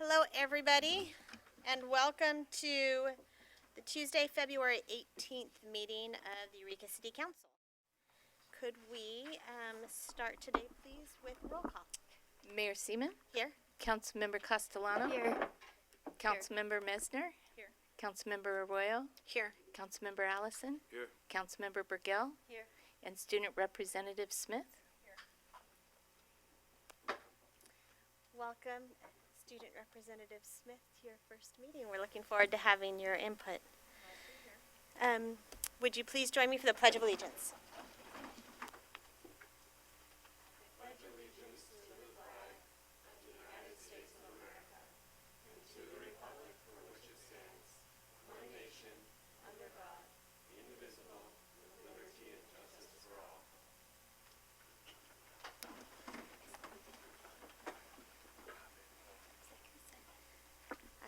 Hello, everybody, and welcome to the Tuesday, February 18th meeting of the Eureka City Council. Could we start today, please, with roll call? Mayor Seaman? Here. Councilmember Castellano? Here. Councilmember Mesner? Here. Councilmember Arroyo? Here. Councilmember Allison? Here. Councilmember Burgell? Here. And Student Representative Smith? Welcome, Student Representative Smith, to your first meeting. We're looking forward to having your input. Would you please join me for the Pledge of Allegiance?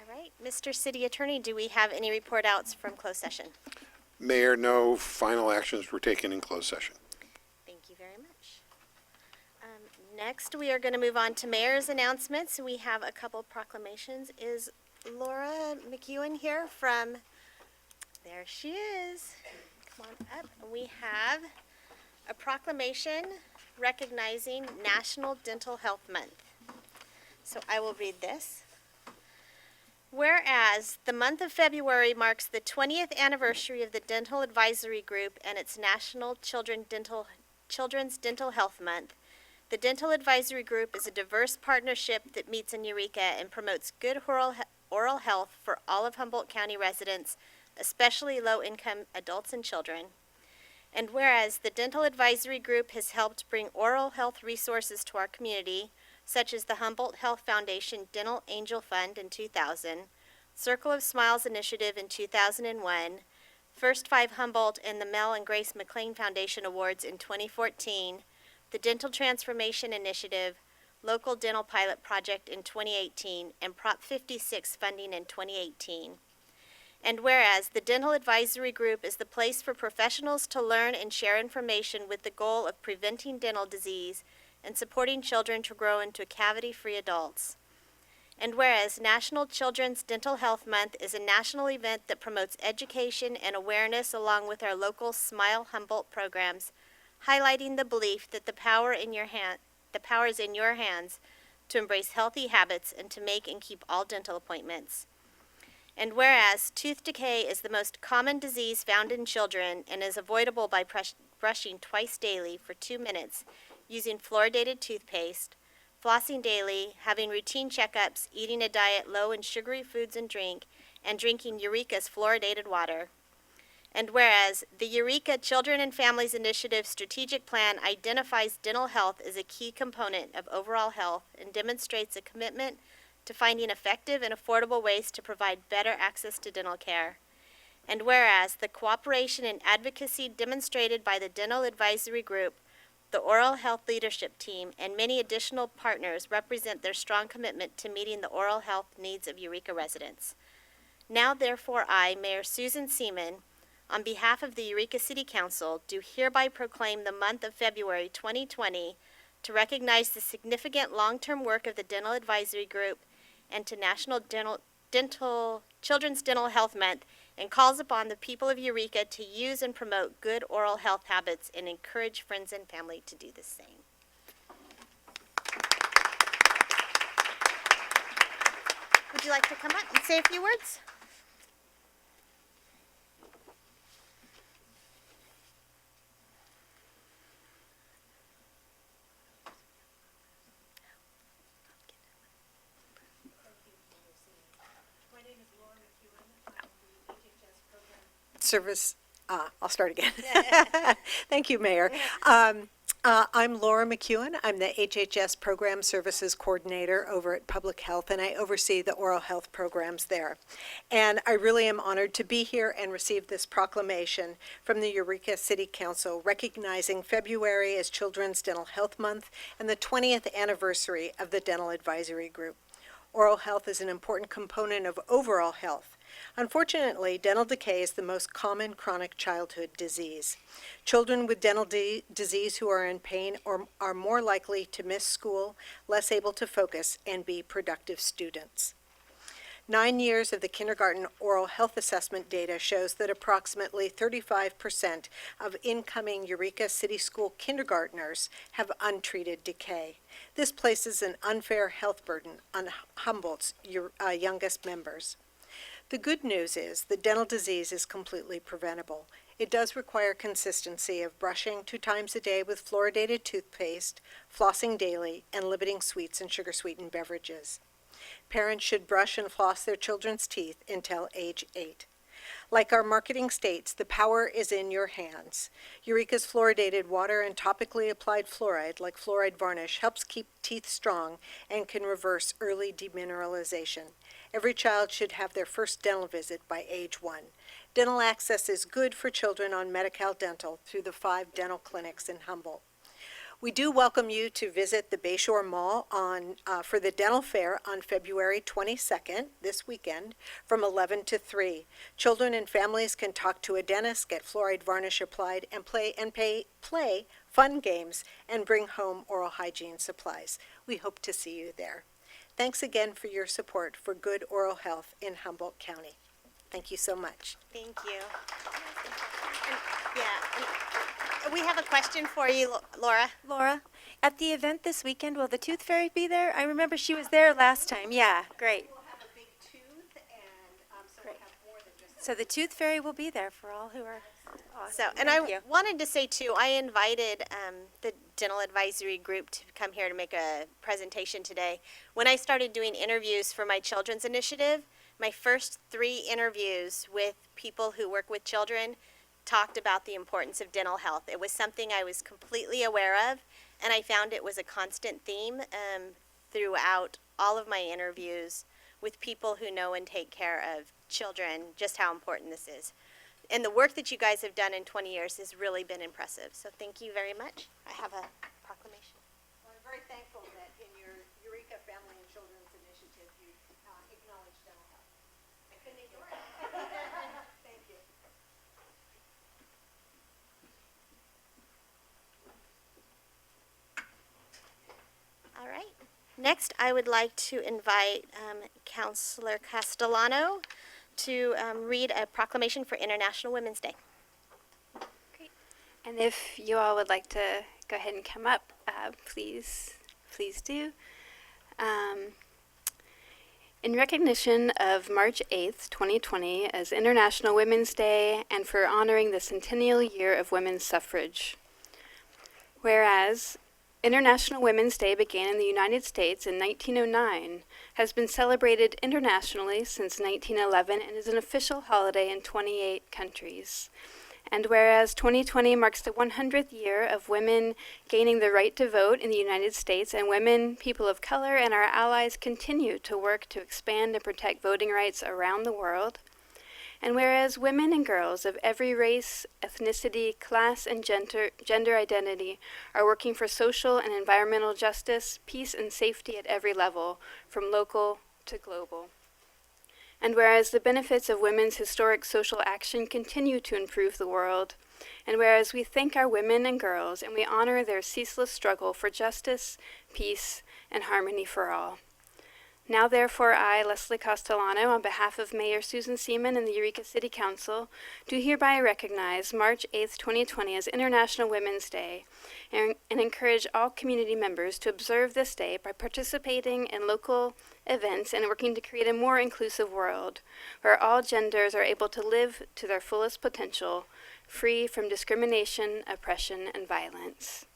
All right, Mr. City Attorney, do we have any report outs from closed session? Mayor, no final actions were taken in closed session. Thank you very much. Next, we are going to move on to mayor's announcements. We have a couple proclamations. Is Laura McEwen here from, there she is. Come on up. We have a proclamation recognizing National Dental Health Month. So I will read this. Whereas the month of February marks the 20th anniversary of the Dental Advisory Group and its National Children's Dental Health Month, the Dental Advisory Group is a diverse partnership that meets in Eureka and promotes good oral health for all of Humboldt County residents, especially low-income adults and children. And whereas the Dental Advisory Group has helped bring oral health resources to our community, such as the Humboldt Health Foundation Dental Angel Fund in 2000, Circle of Smiles Initiative in 2001, First Five Humboldt and the Mel and Grace McLean Foundation Awards in 2014, the Dental Transformation Initiative, Local Dental Pilot Project in 2018, and Prop 56 funding in 2018. And whereas the Dental Advisory Group is the place for professionals to learn and share information with the goal of preventing dental disease and supporting children to grow into cavity-free adults. And whereas National Children's Dental Health Month is a national event that promotes education and awareness along with our local Smile Humboldt programs, highlighting the belief that the power is in your hands to embrace healthy habits and to make and keep all dental appointments. And whereas tooth decay is the most common disease found in children and is avoidable by brushing twice daily for 2 minutes, using fluoridated toothpaste, flossing daily, having routine checkups, eating a diet low in sugary foods and drink, and drinking Eureka's fluoridated water. And whereas the Eureka Children and Families Initiative strategic plan identifies dental health as a key component of overall health and demonstrates a commitment to finding effective and affordable ways to provide better access to dental care. And whereas the cooperation and advocacy demonstrated by the Dental Advisory Group, the Oral Health Leadership Team, and many additional partners represent their strong commitment to meeting the oral health needs of Eureka residents. Now, therefore, I, Mayor Susan Seaman, on behalf of the Eureka City Council, do hereby proclaim the month of February 2020 to recognize the significant long-term work of the Dental Advisory Group and to National Children's Dental Health Month, and calls upon the people of Eureka to use and promote good oral health habits and encourage friends and family to do the same. Would you like to come up and say a few words? Service, I'll start again. Thank you, Mayor. I'm Laura McEwen. I'm the HHS Program Services Coordinator over at Public Health, and I oversee the oral health programs there. And I really am honored to be here and receive this proclamation from the Eureka City Council recognizing February as Children's Dental Health Month and the 20th anniversary of the Dental Advisory Group. Oral health is an important component of overall health. Unfortunately, dental decay is the most common chronic childhood disease. Children with dental disease who are in pain are more likely to miss school, less able to focus, and be productive students. 9 years of the kindergarten oral health assessment data shows that approximately 35% of incoming Eureka City School kindergartners have untreated decay. This places an unfair health burden on Humboldt's youngest members. The good news is that dental disease is completely preventable. It does require consistency of brushing 2 times a day with fluoridated toothpaste, flossing daily, and limiting sweets and sugar-sweetened beverages. Parents should brush and floss their children's teeth until age 8. Like our marketing states, the power is in your hands. Eureka's fluoridated water and topically applied fluoride, like fluoride varnish, helps keep teeth strong and can reverse early demineralization. Every child should have their first dental visit by age 1. Dental access is good for children on Medi-Cal Dental through the 5 dental clinics in Humboldt. We do welcome you to visit the Bayshore Mall for the dental fair on February 22nd, this weekend, from 11 to 3. Children and families can talk to a dentist, get fluoride varnish applied, and play fun games, and bring home oral hygiene supplies. We hope to see you there. Thanks again for your support for good oral health in Humboldt County. Thank you so much. Thank you. And we have a question for you, Laura. Laura, at the event this weekend, will the Tooth Fairy be there? I remember she was there last time. Yeah, great. We'll have a big tooth, and so Great. we'll have more than just. So the Tooth Fairy will be there for all who are awesome. So, and Thank I you. wanted to say too, I invited the dental advisory group to come here to make a presentation today. When I started doing interviews for my children's initiative, my first 3 interviews with people who work with children talked about the importance of dental health. It was something I was completely aware of, and I found it was a constant theme throughout all of my interviews with people who know and take care of children, just how important this is. And the work that you guys have done in 20 years has really been impressive. So thank you very much. I have a proclamation. Well, I'm very thankful that in your Eureka Family and Children's Initiative, you acknowledge dental health. I couldn't ignore it. Thank you. All right. Next, I would like to invite Counselor Castellano to read a proclamation for International Women's Day. And if you all would like to go ahead and come up, please do. In recognition of March 8th, 2020 as International Women's Day and for honoring the centennial year of women's suffrage. Whereas International Women's Day began in the United States in 1909, has been celebrated internationally since 1911, and is an official holiday in 28 countries. And whereas 2020 marks the 100th year of women gaining the right to vote in the United States, and women, people of color, and our allies continue to work to expand and protect voting rights around the world. And whereas women and girls of every race, ethnicity, class, and gender identity are working for social and environmental justice, peace, and safety at every level, from local to global. And whereas the benefits of women's historic social action continue to improve the world, and whereas we thank our women and girls and we honor their ceaseless struggle for justice, peace, and harmony for all. Now, therefore, I, Leslie Castellano, on behalf of Mayor Susan Seaman and the Eureka City Council, do hereby recognize March 8th, 2020 as International Women's Day and encourage all community members to observe this day by participating in local events and working to create a more inclusive world where all genders are able to live to their fullest potential, free from discrimination, oppression, and violence.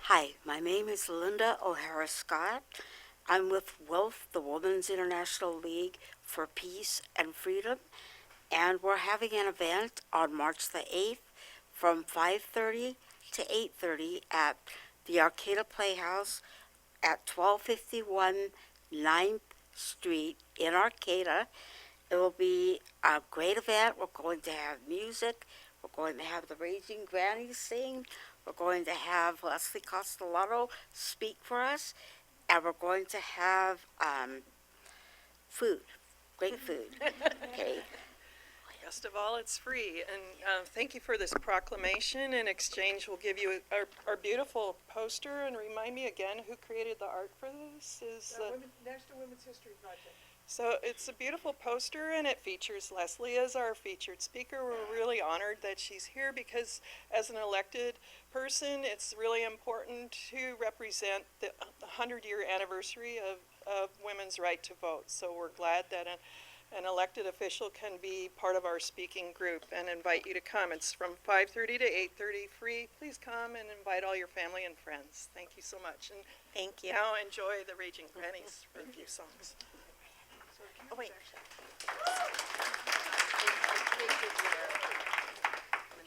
Hi, my name is Linda O'Hara Scott. I'm with WILF, the Women's International League for Peace and Freedom, and we're having an event on March the 8th from 5:30 to 8:30 at the Arcata Playhouse at 1251 9th Street in Arcata. It will be a great event. We're going to have music. We're going to have the Raging Grannies sing. We're going to have Leslie Castellano speak for us, and we're going to have food, great food. Okay. Best of all, it's free. And thank you for this proclamation. In exchange, we'll give you our beautiful poster. And remind me again who created the art for this? National Women's History Project. So it's a beautiful poster, and it features Leslie as our featured speaker. We're really honored that she's here because as an elected person, it's really important to represent the 100-year anniversary of women's right to vote. So we're glad that an elected official can be part of our speaking group and invite you to come. It's from 5:30 to 8:30, free. Please come and invite all your family and friends. Thank you so much. And Thank you. now enjoy the Raging Grannies for a few songs. Oh, wait. The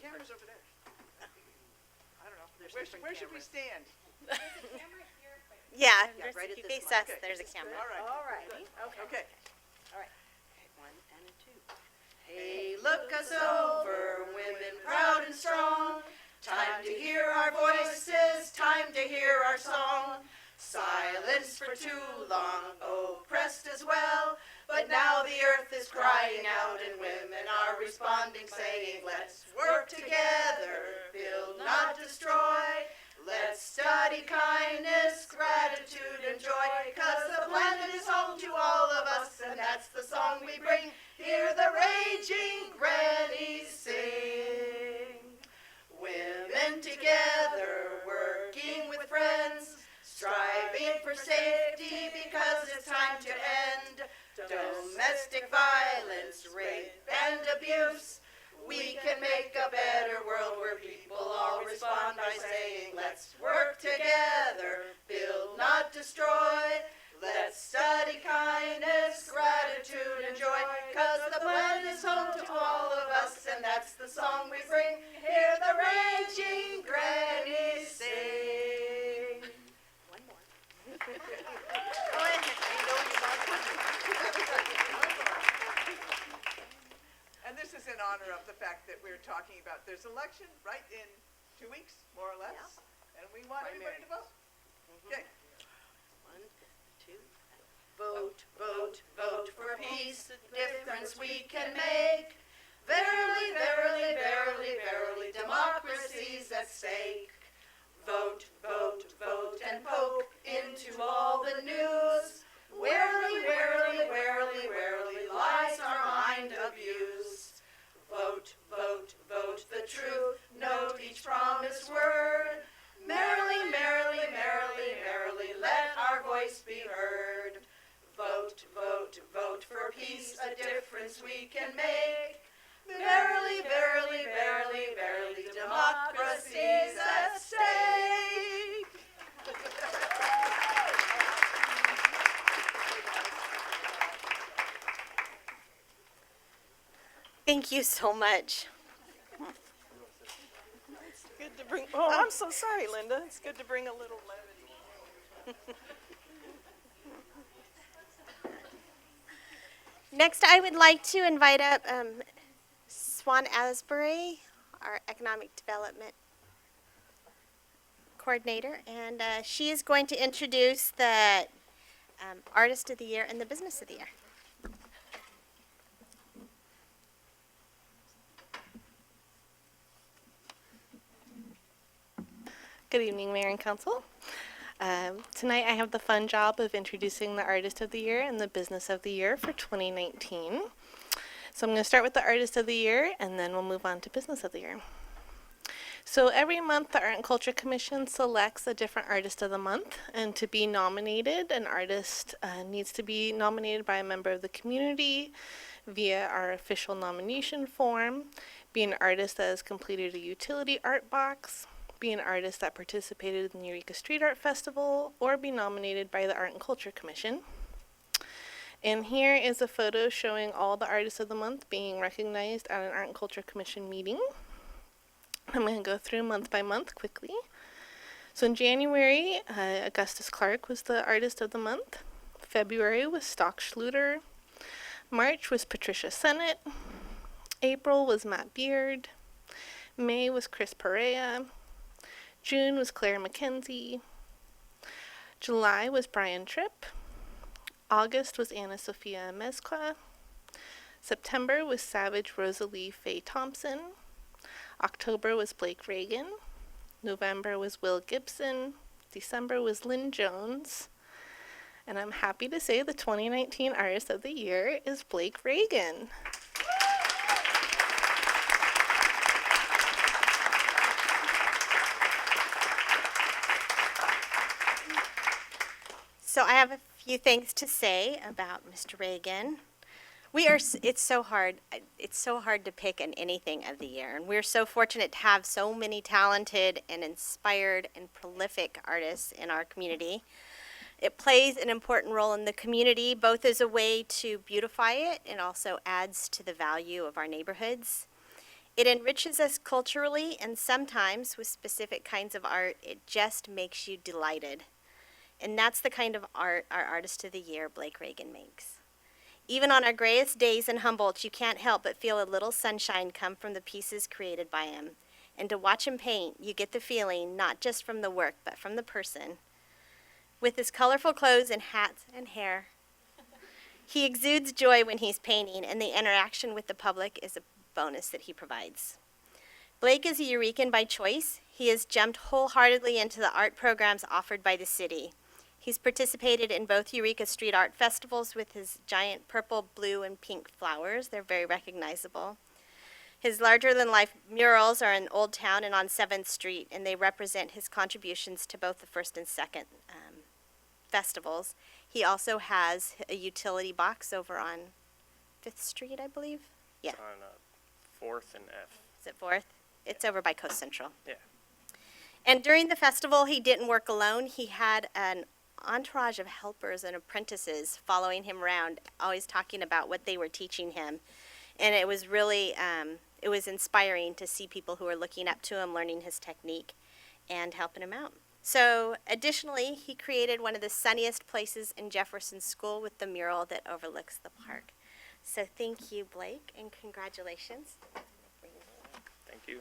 camera's over there. I don't know. Where should we stand? Yeah, right if at you this face mic. us, there's a camera. All right. All right. Okay. All right. One and a two. Hey, look us over, women proud and strong. Time to hear our voices, time to hear our song. Silence for too long, oppressed as well. But now the earth is crying out and women are responding, saying, let's work together, build, not destroy. Let's study kindness, gratitude, and joy, 'cause the planet is home to all of us, and that's the song we bring. Hear the raging grannies sing. Women together, working with friends, striving for safety because it's time to end domestic violence, rape, and abuse. We can make a better world where people all respond by saying, let's work together, build, not destroy. Let's study kindness, gratitude, and joy, 'cause the planet is home to all of us, and that's the song we bring. Hear the raging grannies sing. One more. And this is in honor of the fact that we're talking about there's election right in 2 weeks, more or less, and we want everybody to vote. Okay. 1, 2. Vote, vote, vote for peace, the difference we can make. Verily, verily, verily, verily, democracy's at stake. Vote, vote, vote, and poke into all the news. Warily, warily, warily, warily, lies our mind abuse. Vote, vote, vote the truth, note each promised word. Merrily, merrily, merrily, merrily, let our voice be heard. Vote, vote, vote for peace, a difference we can make. Verily, verily, verily, verily, democracy's at stake. Thank you so much. It's good to bring, oh, I'm so sorry, Linda. It's good to bring a little levity. Next, I would like to invite up Swan Asbury, our Economic Development Coordinator, and she is going to introduce the Artist of the Year and the Business of the Year. Good evening, Mayor and Council. Tonight I have the fun job of introducing the Artist of the Year and the Business of the Year for 2019. So I'm going to start with the Artist of the Year and then we'll move on to Business of the Year. So every month the Art and Culture Commission selects a different Artist of the Month, and to be nominated, an artist needs to be nominated by a member of the community via our official nomination form, be an artist that has completed a utility art box, be an artist that participated in the Eureka Street Art Festival, or be nominated by the Art and Culture Commission. And here is a photo showing all the Artists of the Month being recognized at an Art and Culture Commission meeting. I'm going to go through month by month quickly. So in January, Augustus Clark was the Artist of the Month. February was Stock Schluter. March was Patricia Sennett. April was Matt Beard. May was Chris Perea. June was Claire McKenzie. July was Brian Tripp. August was Anna Sophia Mezcua. September was Savage Rosalie Faye Thompson. October was Blake Reagan. November was Will Gibson. December was Lynn Jones. And I'm happy to say the 2019 Artist of the Year is Blake Reagan. So I have a few things to say about Mr. Reagan. It's so hard to pick an anything of the year, and we're so fortunate to have so many talented and inspired and prolific artists in our community. It plays an important role in the community, both as a way to beautify it and also adds to the value of our neighborhoods. It enriches us culturally, and sometimes with specific kinds of art, it just makes you delighted. And that's the kind of art our Artist of the Year, Blake Reagan, makes. Even on our grayest days in Humboldt, you can't help but feel a little sunshine come from the pieces created by him. And to watch him paint, you get the feeling not just from the work, but from the person. With his colorful clothes and hats and hair, he exudes joy when he's painting, and the interaction with the public is a bonus that he provides. Blake is a Eurekan by choice. He has jumped wholeheartedly into the art programs offered by the city. He's participated in both Eureka street art festivals with his giant purple, blue, and pink flowers. They're very recognizable. His larger-than-life murals are in Old Town and on 7th Street, and they represent his contributions to both the first and second festivals. He also has a utility box over on 5th Street, I believe. Yeah. It's on 4th and F. Is it 4th? It's over by Coast Central. Yeah. And during the festival, he didn't work alone. He had an entourage of helpers and apprentices following him around, always talking about what they were teaching him. And it was really, it was inspiring to see people who were looking up to him, learning his technique, and helping him out. So additionally, he created one of the sunniest places in Jefferson School with the mural that overlooks the park. So thank you, Blake, and congratulations. Thank you.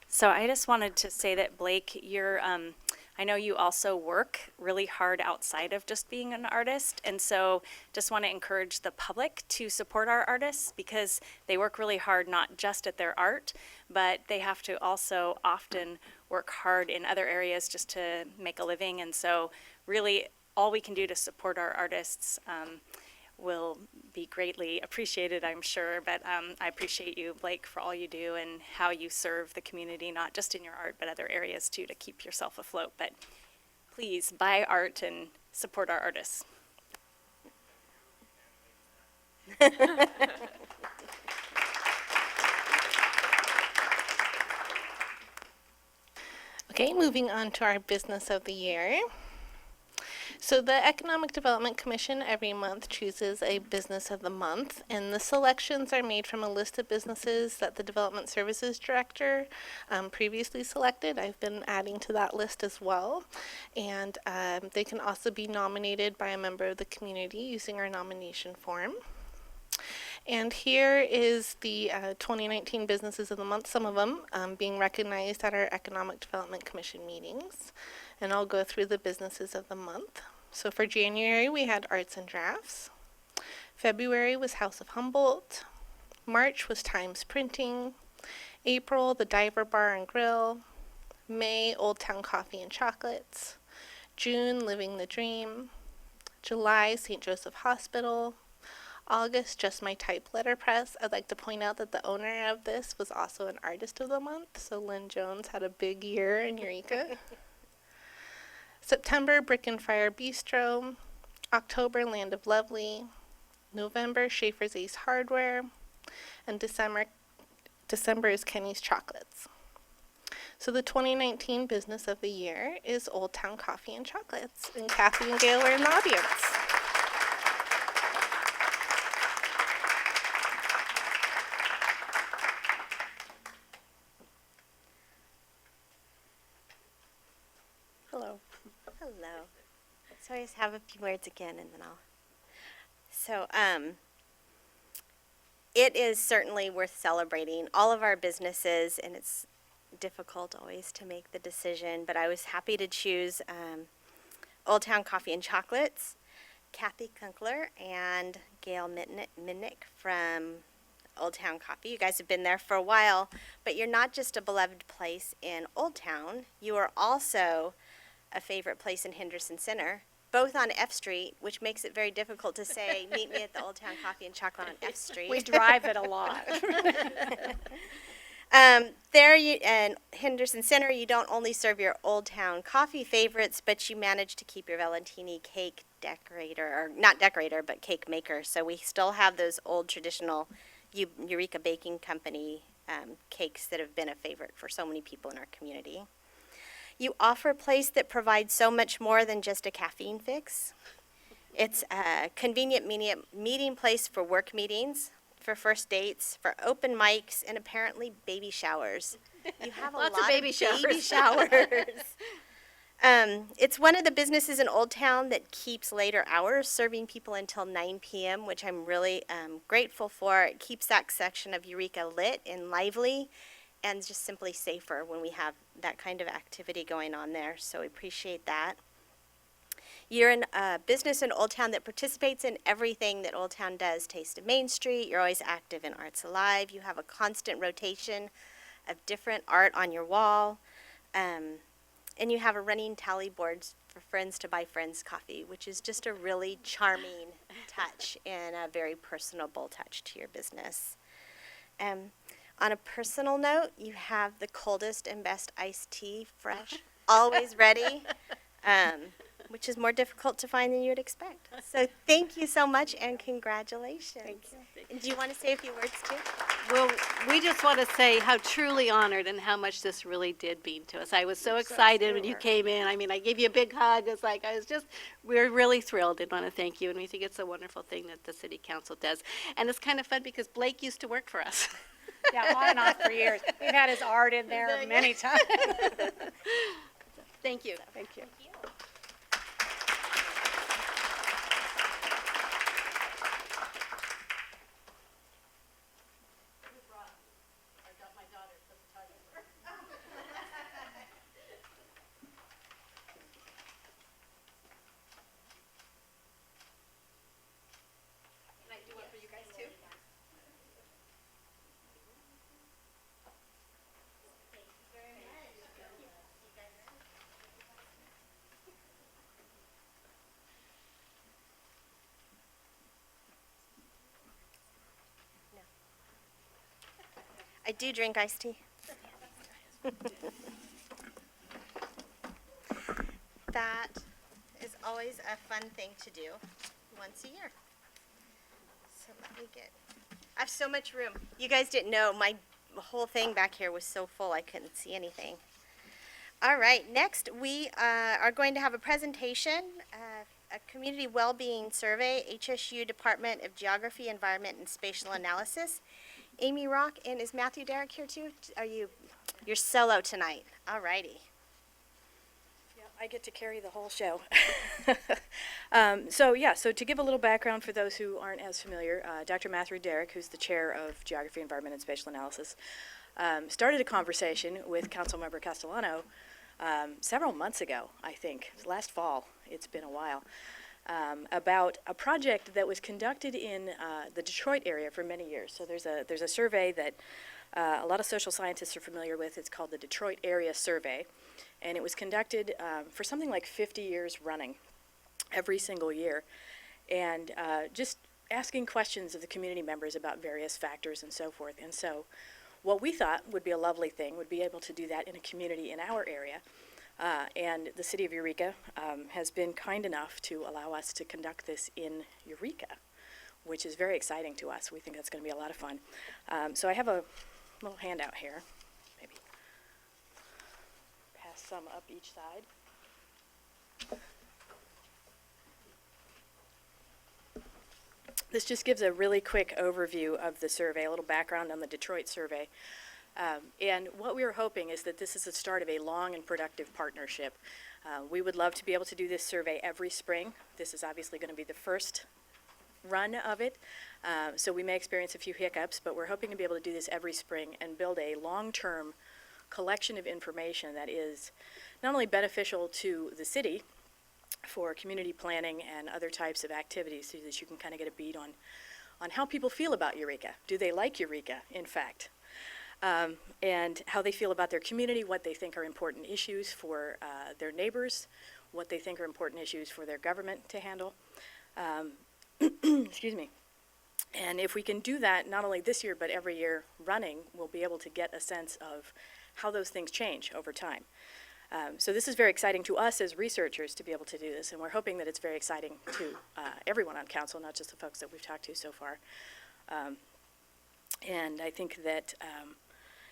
So I just wanted to say that, Blake, I know you also work really hard outside of just being an artist, and so just want to encourage the public to support our artists because they work really hard not just at their art, but they have to also often work hard in other areas just to make a living, and so really all we can do to support our artists will be greatly appreciated, I'm sure, but I appreciate you, Blake, for all you do and how you serve the community, not just in your art, but other areas too, to keep yourself afloat. But please buy art and support our artists. Okay, moving on to our Business of the Year. So the Economic Development Commission every month chooses a Business of the Month, and the selections are made from a list of businesses that the Development Services Director previously selected. I've been adding to that list as well, and they can also be nominated by a member of the community using our nomination form. And here is the 2019 Businesses of the Month, some of them being recognized at our Economic Development Commission meetings. And I'll go through the businesses of the month. So for January, we had Arts and Drafts. February was House of Humboldt. March was Times Printing. April, the Diver Bar and Grill. May, Old Town Coffee and Chocolates. June, Living the Dream. July, St. Joseph Hospital. August, Just My Type Letterpress. I'd like to point out that the owner of this was also an Artist of the Month, so Lynn Jones had a big year in Eureka. September, Brick and Fire Bistro. October, Land of Lovely. November, Schaefer's Ace Hardware. And December is Kenny's Chocolates. So the 2019 Business of the Year is Old Town Coffee and Chocolates, and Kathy and Gail are in the audience. Hello. Hello. So I just have a few words again, and then I'll. So, it is certainly worth celebrating all of our businesses, and it's difficult always to make the decision, but I was happy to choose Old Town Coffee and Chocolates, Kathy Kunkler, and Gail Minnick from Old Town Coffee. You guys have been there for a while, but you're not just a beloved place in Old Town, you are also a favorite place in Henderson Center, both on F Street, which makes it very difficult to say, meet me at the Old Town Coffee and Chocolate on F Street. We drive it a lot. There in Henderson Center, you don't only serve your Old Town Coffee favorites, but you manage to keep your Valentini cake decorator, or not decorator, but cake maker. So we still have those old traditional Eureka Baking Company cakes that have been a favorite for so many people in our community. You offer a place that provides so much more than just a caffeine fix. It's a convenient meeting place for work meetings, for first dates, for open mics, and apparently baby showers. You have a Lots lot of baby showers. Baby showers. It's one of the businesses in Old Town that keeps later hours, serving people until 9 p.m., which I'm really grateful for. It keeps that section of Eureka lit and lively, and just simply safer when we have that kind of activity going on there, so we appreciate that. You're in a business in Old Town that participates in everything that Old Town does. Taste of Main Street, you're always active in Arts Alive, you have a constant rotation of different art on your wall, and you have a running tally board for Friends to Buy Friends coffee, which is just a really charming touch and a very personable touch to your business. On a personal note, you have the coldest and best iced tea, fresh, always ready, which is more difficult to find than you would expect. So thank you so much, and congratulations. Thank you. And do you want to say a few words, too? Well, we just want to say how truly honored and how much this really did mean to us. I was so excited when you came in. I mean, I gave you a big hug. It's like, we're really thrilled and want to thank you. And we think it's a wonderful thing that the city council does. And it's kind of fun because Blake used to work for us. Yeah, on and off for years. We've had his art in there many times. Thank you. Thank you. I do drink iced tea. That is always a fun thing to do once a year. So let me I have so much room. You guys didn't know, my whole thing back here was so full I couldn't see anything. All right, next we are going to have a presentation, a community well-being survey, HSU Department of Geography, Environment, and Spatial Analysis. Amy Rock, and is Matthew Derrick here too? You're solo tonight. All righty. I get to carry the whole show. So to give a little background for those who aren't as familiar, Dr. Matthew Derrick, who's the chair of Geography, Environment, and Spatial Analysis, started a conversation with Councilmember Castellano several months ago, I think. It was last fall. It's been a while. About a project that was conducted in the Detroit area for many years. So there's a survey that a lot of social scientists are familiar with. It's called the Detroit Area Survey, and it was conducted for something like 50 years running, every single year, and just asking questions of the community members about various factors and so forth. And so what we thought would be a lovely thing would be able to do that in a community in our area. And the city of Eureka has been kind enough to allow us to conduct this in Eureka, which is very exciting to us. We think that's going to be a lot of fun. So I have a little handout here, maybe. pass some up each side. This just gives a really quick overview of the survey, a little background on the Detroit survey. And what we were hoping is that this is the start of a long and productive partnership. We would love to be able to do this survey every spring. This is obviously going to be the first run of it, so we may experience a few hiccups, but we're hoping to be able to do this every spring and build a long-term collection of information that is not only beneficial to the city for community planning and other types of activities, so that you can kind of get a beat on how people feel about Eureka. Do they like Eureka, in fact? And how they feel about their community, what they think are important issues for their neighbors, what they think are important issues for their government to handle. Excuse me. And if we can do that, not only this year, but every year running, we'll be able to get a sense of how those things change over time. So this is very exciting to us as researchers to be able to do this, and we're hoping that it's very exciting to everyone on council, not just the folks that we've talked to so far. And I think that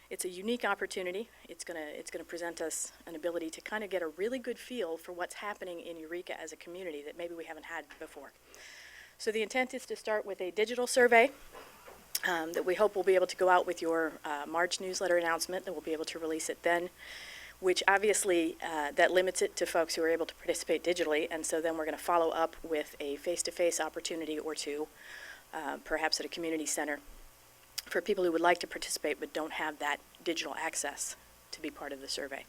it's a unique opportunity. It's gonna present us an ability to kind of get a really good feel for what's happening in Eureka as a community that maybe we haven't had before. So the intent is to start with a digital survey that we hope will be able to go out with your March newsletter announcement, that we'll be able to release it then, which obviously that limits it to folks who are able to participate digitally, and so then we're going to follow up with a face-to-face opportunity or two, perhaps at a community center, for people who would like to participate but don't have that digital access to be part of the survey.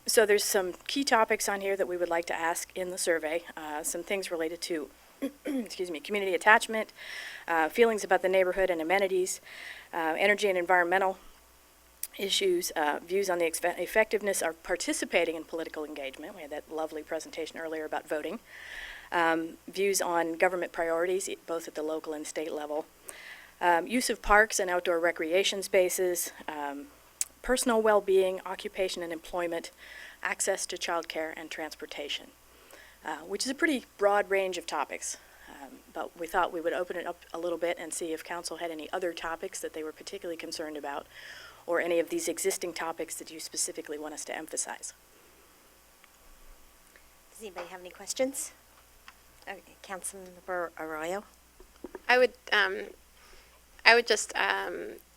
So there's some key topics on here that we would like to ask in the survey, some things related to excuse me, community attachment, feelings about the neighborhood and amenities, energy and environmental issues, views on the effectiveness of participating in political engagement. We had that lovely presentation earlier about voting. Views on government priorities, both at the local and state level. Use of parks and outdoor recreation spaces, personal well-being, occupation and employment, access to childcare and transportation, which is a pretty broad range of topics. But we thought we would open it up a little bit and see if council had any other topics that they were particularly concerned about, or any of these existing topics that you specifically want us to emphasize. Does anybody have any questions? Okay, Councilmember Arroyo. I would just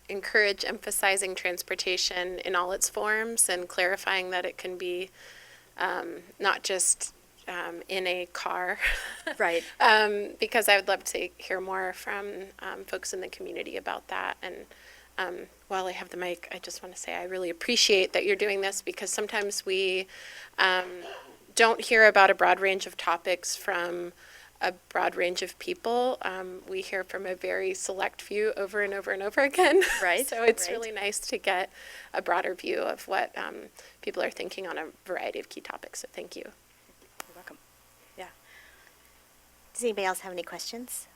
encourage emphasizing transportation in all its forms and clarifying that it can be not just in a car. Right. Because I would love to hear more from folks in the community about that. And while I have the mic, I just want to say I really appreciate that you're doing this, because sometimes we don't hear about a broad range of topics from a broad range of people. We hear from a very select few over and over and over again. Right. So it's right. really nice to get a broader view of what people are thinking on a variety of key topics. So thank you. You're welcome. Yeah. Does anybody else have any questions?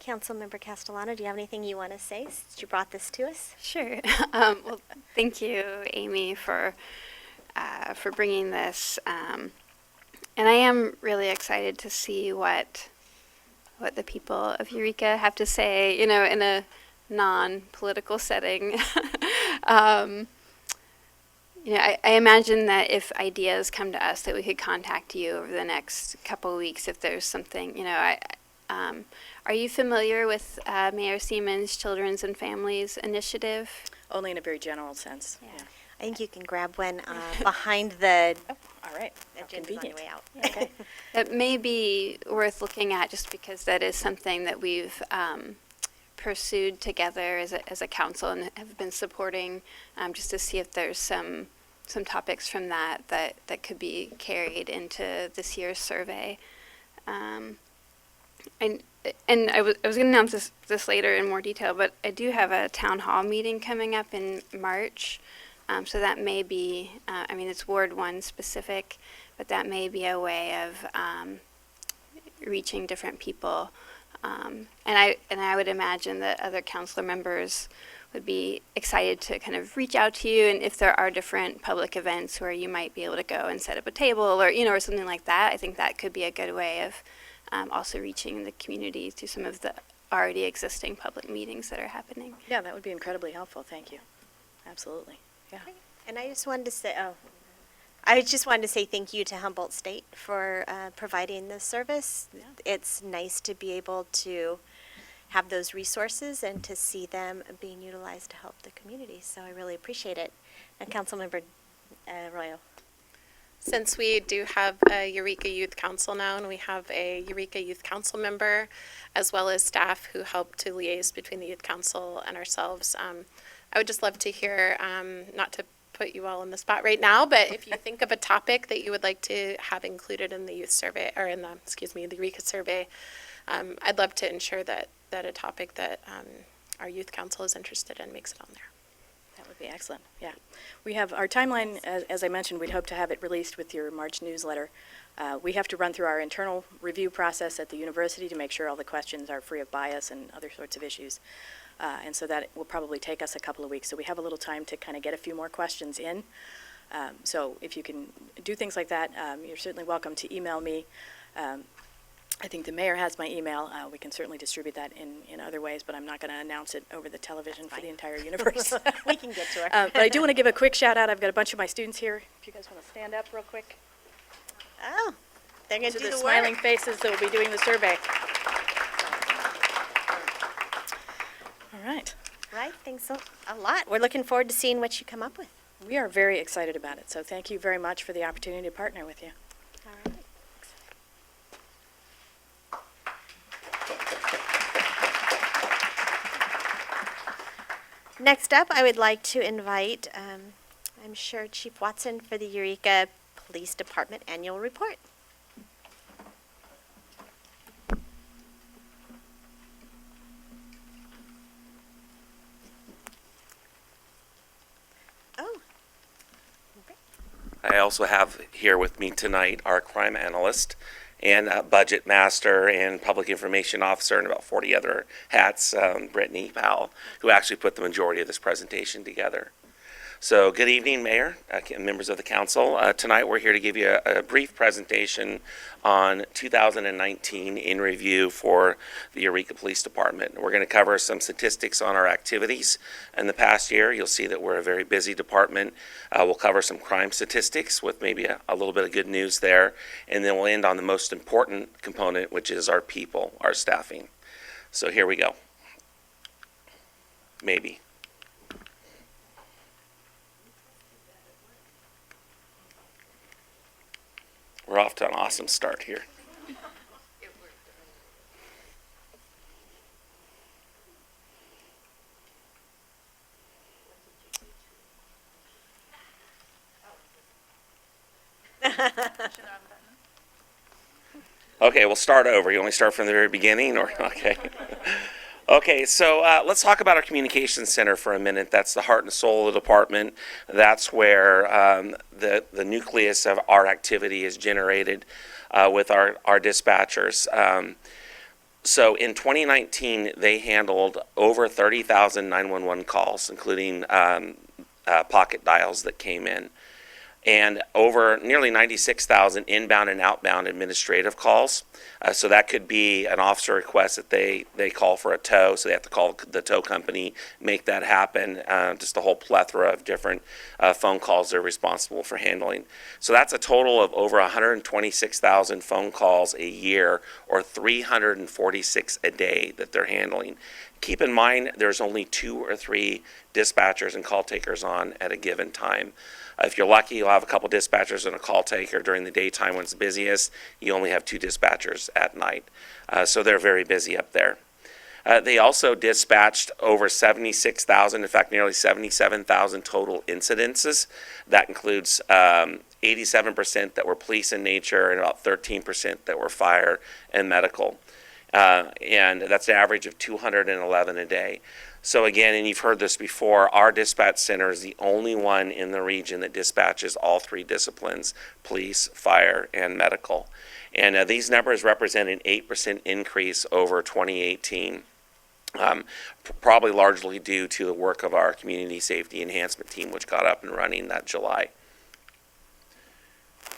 Councilmember Castellano, do you have anything you want to say since you brought this to us? Sure. Well, thank you, Amy, for bringing this. And I am really excited to see what the people of Eureka have to say, you know, in a non-political setting. You know, I imagine that if ideas come to us, that we could contact you over the next couple of weeks if there's something, you know. Are you familiar with Mayor Seaman's Children's and Families Initiative? Only in a very general sense. Yeah. I think you can grab one behind the All right. agenda on your way out. Okay. It may be worth looking at, just because that is something that we've pursued together as a council and have been supporting, just to see if there's some topics from that could be carried into this year's survey. And I was going to announce this later in more detail, but I do have a town hall meeting coming up in March. So that may be, I mean, it's Ward 1 specific, but that may be a way of reaching different people. And I would imagine that other councilor members would be excited to kind of reach out to you, and if there are different public events where you might be able to go and set up a table, or, you know, or something like that, I think that could be a good way of also reaching the community through some of the already existing public meetings that are happening. Yeah, that would be incredibly helpful. Thank you. Absolutely. Yeah. And I just wanted to say, I just wanted to say thank you to Humboldt State for providing this service. It's nice to be able to have those resources and to see them being utilized to help the community. So I really appreciate it. And Councilmember Arroyo. Since we do have a Eureka Youth Council now, and we have a Eureka Youth Council member, as well as staff who help to liaise between the Youth Council and ourselves, I would just love to hear, not to put you all on the spot right now, but if you think of a topic that you would like to have included in the youth survey, or in the, the Eureka survey, I'd love to ensure that a topic that our Youth Council is interested in makes it on there. That would be excellent, yeah. We have our timeline, as I mentioned, we'd hope to have it released with your March newsletter. We have to run through our internal review process at the university to make sure all the questions are free of bias and other sorts of issues. And so that will probably take us a couple of weeks. So we have a little time to kind of get a few more questions in. So if you can do things like that, you're certainly welcome to email me. I think the mayor has my email. We can certainly distribute that in other ways, but I'm not going to announce it over the television for the entire universe. We can get to her. But I do want to give a quick shout out. I've got a bunch of my students here. If you guys want to stand up real quick. Oh, they're going to do the the smiling work. faces that will be doing the survey. All right. Right, thanks a lot. We're looking forward to seeing what you come up with. We are very excited about it. So thank you very much for the opportunity to partner with you. All right. Next up, I would like to invite, I'm sure, Chief Watson for the Eureka Police Department Annual Report. Oh. I also have here with me tonight our crime analyst and budget master and public information officer and about 40 other hats, Brittany Powell, who actually put the majority of this presentation together. So good evening, Mayor, members of the council. Tonight we're here to give you a brief presentation on 2019 in review for the Eureka Police Department. We're going to cover some statistics on our activities in the past year. You'll see that we're a very busy department. We'll cover some crime statistics with maybe a little bit of good news there. And then we'll end on the most important component, which is our people, our staffing. So here we go. Maybe. We're off to an awesome start here. Okay, we'll start over. You want me to start from the very beginning, or okay? Okay, so let's talk about our communications center for a minute. That's the heart and soul of the department. That's where the nucleus of our activity is generated with our dispatchers. So in 2019, they handled over 30,000 911 calls, including pocket dials that came in, and over nearly 96,000 inbound and outbound administrative calls. So that could be an officer request that they call for a tow, so they have to call the tow company, make that happen. Just a whole plethora of different phone calls they're responsible for handling. So that's a total of over 126,000 phone calls a year, or 346 a day that they're handling. Keep in mind, there's only 2 or 3 dispatchers and call takers on at a given time. If you're lucky, you'll have a couple dispatchers and a call taker during the daytime when it's busiest. You only have 2 dispatchers at night. So they're very busy up there. They also dispatched over 76,000, in fact, nearly 77,000 total incidences. That includes 87% that were police in nature and about 13% that were fire and medical. And that's an average of 211 a day. So again, and you've heard this before, our dispatch center is the only one in the region that dispatches all 3 disciplines, police, fire, and medical. And these numbers represent an 8% increase over 2018, probably largely due to the work of our community safety enhancement team, which got up and running that July.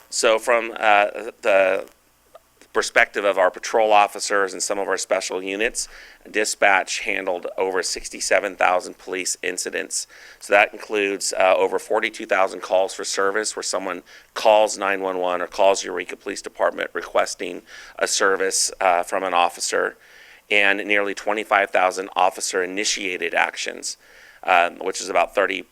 So from the perspective of our patrol officers and some of our special units, dispatch handled over 67,000 police incidents. So that includes over 42,000 calls for service where someone calls 911 or calls Eureka Police Department requesting a service from an officer, and nearly 25,000 officer-initiated actions, which is about 36%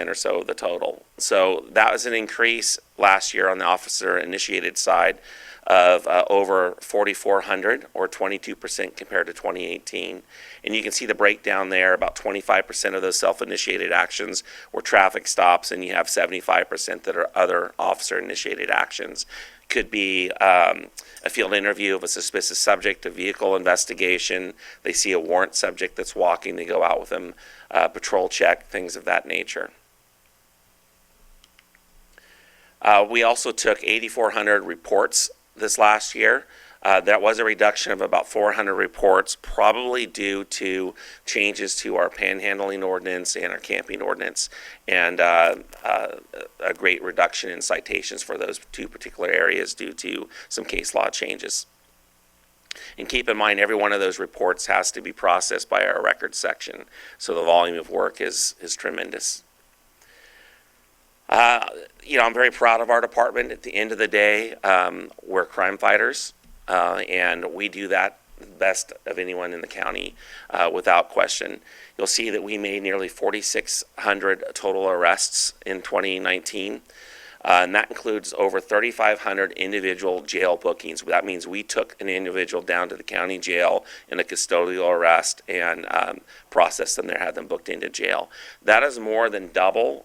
or so of the total. So that was an increase last year on the officer-initiated side of over 4,400 or 22% compared to 2018. And you can see the breakdown there. About 25% of those self-initiated actions were traffic stops, and you have 75% that are other officer-initiated actions. Could be a field interview of a suspicious subject, a vehicle investigation. They see a warrant subject that's walking, they go out with them, patrol check, things of that nature. We also took 8,400 reports this last year. That was a reduction of about 400 reports, probably due to changes to our panhandling ordinance and our camping ordinance, and a great reduction in citations for those two particular areas due to some case law changes. And keep in mind, every one of those reports has to be processed by our records section, so the volume of work is tremendous. I'm very proud of our department. At the end of the day, we're crime fighters, and we do that best of anyone in the county, without question. You'll see that we made nearly 4,600 total arrests in 2019. And that includes over 3,500 individual jail bookings. That means we took an individual down to the county jail in a custodial arrest and processed them there, had them booked into jail. That is more than double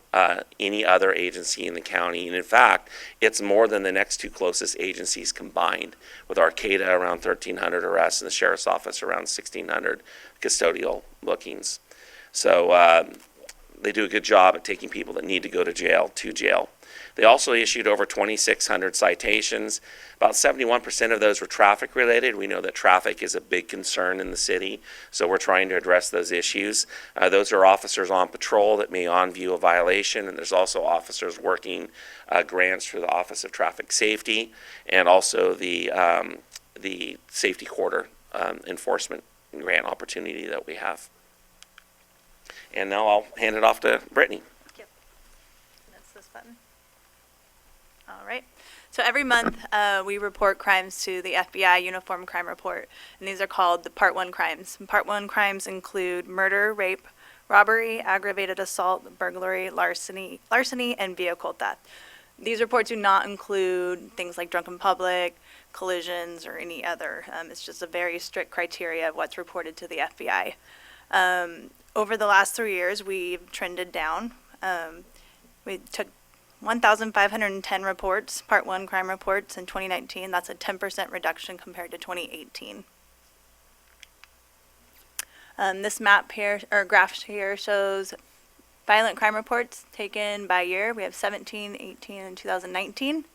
any other agency in the county. And in fact, it's more than the next two closest agencies combined, with Arcata around 1,300 arrests and the Sheriff's Office around 1,600 custodial bookings. So they do a good job at taking people that need to go to jail. They also issued over 2,600 citations. About 71% of those were traffic related. We know that traffic is a big concern in the city, so we're trying to address those issues. Those are officers on patrol that may on view a violation, and there's also officers working grants through the Office of Traffic Safety and also the Safety Quarter enforcement grant opportunity that we have. And now I'll hand it off to Brittany. That's this button. All right. So every month we report crimes to the FBI Uniform Crime Report, and these are called the Part 1 crimes. And Part 1 crimes include murder, rape, robbery, aggravated assault, burglary, larceny, and vehicle theft. These reports do not include things like drunken public, collisions, or any other. It's just a very strict criteria of what's reported to the FBI. Over the last 3 years, we've trended down. We took 1,510 reports, Part 1 crime reports in 2019. That's a 10% reduction compared to 2018. This map here, or graph here, shows violent crime reports taken by year. We have 17, 18, and 2019.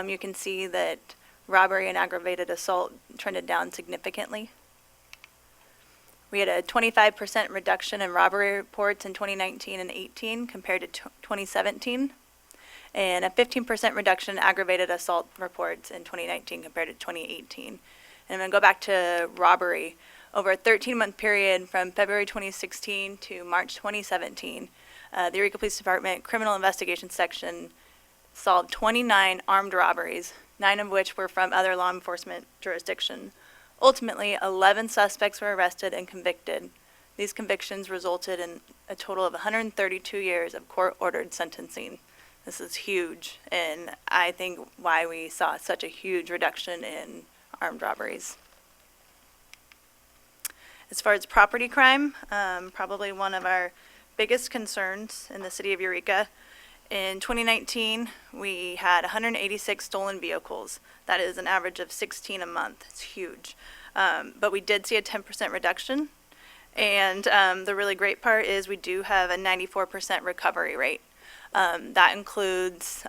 You can see that robbery and aggravated assault trended down significantly. We had a 25% reduction in robbery reports in 2019 and 18 compared to 2017, and a 15% reduction in aggravated assault reports in 2019 compared to 2018. And I'm going to go back to robbery. Over a 13-month period from February 2016 to March 2017, the Eureka Police Department Criminal Investigation Section solved 29 armed robberies, 9 of which were from other law enforcement jurisdictions. Ultimately, 11 suspects were arrested and convicted. These convictions resulted in a total of 132 years of court-ordered sentencing. This is huge, and I think why we saw such a huge reduction in armed robberies. As far as property crime, probably one of our biggest concerns in the city of Eureka. In 2019, we had 186 stolen vehicles. That is an average of 16 a month. It's huge. But we did see a 10% reduction. And the really great part is we do have a 94% recovery rate. That includes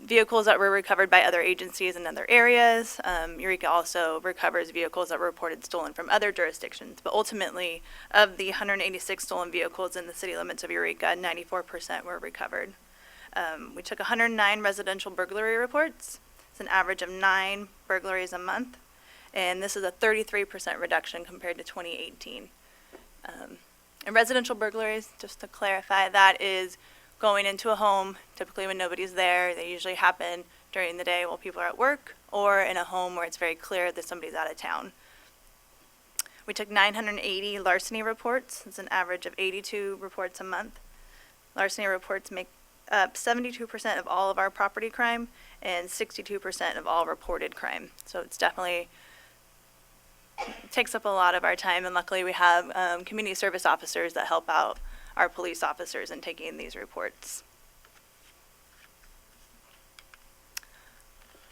vehicles that were recovered by other agencies in other areas. Eureka also recovers vehicles that were reported stolen from other jurisdictions. But ultimately, of the 186 stolen vehicles in the city limits of Eureka, 94% were recovered. We took 109 residential burglary reports, It's an average of 9 burglaries a month, and this is a 33% reduction compared to 2018. And residential burglaries, just to clarify, that is going into a home, typically when nobody's there. They usually happen during the day while people are at work, or in a home where it's very clear that somebody's out of town. We took 980 larceny reports. It's an average of 82 reports a month. Larceny reports make up 72% of all of our property crime and 62% of all reported crime. So it's definitely takes up a lot of our time, and luckily we have community service officers that help out our police officers in taking these reports.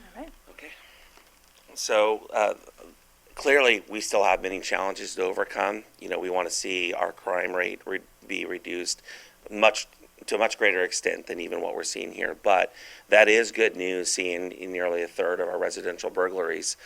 All right. Okay. So clearly, we still have many challenges to overcome. You know, we want to see our crime rate be reduced to a much greater extent than even what we're seeing here. But that is good news, seeing nearly a third of our residential burglaries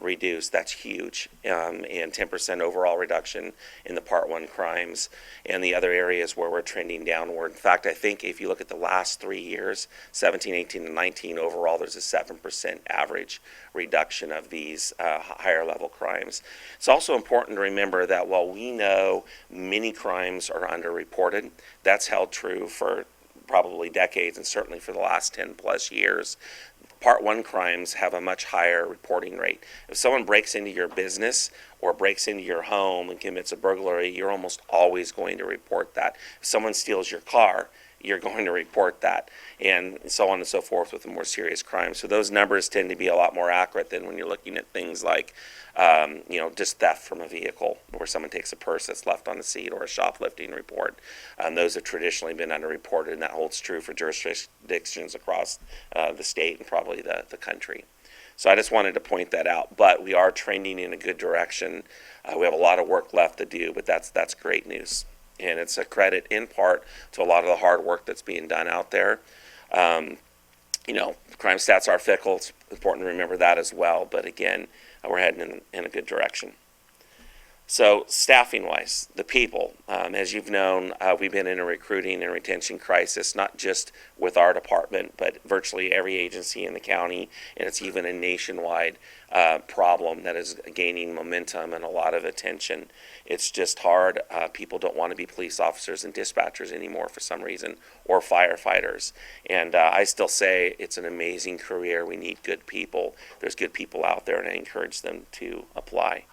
reduced. That's huge. And 10% overall reduction in the Part 1 crimes and the other areas where we're trending downward. In fact, I think if you look at the last 3 years, 17, 18, and 19, overall there's a 7% average reduction of these higher level crimes. It's also important to remember that while we know many crimes are underreported, that's held true for probably decades and certainly for the last 10 plus years. Part 1 crimes have a much higher reporting rate. If someone breaks into your business or breaks into your home and commits a burglary, you're almost always going to report that. If someone steals your car, you're going to report that, and so on and so forth with the more serious crimes. So those numbers tend to be a lot more accurate than when you're looking at things like, just theft from a vehicle, where someone takes a purse that's left on the seat, or a shoplifting report. Those have traditionally been underreported, and that holds true for jurisdictions across the state and probably the country. So I just wanted to point that out. But we are trending in a good direction. We have a lot of work left to do, but that's great news. And it's a credit in part to a lot of the hard work that's being done out there. Crime stats are fickle. It's important to remember that as well. But again, we're heading in a good direction. So staffing-wise, the people, as you've known, we've been in a recruiting and retention crisis, not just with our department, but virtually every agency in the county, and it's even a nationwide problem that is gaining momentum and a lot of attention. It's just hard. People don't want to be police officers and dispatchers anymore for some reason, or firefighters. And I still say it's an amazing career. We need good people. There's good people out there, and I encourage them to apply.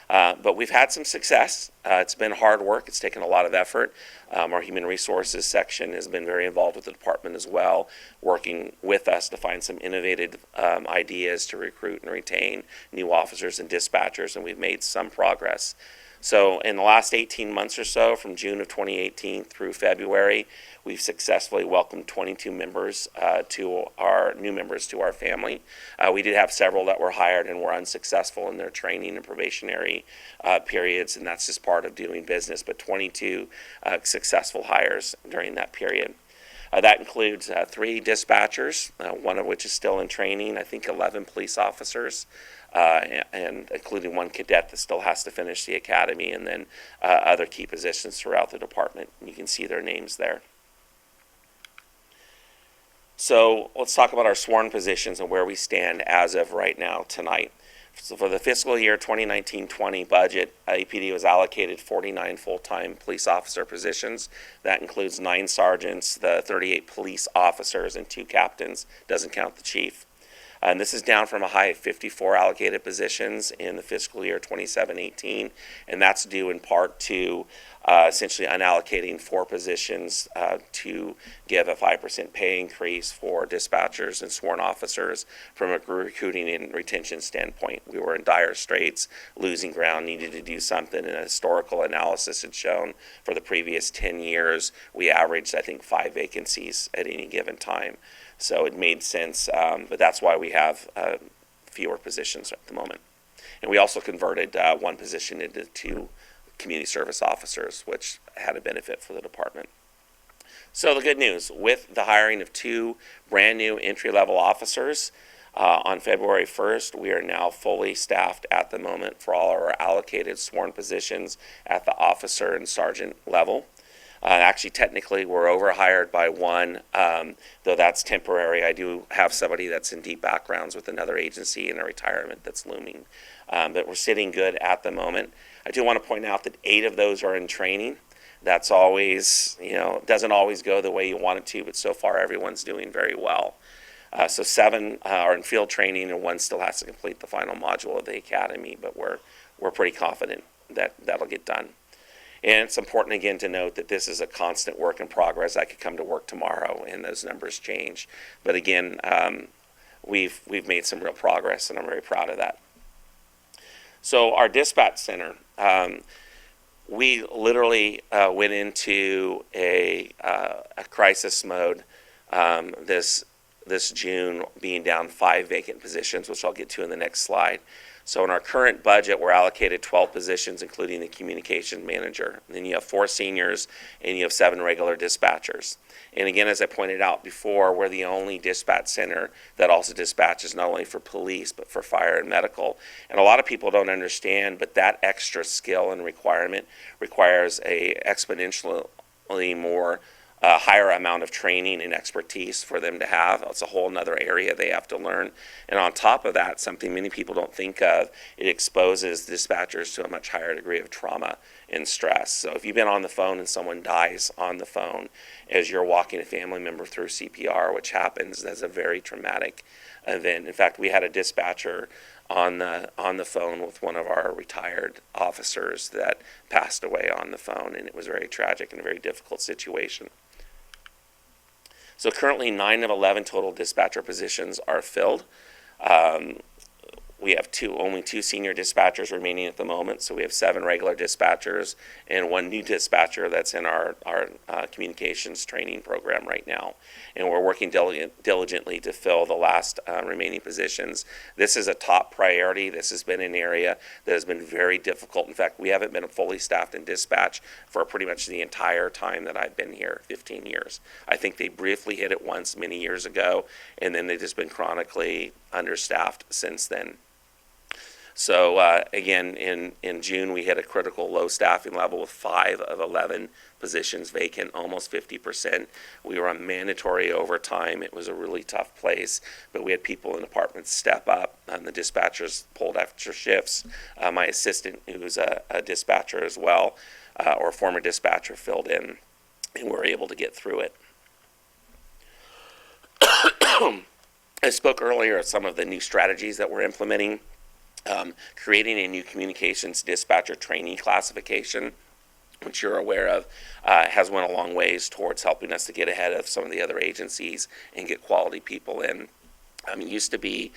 But we've had some success. It's been hard work. It's taken a lot of effort. Our human resources section has been very involved with the department as well, working with us to find some innovative ideas to recruit and retain new officers and dispatchers, and we've made some progress. So in the last 18 months or so, from June of 2018 through February, we've successfully welcomed 22 members new members to our family. We did have several that were hired and were unsuccessful in their training and probationary periods, and that's just part of doing business, but 22 successful hires during that period. That includes 3 dispatchers, one of which is still in training, I think 11 police officers, and including 1 cadet that still has to finish the academy, and then other key positions throughout the department. You can see their names there. So let's talk about our sworn positions and where we stand as of right now tonight. So for the fiscal year 2019-20 budget, EPD was allocated 49 full-time police officer positions. That includes 9 sergeants, the 38 police officers, and 2 captains. Doesn't count the chief. And this is down from a high of 54 allocated positions in the fiscal year 27-18, and that's due in part to essentially unallocating 4 positions to give a 5% pay increase for dispatchers and sworn officers from a recruiting and retention standpoint. We were in dire straits, losing ground, needed to do something, and a historical analysis had shown for the previous 10 years, we averaged, I think, 5 vacancies at any given time. So it made sense, but that's why we have fewer positions at the moment. And we also converted 1 position into 2 community service officers, which had a benefit for the department. So the good news, with the hiring of 2 brand new entry-level officers on February 1st, we are now fully staffed at the moment for all our allocated sworn positions at the officer and sergeant level. Actually, technically, we're overhired by one, though that's temporary. I do have somebody that's in deep backgrounds with another agency in a retirement that's looming. But we're sitting good at the moment. I do want to point out that 8 of those are in training. That's always, doesn't always go the way you want it to, but so far everyone's doing very well. So 7 are in field training, and 1 still has to complete the final module of the academy, but we're pretty confident that that'll get done. And it's important again to note that this is a constant work in progress. I could come to work tomorrow and those numbers change. But again, we've made some real progress, and I'm very proud of that. So our dispatch center, we literally went into a crisis mode this June, being down 5 vacant positions, which I'll get to in the next slide. So in our current budget, we're allocated 12 positions, including the communication manager. And then you have 4 seniors, and you have 7 regular dispatchers. And again, as I pointed out before, we're the only dispatch center that also dispatches not only for police, but for fire and medical. And a lot of people don't understand, but that extra skill and requirement requires a exponentially more higher amount of training and expertise for them to have. It's a whole nother area they have to learn. And on top of that, something many people don't think of, it exposes dispatchers to a much higher degree of trauma and stress. So if you've been on the phone and someone dies on the phone as you're walking a family member through CPR, which happens, that's a very traumatic event. In fact, we had a dispatcher on the phone with one of our retired officers that passed away on the phone, and it was very tragic and a very difficult situation. So currently 9 of 11 total dispatcher positions are filled. We have only 2 senior dispatchers remaining at the moment, so we have 7 regular dispatchers and 1 new dispatcher that's in our communications training program right now. And we're working diligently to fill the last remaining positions. This is a top priority. This has been an area that has been very difficult. In fact, we haven't been fully staffed in dispatch for pretty much the entire time that I've been here, 15 years. I think they briefly hit it once many years ago, and then they've just been chronically understaffed since then. So again, in June, we hit a critical low staffing level with 5 of 11 positions vacant, almost 50%. We were on mandatory overtime. It was a really tough place, but we had people in departments step up, and the dispatchers pulled extra shifts. My assistant, who's a dispatcher as well, or a former dispatcher, filled in, and we were able to get through it. I spoke earlier of some of the new strategies that we're implementing. Creating a new communications dispatcher trainee classification, which you're aware of, has went a long ways towards helping us to get ahead of some of the other agencies and get quality people in. It used to be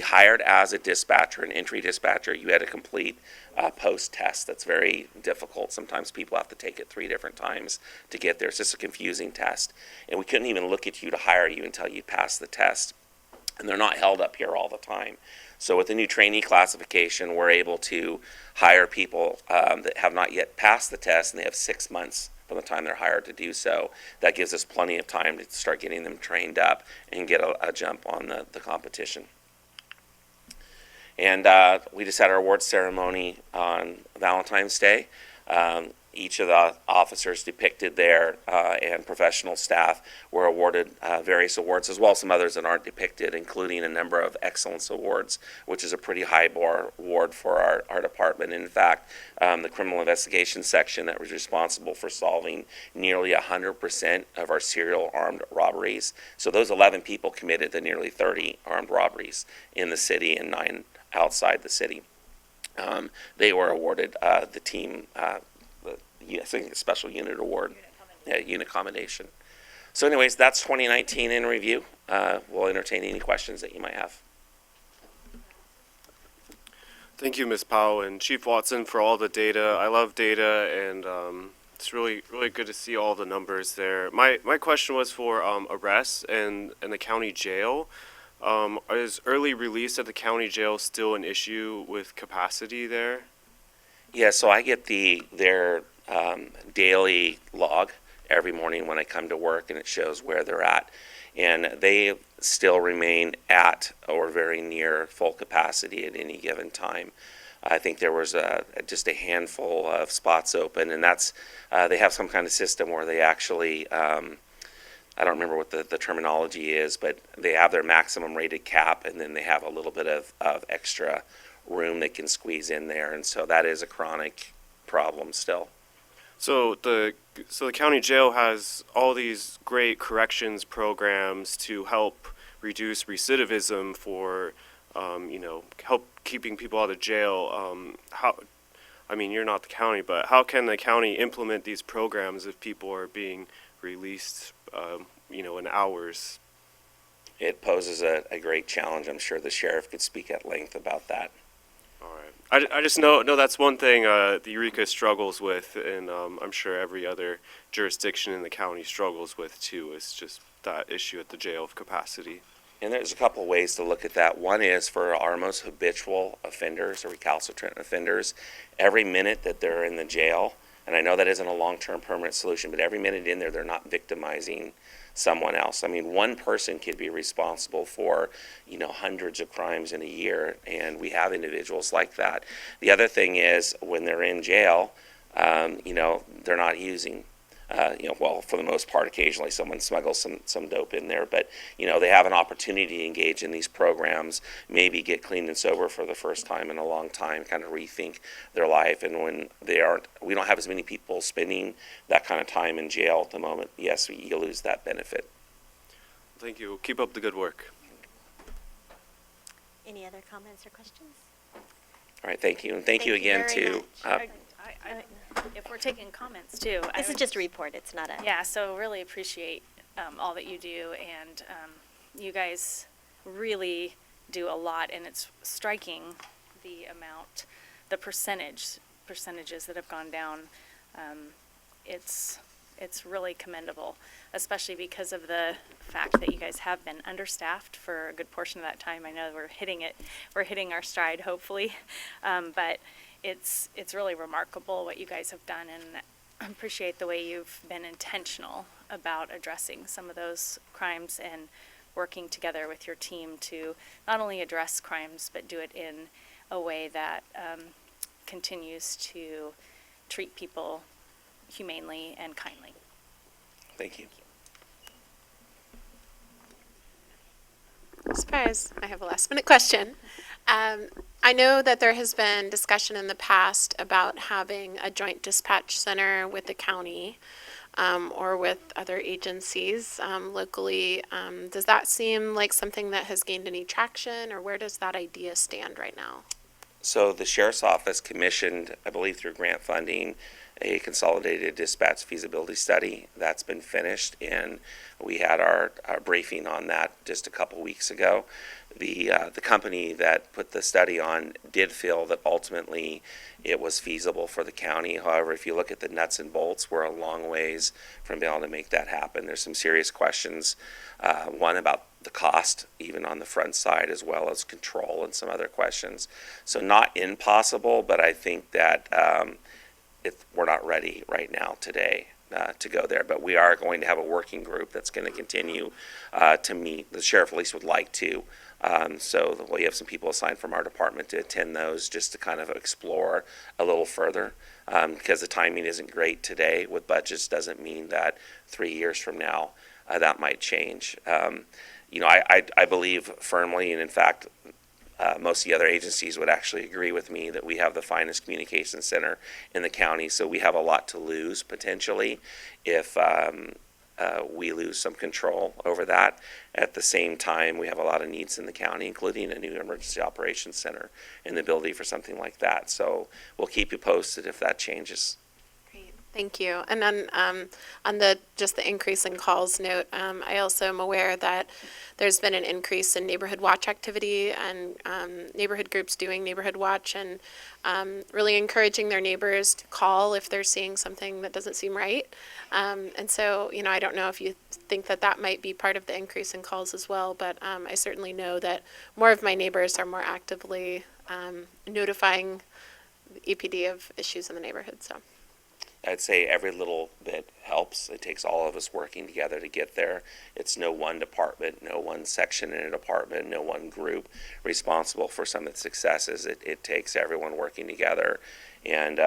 hired as a dispatcher, an entry dispatcher, you had to complete a post test. That's very difficult. Sometimes people have to take it 3 different times to get there. It's just a confusing test. And we couldn't even look at you to hire you until you passed the test. And they're not held up here all the time. So with the new trainee classification, we're able to hire people that have not yet passed the test, and they have 6 months from the time they're hired to do so. That gives us plenty of time to start getting them trained up and get a jump on the competition. And we just had our awards ceremony on Valentine's Day. Each of the officers depicted there and professional staff were awarded various awards, as well as some others that aren't depicted, including a number of excellence awards, which is a pretty high bar award for our department. In fact, the criminal investigation section that was responsible for solving nearly 100% of our serial armed robberies. So those 11 people committed to nearly 30 armed robberies in the city and 9 outside the city. They were awarded the team I think a special unit award, unit commendation. So anyways, that's 2019 in review. We'll entertain any questions that you might have. Thank you, Ms. Powell and Chief Watson, for all the data. I love data, and it's really good to see all the numbers there. My question was for arrests and the county jail. Is early release at the county jail still an issue with capacity there? Yeah, so I get their daily log every morning when I come to work, and it shows where they're at. And they still remain at or very near full capacity at any given time. I think there was just a handful of spots open, and that's they have some kind of system where they actually I don't remember what the terminology is, but they have their maximum rated cap, and then they have a little bit of extra room they can squeeze in there, and so that is a chronic problem still. So the county jail has all these great corrections programs to help reduce recidivism for, help keeping people out of jail. I mean, you're not the county, but how can the county implement these programs if people are being released, in hours? It poses a great challenge. I'm sure the sheriff could speak at length about that. All right. I just know that's one thing the Eureka struggles with, and I'm sure every other jurisdiction in the county struggles with too. It's just that issue at the jail of capacity. And there's a couple ways to look at that. One is for our most habitual offenders or recalcitrant offenders, every minute that they're in the jail, and I know that isn't a long-term permanent solution, but every minute in there, they're not victimizing someone else. I mean, one person could be responsible for, hundreds of crimes in a year, and we have individuals like that. The other thing is when they're in jail, they're not using. Well, for the most part, occasionally someone smuggles some dope in there, but, they have an opportunity to engage in these programs, maybe get clean and sober for the first time in a long time, kind of rethink their life. And when we don't have as many people spending that kind of time in jail at the moment, yes, you lose that benefit. Thank you. Keep up the good work. Any other comments or questions? All right, thank you. And thank you again very to... much. If we're taking comments too. This is just a report, it's not a... Yeah, so really appreciate all that you do, and you guys really do a lot, and it's striking the percentages that have gone down. It's really commendable, especially because of the fact that you guys have been understaffed for a good portion of that time. I know we're hitting our stride, hopefully, but it's really remarkable what you guys have done, and I appreciate the way you've been intentional about addressing some of those crimes and working together with your team to not only address crimes, but do it in a way that continues to treat people humanely and kindly. Thank you. Surprise, I have a last minute question. I know that there has been discussion in the past about having a joint dispatch center with the county or with other agencies locally. Does that seem like something that has gained any traction, or where does that idea stand right now? So the Sheriff's Office commissioned, I believe through grant funding, a consolidated dispatch feasibility study. That's been finished, and we had our briefing on that just a couple weeks ago. The company that put the study on did feel that ultimately it was feasible for the county. However, if you look at the nuts and bolts, we're a long ways from being able to make that happen. There's some serious questions. One about the cost, even on the front side, as well as control and some other questions. So not impossible, but I think that we're not ready right now today to go there. But we are going to have a working group that's going to continue to meet. The sheriff at least would like to. So we have some people assigned from our department to attend those just to kind of explore a little further. Because the timing isn't great today with budgets doesn't mean that 3 years from now that might change. I believe firmly, and in fact, most of the other agencies would actually agree with me that we have the finest communications center in the county, so we have a lot to lose potentially if we lose some control over that. At the same time, we have a lot of needs in the county, including a new emergency operations center and the ability for something like that. So we'll keep you posted if that changes. Thank you. And then on the increase in calls note, I also am aware that there's been an increase in neighborhood watch activity and neighborhood groups doing neighborhood watch and really encouraging their neighbors to call if they're seeing something that doesn't seem right. And so, I don't know if you think that might be part of the increase in calls as well, but I certainly know that more of my neighbors are more actively notifying the EPD of issues in the neighborhood. So. I'd say every little bit helps. It takes all of us working together to get there. It's no one department, no one section in a department, no one group responsible for some of the successes. It takes everyone working together, and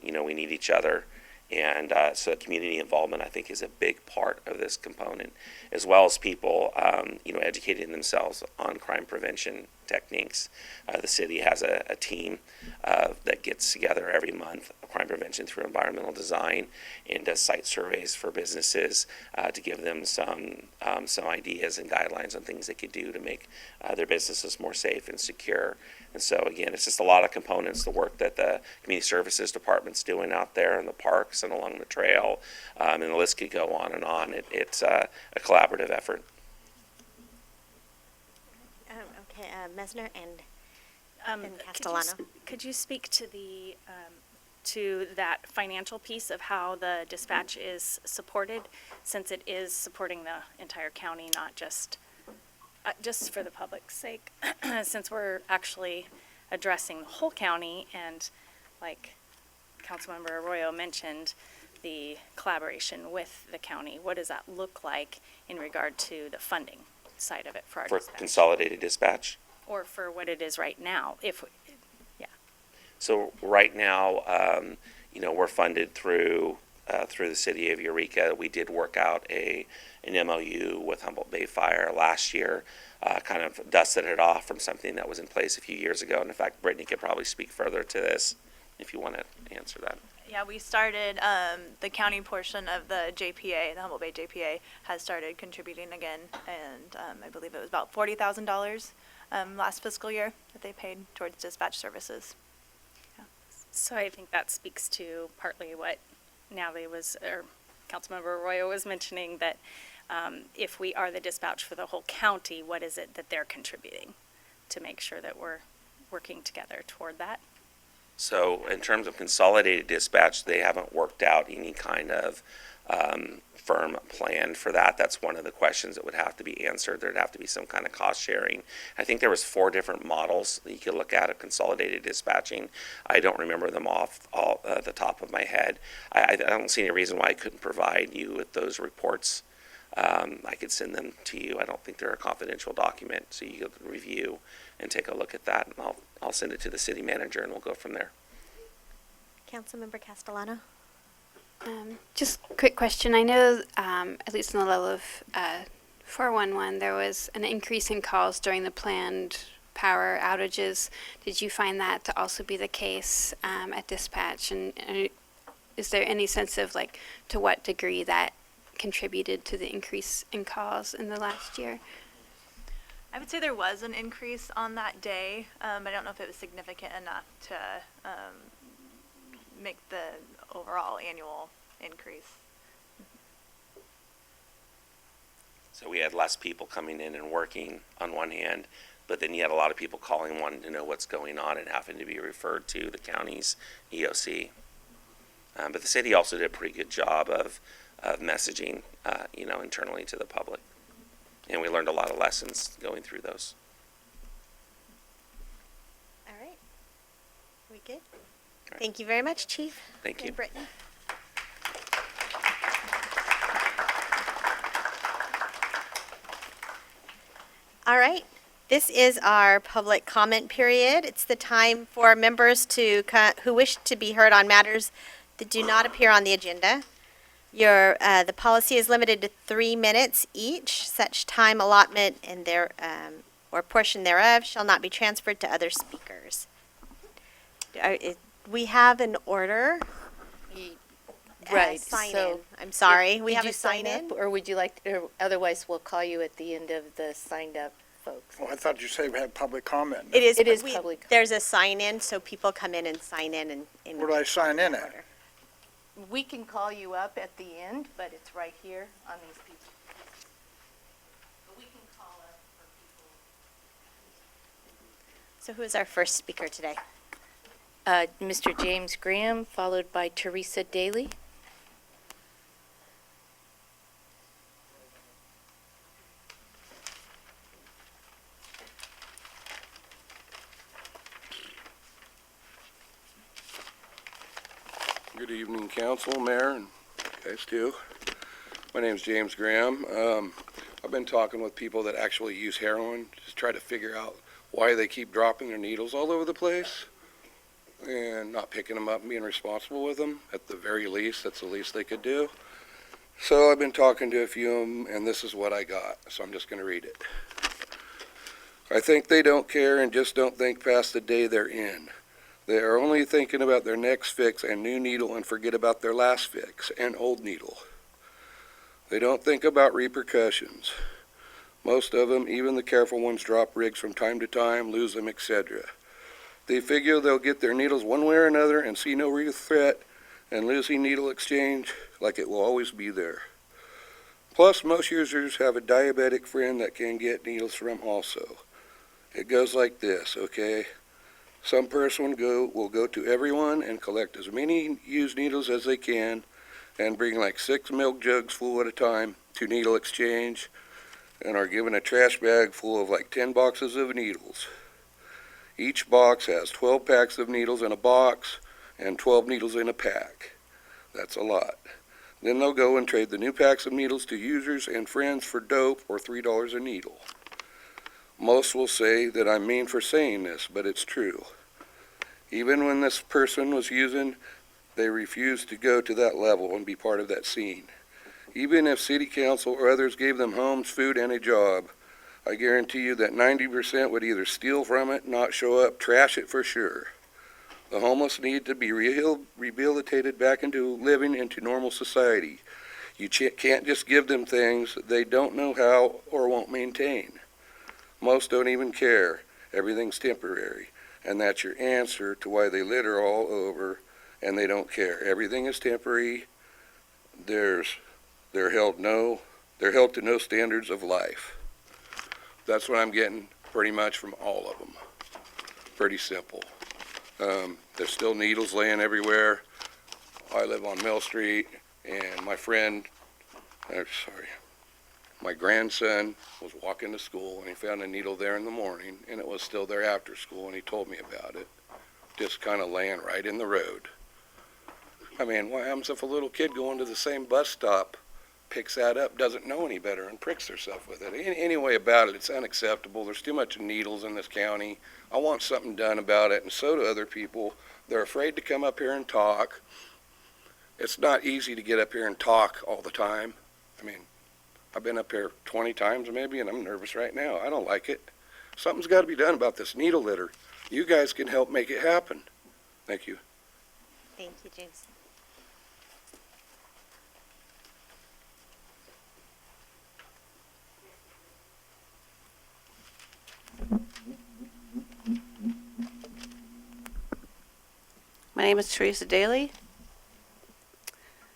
we need each other. And so community involvement, I think, is a big part of this component, as well as people, educating themselves on crime prevention techniques. The city has a team that gets together every month, crime prevention through environmental design, and does site surveys for businesses to give them some ideas and guidelines on things they could do to make their businesses more safe and secure. And so, again, it's just a lot of components, the work that the community services department's doing out there in the parks and along the trail, and the list could go on and on. It's a collaborative effort. Okay, Mesner and Castellano. Could you speak to to that financial piece of how the dispatch is supported, since it is supporting the entire county, not just for the public's sake, since we're actually addressing the whole county, and like Councilmember Arroyo mentioned, the collaboration with the county. What does that look like in regard to the funding side of it for our dispatch? Consolidated dispatch? Or for what it is right now, So right now, we're funded through the city of Eureka. We did work out an MOU with Humboldt Bay Fire last year, kind of dusted it off from something that was in place a few years ago. And in fact, Brittany could probably speak further to this if you want to answer that. Yeah, we started, the county portion of the JPA, the Humboldt Bay JPA, has started contributing again, and I believe it was about $40,000 last fiscal year that they paid towards dispatch services. So I think that speaks to partly what Councilmember Arroyo was mentioning, that if we are the dispatch for the whole county, what is it that they're contributing to make sure that we're working together toward that? So in terms of consolidated dispatch, they haven't worked out any kind of firm plan for that. That's one of the questions that would have to be answered. There'd have to be some kind of cost sharing. I think there was 4 different models that you could look at of consolidated dispatching. I don't remember them off the top of my head. I don't see any reason why I couldn't provide you with those reports. I could send them to you. I don't think they're a confidential document, so you could review and take a look at that, and I'll send it to the city manager, and we'll go from there. Councilmember Castellano. Just a quick question. I know, at least on the level of 411, there was an increase in calls during the planned power outages. Did you find that to also be the case at dispatch? And is there any sense of to what degree that contributed to the increase in calls in the last year? I would say there was an increase on that day, but I don't know if it was significant enough to make the overall annual increase. So we had less people coming in and working on one hand, but then you had a lot of people calling wanting to know what's going on and having to be referred to the county's EOC. But the city also did a pretty good job of messaging, internally to the public. And we learned a lot of lessons going through those. All right. We good? Thank you very much, Chief. Thank you. And Brittany. All right. This is our public comment period. It's the time for members who wish to be heard on matters that do not appear on the agenda. The policy is limited to 3 minutes each. Such time allotment or portion thereof shall not be transferred to other speakers. We have an order. Right, Sign so in. I'm sorry. We Did have you a sign in. up, or would you like, or otherwise we'll call you at the end of the signed up folks. Oh, I thought you said we had public comment. It is. It is public. There's a sign in, so people come in and sign in and. Where do I sign in at? order. We can call you up at the end, but it's right here on these people. But we can call up for people. So who is our first speaker today? Mr. James Graham, followed by Teresa Daly. Good evening, council, mayor, and guys too. My name's James Graham. I've been talking with people that actually use heroin to try to figure out why they keep dropping their needles all over the place and not picking them up and being responsible with them. At the very least, that's the least they could do. So I've been talking to a few of them, and this is what I got, so I'm just going to read it. I think they don't care and just don't think past the day they're in. They are only thinking about their next fix and new needle and forget about their last fix and old needle. They don't think about repercussions. Most of them, even the careful ones, drop rigs from time to time, lose them, etc. They figure they'll get their needles one way or another and see no real threat and losing needle exchange like it will always be there. Plus, most users have a diabetic friend that can get needles from also. It goes like this, okay? Some person will go to everyone and collect as many used needles as they can and bring like 6 milk jugs full at a time to needle exchange and are given a trash bag full of like 10 boxes of needles. Each box has 12 packs of needles in a box and 12 needles in a pack. That's a lot. Then they'll go and trade the new packs of needles to users and friends for dope or $3 a needle. Most will say that I'm mean for saying this, but it's true. Even when this person was using, they refused to go to that level and be part of that scene. Even if city council or others gave them homes, food, and a job, I guarantee you that 90% would either steal from it, not show up, trash it for sure. The homeless need to be rehabilitated back into living into normal society. You can't just give them things they don't know how or won't maintain. Most don't even care. Everything's temporary. And that's your answer to why they litter all over and they don't care. Everything is temporary. They're held to no standards of life. That's what I'm getting pretty much from all of them. Pretty simple. There's still needles laying everywhere. I live on Mill Street, and my grandson was walking to school, and he found a needle there in the morning, and it was still there after school, and he told me about it. Just kind of laying right in the road. I mean, what happens if a little kid going to the same bus stop picks that up, doesn't know any better, and pricks herself with it? Anyway about it, it's unacceptable. There's too much needles in this county. I want something done about it, and so do other people. They're afraid to come up here and talk. It's not easy to get up here and talk all the time. I mean, I've been up here 20 times maybe, and I'm nervous right now. I don't like it. Something's got to be done about this needle litter. You guys can help make it happen. Thank you. Thank you, James. My name is Teresa Daly.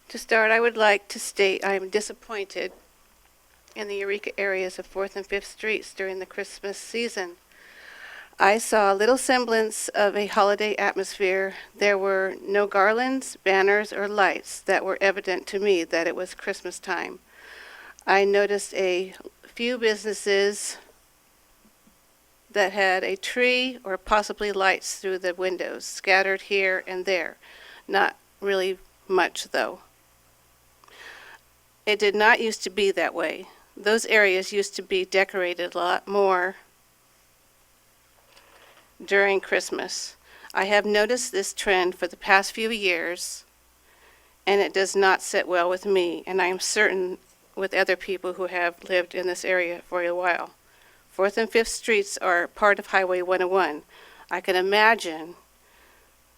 To start, I would like to state I am disappointed in the Eureka areas of 4th and 5th Streets during the Christmas season. I saw little semblance of a holiday atmosphere. There were no garlands, banners, or lights that were evident to me that it was Christmas time. I noticed a few businesses that had a tree or possibly lights through the windows scattered here and there. Not really much, though. It did not used to be that way. Those areas used to be decorated a lot more during Christmas. I have noticed this trend for the past few years, and it does not sit well with me, and I am certain with other people who have lived in this area for a while. 4th and 5th Streets are part of Highway 101. I can imagine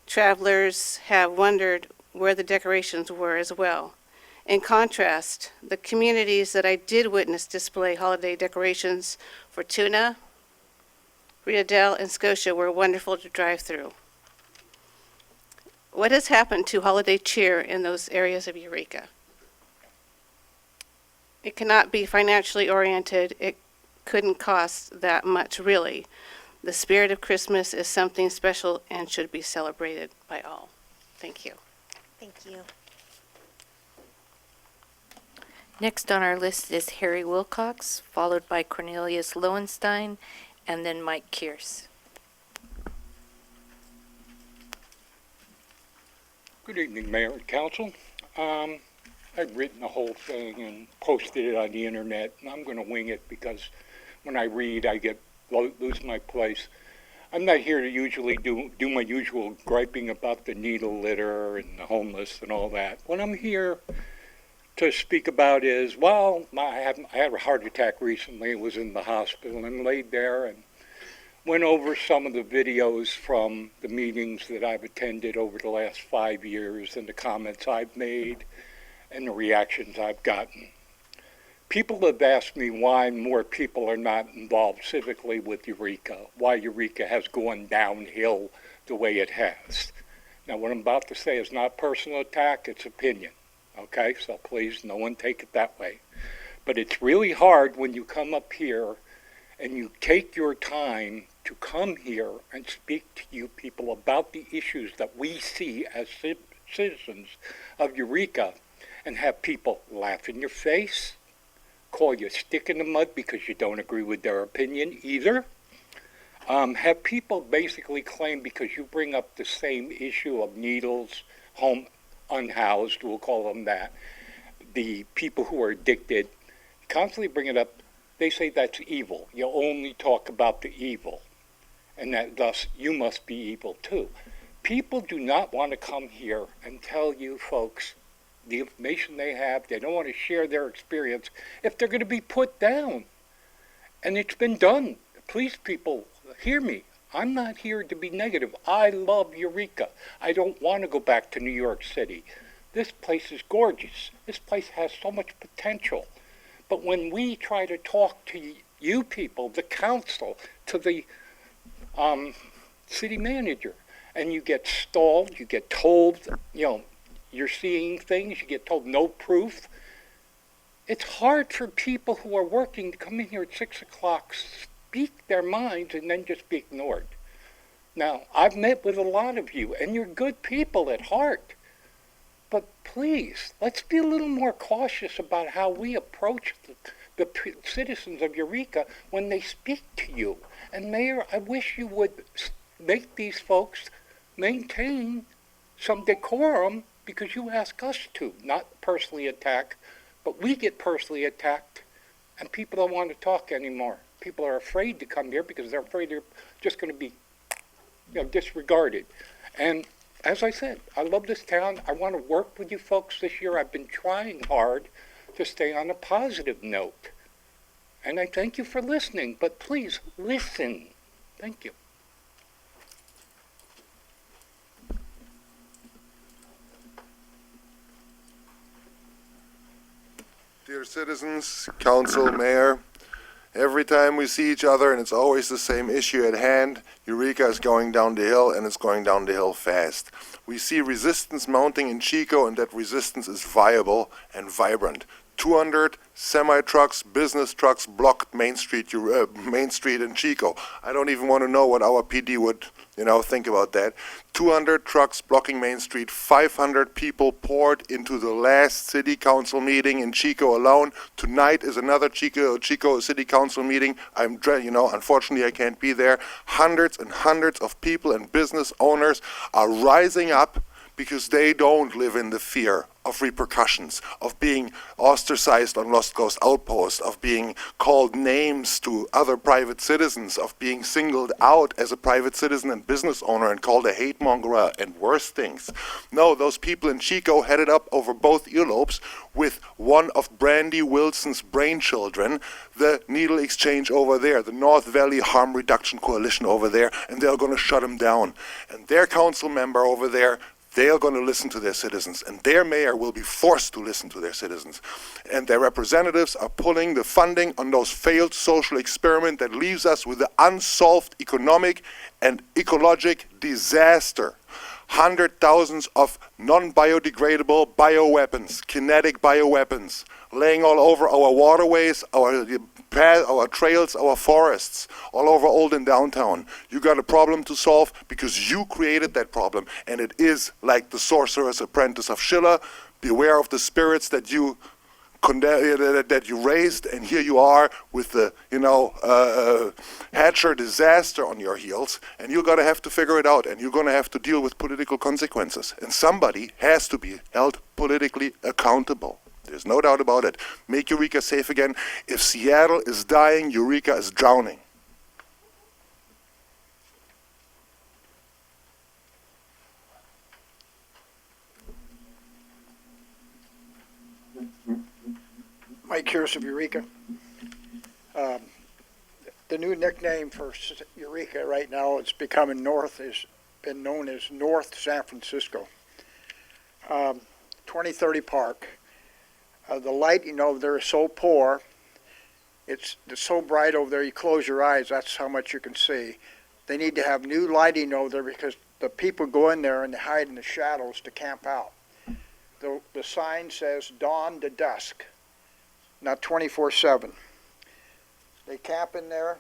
travelers have wondered where the decorations were as well. In contrast, the communities that I did witness display holiday decorations for Tuna, Riadell, and Scotia were wonderful to drive through. What has happened to holiday cheer in those areas of Eureka? It cannot be financially oriented. It couldn't cost that much, really. The spirit of Christmas is something special and should be celebrated by all. Thank you. Thank you. Next on our list is Harry Wilcox, followed by Cornelius Lowenstein, and then Mike Kearse. Good evening, Mayor and Council. I've written the whole thing and posted it on the internet, and I'm going to wing it because when I read, I lose my place. I'm not here to usually do my usual griping about the needle litter and the homeless and all that. What I'm here to speak about is, well, I had a heart attack recently. I was in the hospital and laid there and went over some of the videos from the meetings that I've attended over the last 5 years and the comments I've made and the reactions I've gotten. People have asked me why more people are not involved civically with Eureka, why Eureka has gone downhill the way it has. Now, what I'm about to say is not personal attack, it's opinion, okay? So please, no one take it that way. But it's really hard when you come up here and you take your time to come here and speak to you people about the issues that we see as citizens of Eureka and have people laugh in your face, call you a stick in the mud because you don't agree with their opinion either. Have people basically claim because you bring up the same issue of needles, home unhoused, we'll call them that, the people who are addicted, constantly bring it up, they say that's evil. You only talk about the evil, and that thus you must be evil too. People do not want to come here and tell you folks the information they have. They don't want to share their experience if they're going to be put down. And it's been done. Please, people, hear me. I'm not here to be negative. I love Eureka. I don't want to go back to New York City. This place is gorgeous. This place has so much potential. But when we try to talk to you people, the council, to the city manager, and you get stalled, you get told, you're seeing things, you get told no proof. It's hard for people who are working to come in here at 6 o'clock, speak their minds, and then just be ignored. Now, I've met with a lot of you, and you're good people at heart. But please, let's be a little more cautious about how we approach the citizens of Eureka when they speak to you. And Mayor, I wish you would make these folks maintain some decorum because you ask us to, not personally attack, but we get personally attacked and people don't want to talk anymore. People are afraid to come here because they're afraid they're just going to be disregarded. And as I said, I love this town. I want to work with you folks this year. I've been trying hard to stay on a positive note. And I thank you for listening, but please listen. Thank you. Dear citizens, council, mayor, every time we see each other and it's always the same issue at hand, Eureka is going down the hill and it's going down the hill fast. We see resistance mounting in Chico and that resistance is viable and vibrant. 200 semi-trucks, business trucks blocked Main Street in Chico. I don't even want to know what our PD would, think about that. 200 trucks blocking Main Street, 500 people poured into the last city council meeting in Chico alone. Tonight is another Chico city council meeting. Unfortunately I can't be there. Hundreds and hundreds of people and business owners are rising up because they don't live in the fear of repercussions, of being ostracized on Lost Coast Outpost, of being called names to other private citizens, of being singled out as a private citizen and business owner and called a hate mongerer and worse things. No, those people in Chico headed up over both earlobes with one of Brandy Wilson's brainchildren, the Needle Exchange over there, the North Valley Harm Reduction Coalition over there, and they're going to shut them down. And their council member over there, they are going to listen to their citizens, and their mayor will be forced to listen to their citizens. And their representatives are pulling the funding on those failed social experiment that leaves us with the unsolved economic and ecologic disaster. 100,000 of non-biodegradable bioweapons, kinetic bioweapons, laying all over our waterways, our trails, our forests, all over Old and Downtown. You got a problem to solve because you created that problem, and it is like the Sorcerer's Apprentice of Schiller. Beware of the spirits that you that you raised, and here you are with the, Hatcher disaster on your heels, and you're going to have to figure it out, and you're going to have to deal with political consequences. And somebody has to be held politically accountable. There's no doubt about it. Make Eureka safe again. If Seattle is dying, Eureka is drowning. Mike Kearse of Eureka. The new nickname for Eureka right now, it's becoming has been known as North San Francisco. 2030 Park. The light, they're so poor. It's so bright over there, you close your eyes, that's how much you can see. They need to have new lighting over there because the people go in there and they hide in the shadows to camp out. The sign says dawn to dusk, not 24/7. They camp in there,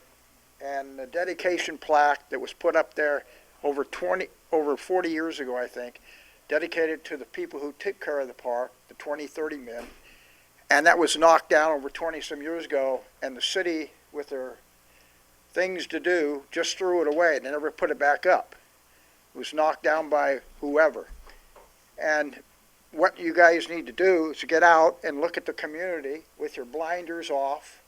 and the dedication plaque that was put up there over 40 years ago, I think, dedicated to the people who took care of the park, the 2030 men, and that was knocked down over 20-some years ago, and the city, with their things to do, just threw it away. They never put it back up. It was knocked down by whoever. And what you guys need to do is get out and look at the community with your blinders off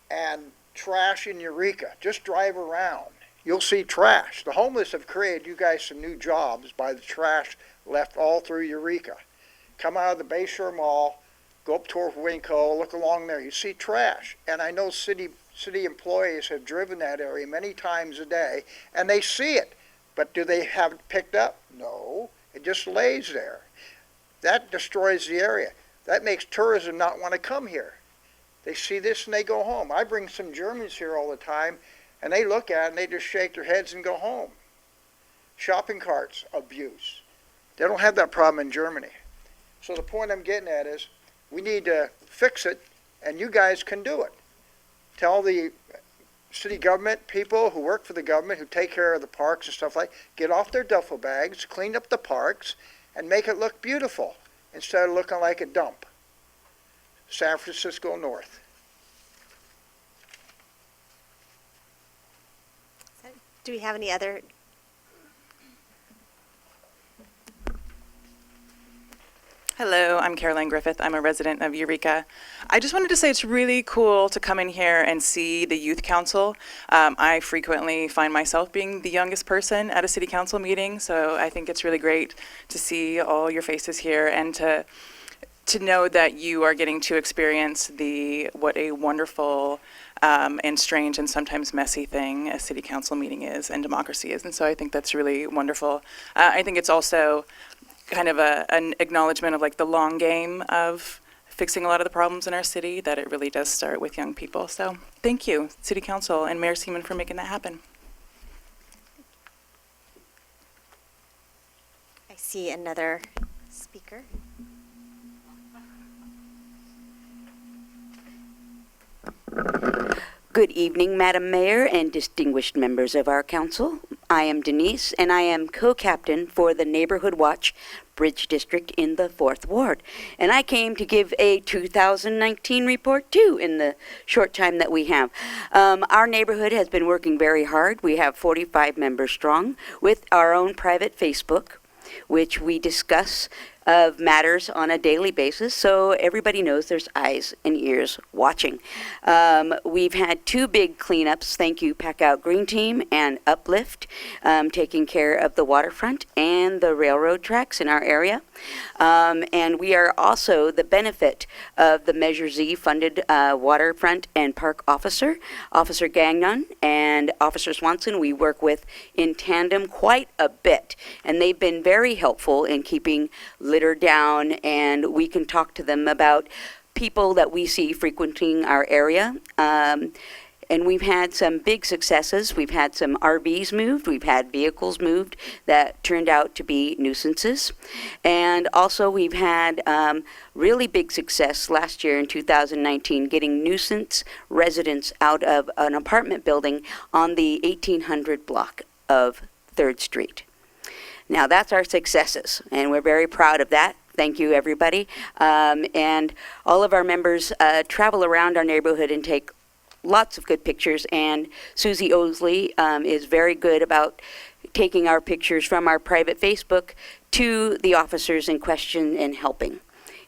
and trash in Eureka. Just drive around. You'll see trash. The homeless have created you guys some new jobs by the trash left all through Eureka. Come out of the Bayshore Mall, go up toward Winco, look along there. You see trash. And I know city employees have driven that area many times a day, and they see it. But do they have it picked up? No. It just lays there. That destroys the area. That makes tourism not want to come here. They see this and they go home. I bring some Germans here all the time, and they look at it and they just shake their heads and go home. Shopping carts, abuse. They don't have that problem in Germany. So the point I'm getting at is we need to fix it, and you guys can do it. Tell the city government people who work for the government, who take care of the parks and stuff like, get off their duffel bags, clean up the parks, and make it look beautiful instead of looking like a dump. San Francisco North. Do we have any other? Hello, I'm Caroline Griffith. I'm a resident of Eureka. I just wanted to say it's really cool to come in here and see the youth council. I frequently find myself being the youngest person at a city council meeting, so I think it's really great to see all your faces here and to know that you are getting to experience what a wonderful and strange and sometimes messy thing a city council meeting is and democracy is. And so I think that's really wonderful. I think it's also kind of an acknowledgement of like the long game of fixing a lot of the problems in our city, that it really does start with young people. So thank you, City Council and Mayor Seaman, for making that happen. I see another speaker. Good evening, Madam Mayor and distinguished members of our council. I am Denise, and I am co-captain for the Neighborhood Watch Bridge District in the 4th Ward. And I came to give a 2019 report, too, in the short time that we have. Our neighborhood has been working very hard. We have 45 members strong with our own private Facebook, which we discuss of matters on a daily basis, so everybody knows there's eyes and ears watching. We've had 2 big cleanups, thank you Pack Out Green Team and Uplift, taking care of the waterfront and the railroad tracks in our area. And we are also the benefit of the Measure Z funded waterfront and park officer, Officer Gagnon and Officer Swanson. We work with in tandem quite a bit, and they've been very helpful in keeping litter down, and we can talk to them about people that we see frequenting our area. And we've had some big successes. We've had some RVs moved. We've had vehicles moved that turned out to be nuisances. And also we've had really big success last year in 2019 getting nuisance residents out of an apartment building on the 1800 block of 3rd Street. Now that's our successes, and we're very proud of that. Thank you, everybody. And all of our members travel around our neighborhood and take lots of good pictures. And Susie Osley is very good about taking our pictures from our private Facebook to the officers in question and helping.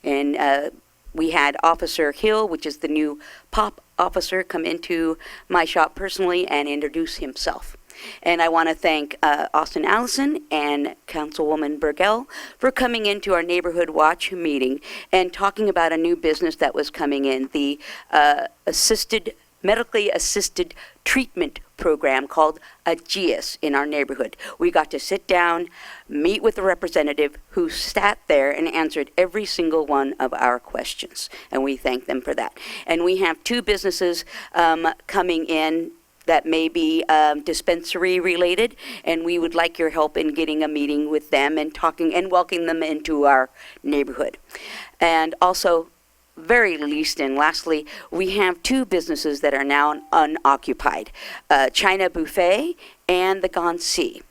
And we had Officer Hill, which is the new POP officer, come into my shop personally and introduce himself. And I want to thank Austin Allison and Councilwoman Burgell for coming into our Neighborhood Watch meeting and talking about a new business that was coming in, the medically assisted treatment program called AGIAS in our neighborhood. We got to sit down, meet with a representative who sat there and answered every single one of our questions, and we thank them for that. And we have two businesses coming in that may be dispensary related, and we would like your help in getting a meeting with them and talking and welcoming them into our neighborhood. And also, very least and lastly, we have two businesses that are now unoccupied, China Buffet and the Gone Sea.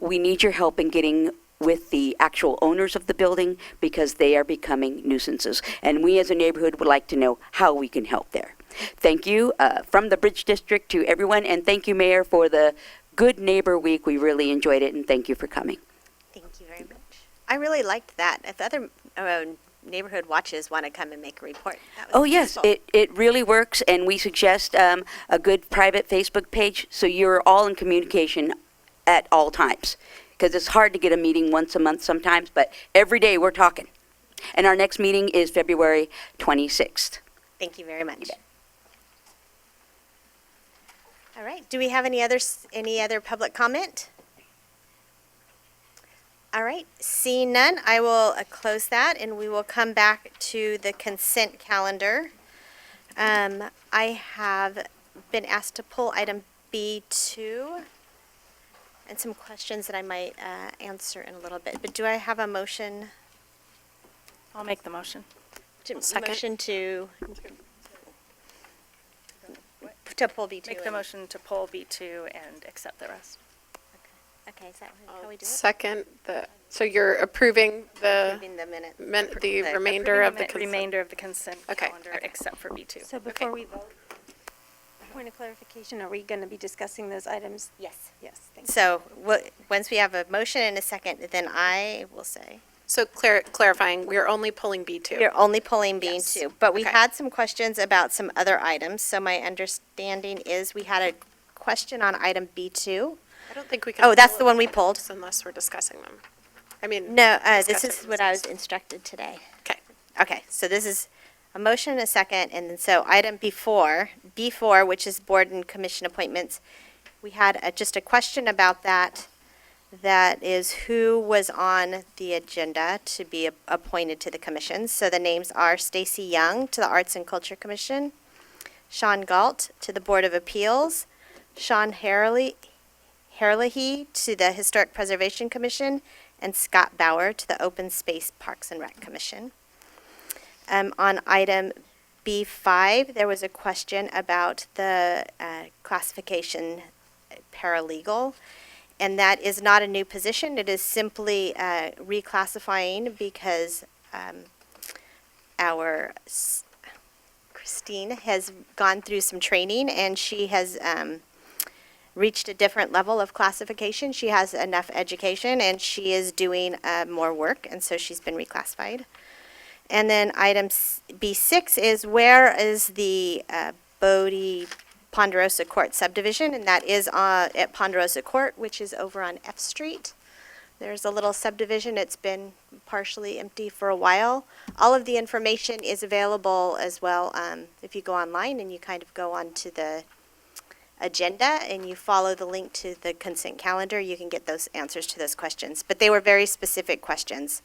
We need your help in getting with the actual owners of the building because they are becoming nuisances. And we as a neighborhood would like to know how we can help there. Thank you from the Bridge District to everyone, and thank you, Mayor, for the Good Neighbor Week. We really enjoyed it, and thank you for coming. Thank you very much. I really liked that. If other neighborhood watches want to come and make a report, that was Oh, yes, useful. it really works, and we suggest a good private Facebook page so you're all in communication at all times. Because it's hard to get a meeting once a month sometimes, but every day we're talking. And our next meeting is February 26th. Thank you very much. All right, do we have any other public comment? All right, seeing none, I will close that, and we will come back to the consent calendar. I have been asked to pull item B2 and some questions that I might answer in a little bit, but do I have a motion? I'll make the motion. Second. Motion to pull B2. Make the motion to pull B2 and accept the rest. Okay, is that how we do it? Second, so you're approving the Approving the minute. the remainder of the consent. Remainder of the consent Okay. calendar except for B2. So before we vote, point of clarification, are we going to be discussing those items? Yes. Yes, thank you. So, once we have a motion and a second, then I will say. So clarifying, we're only pulling B2. You're only pulling B2, Yes. but we Okay. had some questions about some other items, so my understanding is we had a question on item B2. I don't think we can. Oh, that's pull the one we items pulled? Unless we're discussing them. I mean. No, this discussing is what I was instructed today. Okay. Okay, so this is a motion and a second, and then so item B4, which is board and commission appointments, we had just a question about that. That is who was on the agenda to be appointed to the commissions. So the names are Stacy Young to the Arts and Culture Commission, Sean Galt to the Board of Appeals, Sean Herlihy to the Historic Preservation Commission, and Scott Bauer to the Open Space Parks and Rec Commission. On item B5, there was a question about the classification paralegal, and that is not a new position. It is simply reclassifying because our Christine has gone through some training, and she has reached a different level of classification. She has enough education, and she is doing more work, and so she's been reclassified. And then item B6 is where is the Bodie Ponderosa Court subdivision, and that is at Ponderosa Court, which is over on F Street. There's a little subdivision. It's been partially empty for a while. All of the information is available as well if you go online and you kind of go onto the agenda and you follow the link to the consent calendar, you can get those answers to those questions. But they were very specific questions,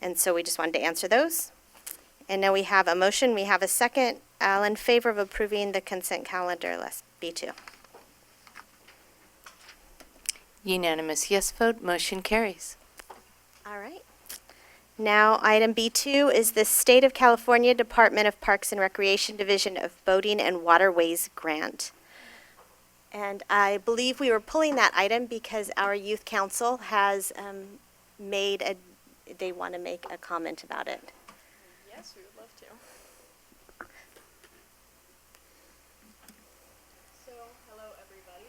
and so we just wanted to answer those. And now we have a motion, we have a second. All in favor of approving the consent calendar, let's B2. Unanimous yes vote, motion carries. All right. Now, item B2 is the State of California Department of Parks and Recreation Division of Boating and Waterways Grant. And I believe we were pulling that item because our youth council has made they want to make a comment about it. Yes, we would love to. So, hello everybody.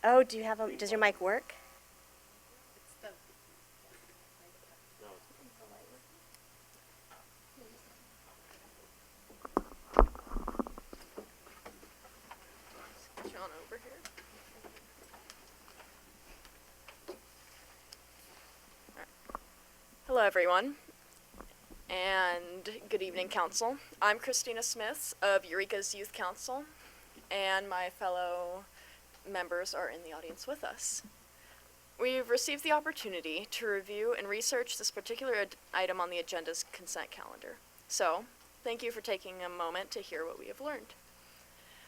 Oh, do you have does your mic work? It's the John over here. Hello everyone, and good evening council. I'm Christina Smith of Eureka's Youth Council, and my fellow members are in the audience with us. We've received the opportunity to review and research this particular item on the agenda's consent calendar. So, thank you for taking a moment to hear what we have learned.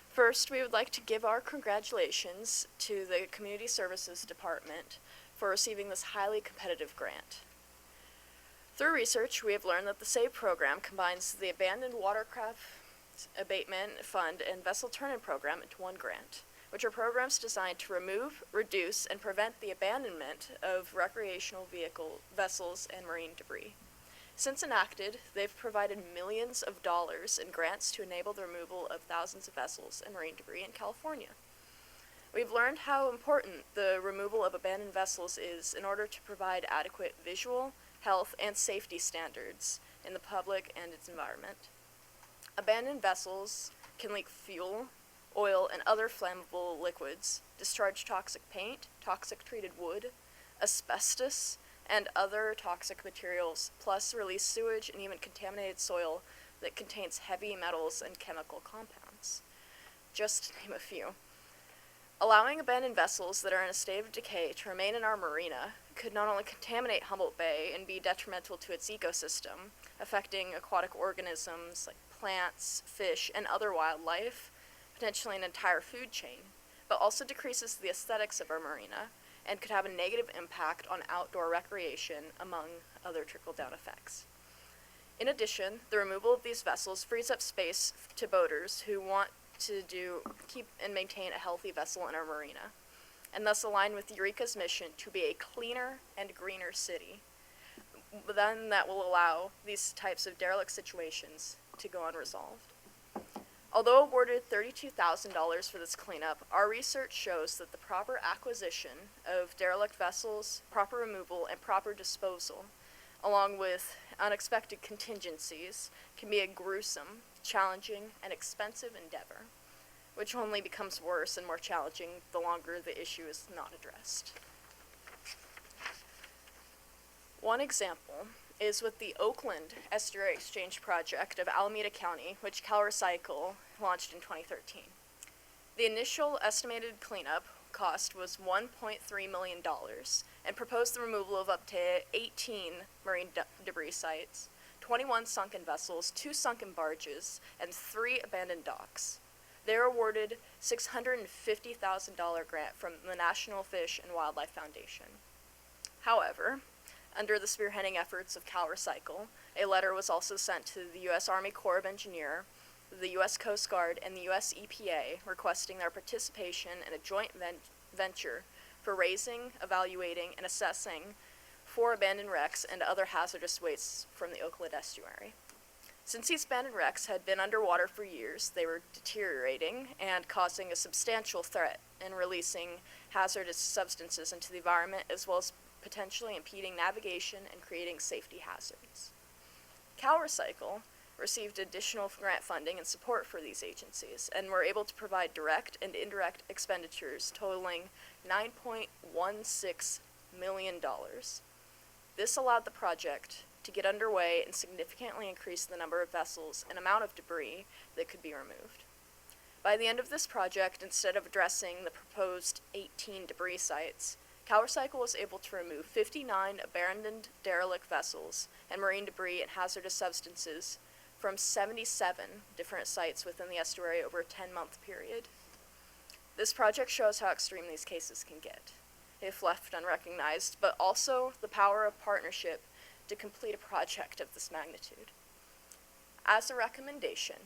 First, we would like to give our congratulations to the Community Services Department for receiving this highly competitive grant. Through research, we have learned that the SAVE program combines the Abandoned Watercraft Abatement Fund and Vessel Turn-In program into one grant, which are programs designed to remove, reduce, and prevent the abandonment of recreational vessels and marine debris. Since enacted, they've provided millions of dollars in grants to enable the removal of thousands of vessels and marine debris in California. We've learned how important the removal of abandoned vessels is in order to provide adequate visual, health, and safety standards in the public and its environment. Abandoned vessels can leak fuel, oil, and other flammable liquids, discharge toxic paint, toxic treated wood, asbestos, and other toxic materials, plus release sewage and even contaminated soil that contains heavy metals and chemical compounds. Just to name a few. Allowing abandoned vessels that are in a state of decay to remain in our marina could not only contaminate Humboldt Bay and be detrimental to its ecosystem, affecting aquatic organisms like plants, fish, and other wildlife, potentially an entire food chain, but also decreases the aesthetics of our marina and could have a negative impact on outdoor recreation, among other trickle-down effects. In addition, the removal of these vessels frees up space to boaters who want to keep and maintain a healthy vessel in our marina, and thus align with Eureka's mission to be a cleaner and greener city. Then that will allow these types of derelict situations to go unresolved. Although awarded $32,000 for this cleanup, our research shows that the proper acquisition of derelict vessels, proper removal, and proper disposal, along with unexpected contingencies, can be a gruesome, challenging, and expensive endeavor, which only becomes worse and more challenging the longer the issue is not addressed. One example is with the Oakland Estuary Exchange Project of Alameda County, which CalRecycle launched in 2013. The initial estimated cleanup cost was $1.3 million and proposed the removal of up to 18 marine debris sites, 21 sunken vessels, 2 sunken barges, and 3 abandoned docks. They were awarded $650,000 grant from the National Fish and Wildlife Foundation. However, under the spearheading efforts of CalRecycle, a letter was also sent to the U.S. Army Corps of Engineers, the U.S. Coast Guard, and the U.S. EPA requesting their participation in a joint venture for raising, evaluating, and assessing 4 abandoned wrecks and other hazardous wastes from the Oakland estuary. Since these abandoned wrecks had been underwater for years, they were deteriorating and causing a substantial threat in releasing hazardous substances into the environment, as well as potentially impeding navigation and creating safety hazards. CalRecycle received additional grant funding and support for these agencies and were able to provide direct and indirect expenditures totaling $9.16 million. This allowed the project to get underway and significantly increase the number of vessels and amount of debris that could be removed. By the end of this project, instead of addressing the proposed 18 debris sites, CalRecycle was able to remove 59 abandoned derelict vessels and marine debris and hazardous substances from 77 different sites within the estuary over a 10-month period. This project shows how extreme these cases can get, if left unrecognized, but also the power of partnership to complete a project of this magnitude. As a recommendation,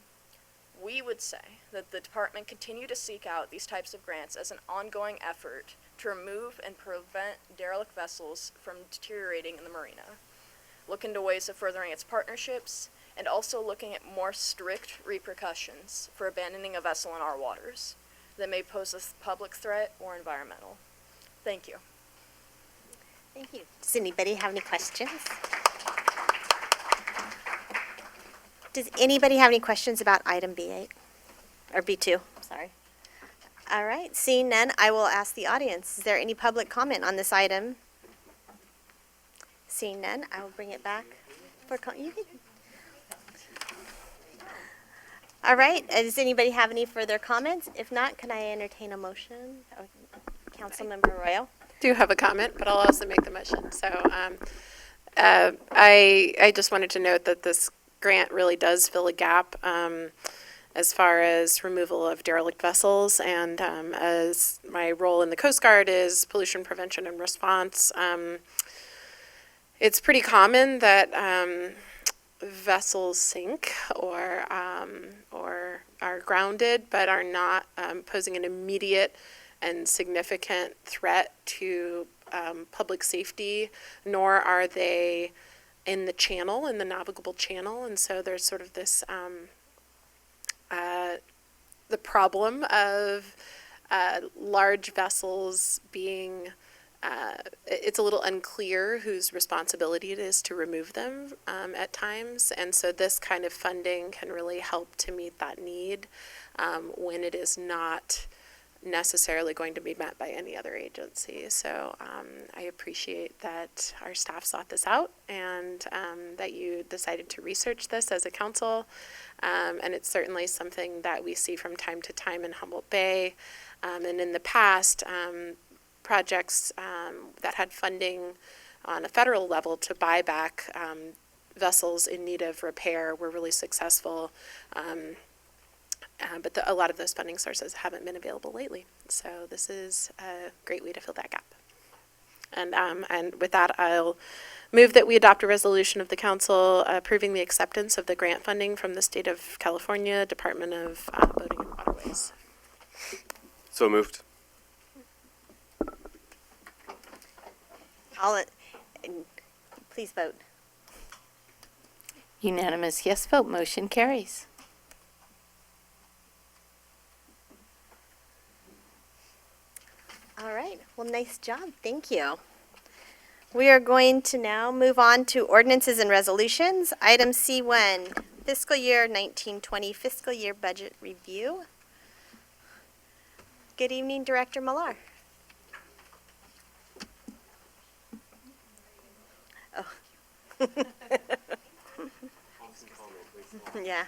we would say that the department continue to seek out these types of grants as an ongoing effort to remove and prevent derelict vessels from deteriorating in the marina. Look into ways of furthering its partnerships, and also looking at more strict repercussions for abandoning a vessel in our waters that may pose a public threat or environmental. Thank you. Thank you. Does anybody have any questions? Does anybody have any questions about item B8? Or B2, sorry. All right, seeing none, I will ask the audience, is there any public comment on this item? Seeing none, I will bring it back for All right, does anybody have any further comments? If not, can I entertain a motion? Oh, Councilmember Arroyo? Do have a comment, but I'll also make the motion. So I just wanted to note that this grant really does fill a gap as far as removal of derelict vessels, and as my role in the Coast Guard is pollution prevention and response, it's pretty common that vessels sink or are grounded, but are not posing an immediate and significant threat to public safety, nor are they in the channel, in the navigable channel. And so there's sort of this the problem of large vessels being it's a little unclear whose responsibility it is to remove them at times, and so this kind of funding can really help to meet that need when it is not necessarily going to be met by any other agency. So I appreciate that our staff sought this out, and that you decided to research this as a council, and it's certainly something that we see from time to time in Humboldt Bay, and in the past, projects that had funding on a federal level to buy back vessels in need of repair were really successful, but a lot of those funding sources haven't been available lately. So this is a great way to fill that gap. And with that, I'll move that we adopt a resolution of the council approving the acceptance of the grant funding from the State of California Department of Boating and Waterways. So moved. Please vote. Unanimous yes vote, motion carries. All right, well, nice job, thank you. We are going to now move on to ordinances and resolutions. Item C1, fiscal year 1920 fiscal year budget review. Good evening, Director Millar. Oh. Yeah.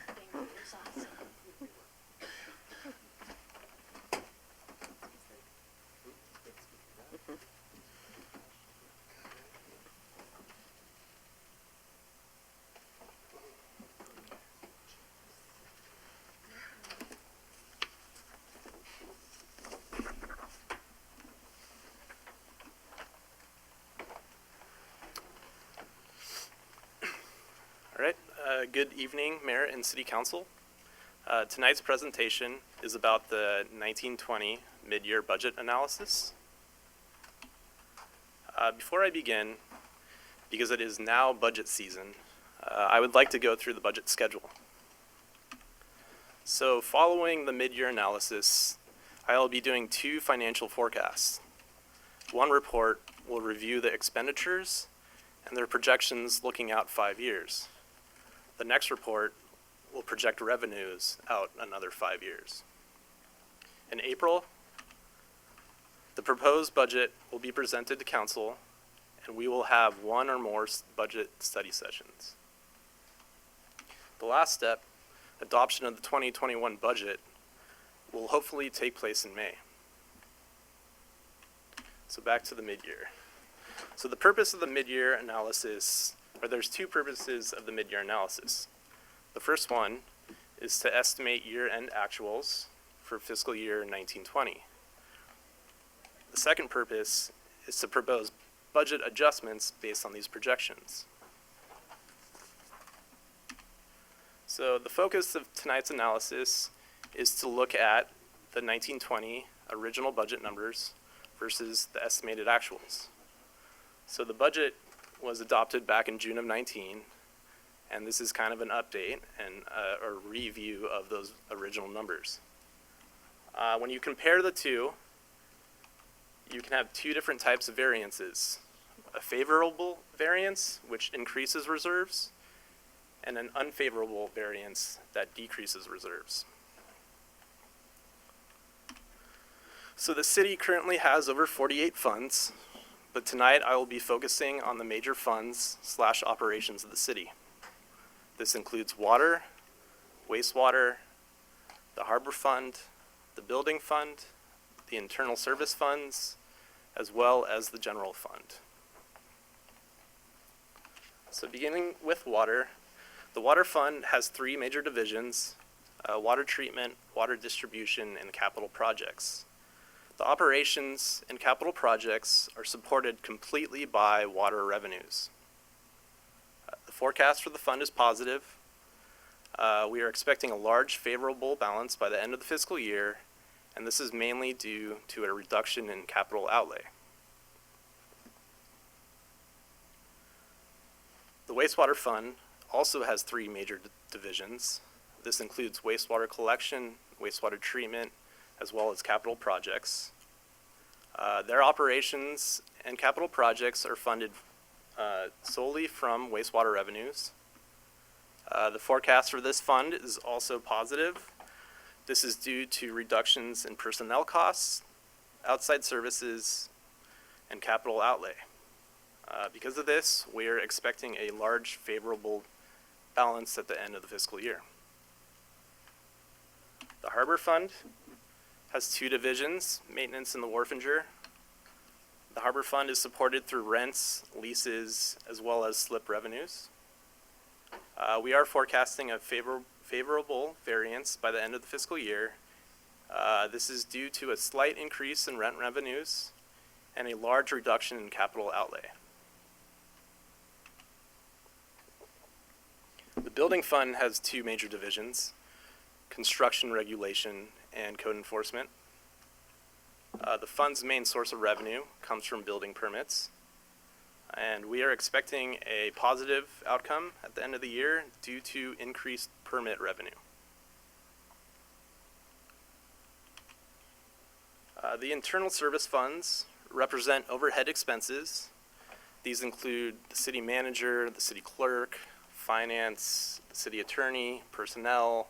All right, good evening, Mayor and City Council. Tonight's presentation is about the 1920 mid-year budget analysis. Before I begin, because it is now budget season, I would like to go through the budget schedule. So following the mid-year analysis, I will be doing 2 financial forecasts. One report will review the expenditures and their projections looking out 5 years. The next report will project revenues out another 5 years. In April, the proposed budget will be presented to council, and we will have 1 or more budget study sessions. The last step, adoption of the 2021 budget, will hopefully take place in May. So back to the mid-year. So the purpose of the mid-year analysis, or there's 2 purposes of the mid-year analysis. The first one is to estimate year-end actuals for fiscal year 1920. The second purpose is to propose budget adjustments based on these projections. So So the focus of tonight's analysis is to look at the 1920 original budget numbers versus the estimated actuals. So the budget was adopted back in June of 19, and this is kind of an update and a review of those original numbers. When you compare the two, you can have two different types of variances. A favorable variance, which increases reserves, and an unfavorable variance that decreases reserves. So the city currently has over 48 funds, but tonight I will be focusing on the major funds / operations of the city. This includes water, wastewater, the harbor fund, the building fund, the internal service funds, as well as the general fund. So beginning with water, the water fund has three major divisions: water treatment, water distribution, and capital projects. The operations and capital projects are supported completely by water revenues. The forecast for the fund is positive. We are expecting a large favorable balance by the end of the fiscal year, and this is mainly due to a reduction in capital outlay. The wastewater fund also has three major divisions. This includes wastewater collection, wastewater treatment, as well as capital projects. Their operations and capital projects are funded solely from wastewater revenues. The forecast for this fund is also positive. This is due to reductions in personnel costs, outside services, and capital outlay. Because of this, we are expecting a large favorable balance at the end of the fiscal year. The harbor fund has two divisions: maintenance and the wharfinger. The harbor fund is supported through rents, leases, as well as slip revenues. We are forecasting a favorable variance by the end of the fiscal year. This is due to a slight increase in rent revenues and a large reduction in capital outlay. The building fund has two major divisions: construction regulation and code enforcement. The fund's main source of revenue comes from building permits, and we are expecting a positive outcome at the end of the year due to increased permit revenue. The internal service funds represent overhead expenses. These include the city manager, the city clerk, finance, the city attorney, personnel,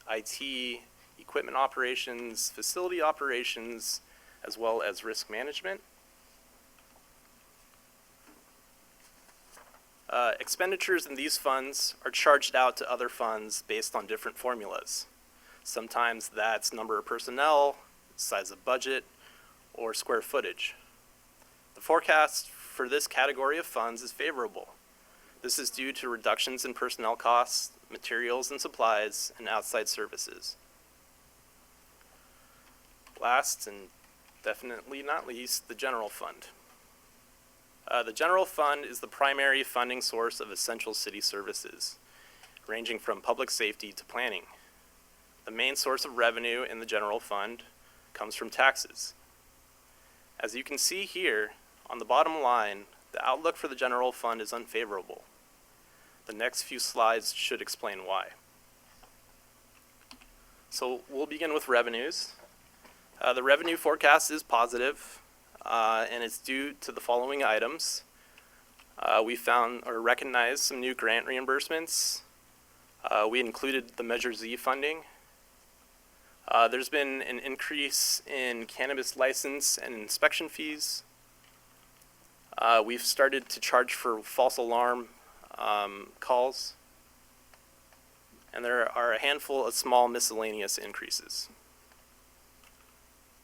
IT, equipment operations, facility operations, as well as risk management. Expenditures in these funds are charged out to other funds based on different formulas. Sometimes that's number of personnel, size of budget, or square footage. The forecast for this category of funds is favorable. This is due to reductions in personnel costs, materials and supplies, and outside services. Last and definitely not least, the general fund. The general fund is the primary funding source of essential city services, ranging from public safety to planning. The main source of revenue in the general fund comes from taxes. As you can see here, on the bottom line, the outlook for the general fund is unfavorable. The next few slides should explain why. So we'll begin with revenues. The revenue forecast is positive, and it's due to the following items. We found or recognized some new grant reimbursements. We included the Measure Z funding. There's been an increase in cannabis license and inspection fees. We've started to charge for false alarm calls. And there are a handful of small miscellaneous increases.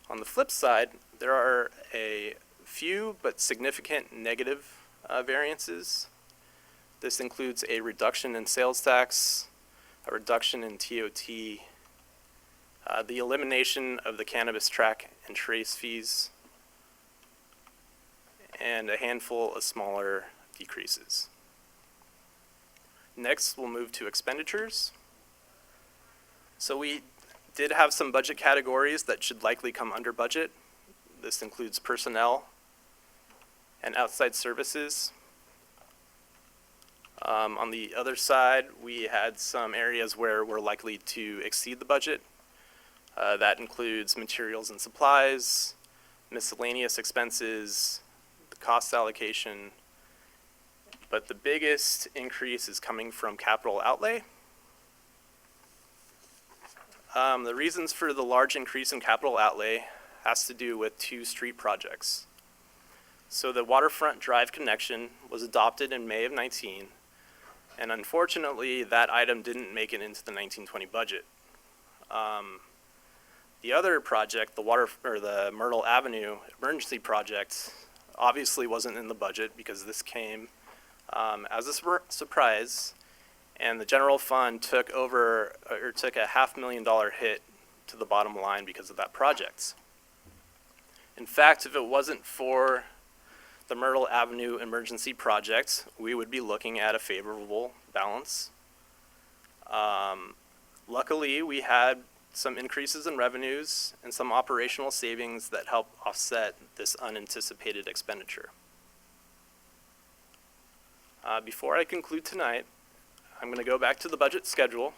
On the flip side, there are a few but significant negative variances. This includes a reduction in sales tax, a reduction in TOT, the elimination of the cannabis track and trace fees, and a handful of smaller decreases. Next, we'll move to expenditures. So we did have some budget categories that should likely come under budget. This includes personnel and outside services. On the other side, we had some areas where we're likely to exceed the budget. That includes materials and supplies, miscellaneous expenses, the cost allocation. But the biggest increase is coming from capital outlay. The reasons for the large increase in capital outlay has to do with 2 street projects. So the Waterfront Drive connection was adopted in May of 19, and unfortunately that item didn't make it into the 1920 budget. The other project, the Myrtle Avenue emergency project, obviously wasn't in the budget because this came as a surprise, and the general fund took a $500,000 hit to the bottom line because of that project. In fact, if it wasn't for the Myrtle Avenue emergency project, we would be looking at a favorable balance. Luckily, we had some increases in revenues and some operational savings that helped offset this unanticipated expenditure. Before I conclude tonight, I'm going to go back to the budget schedule.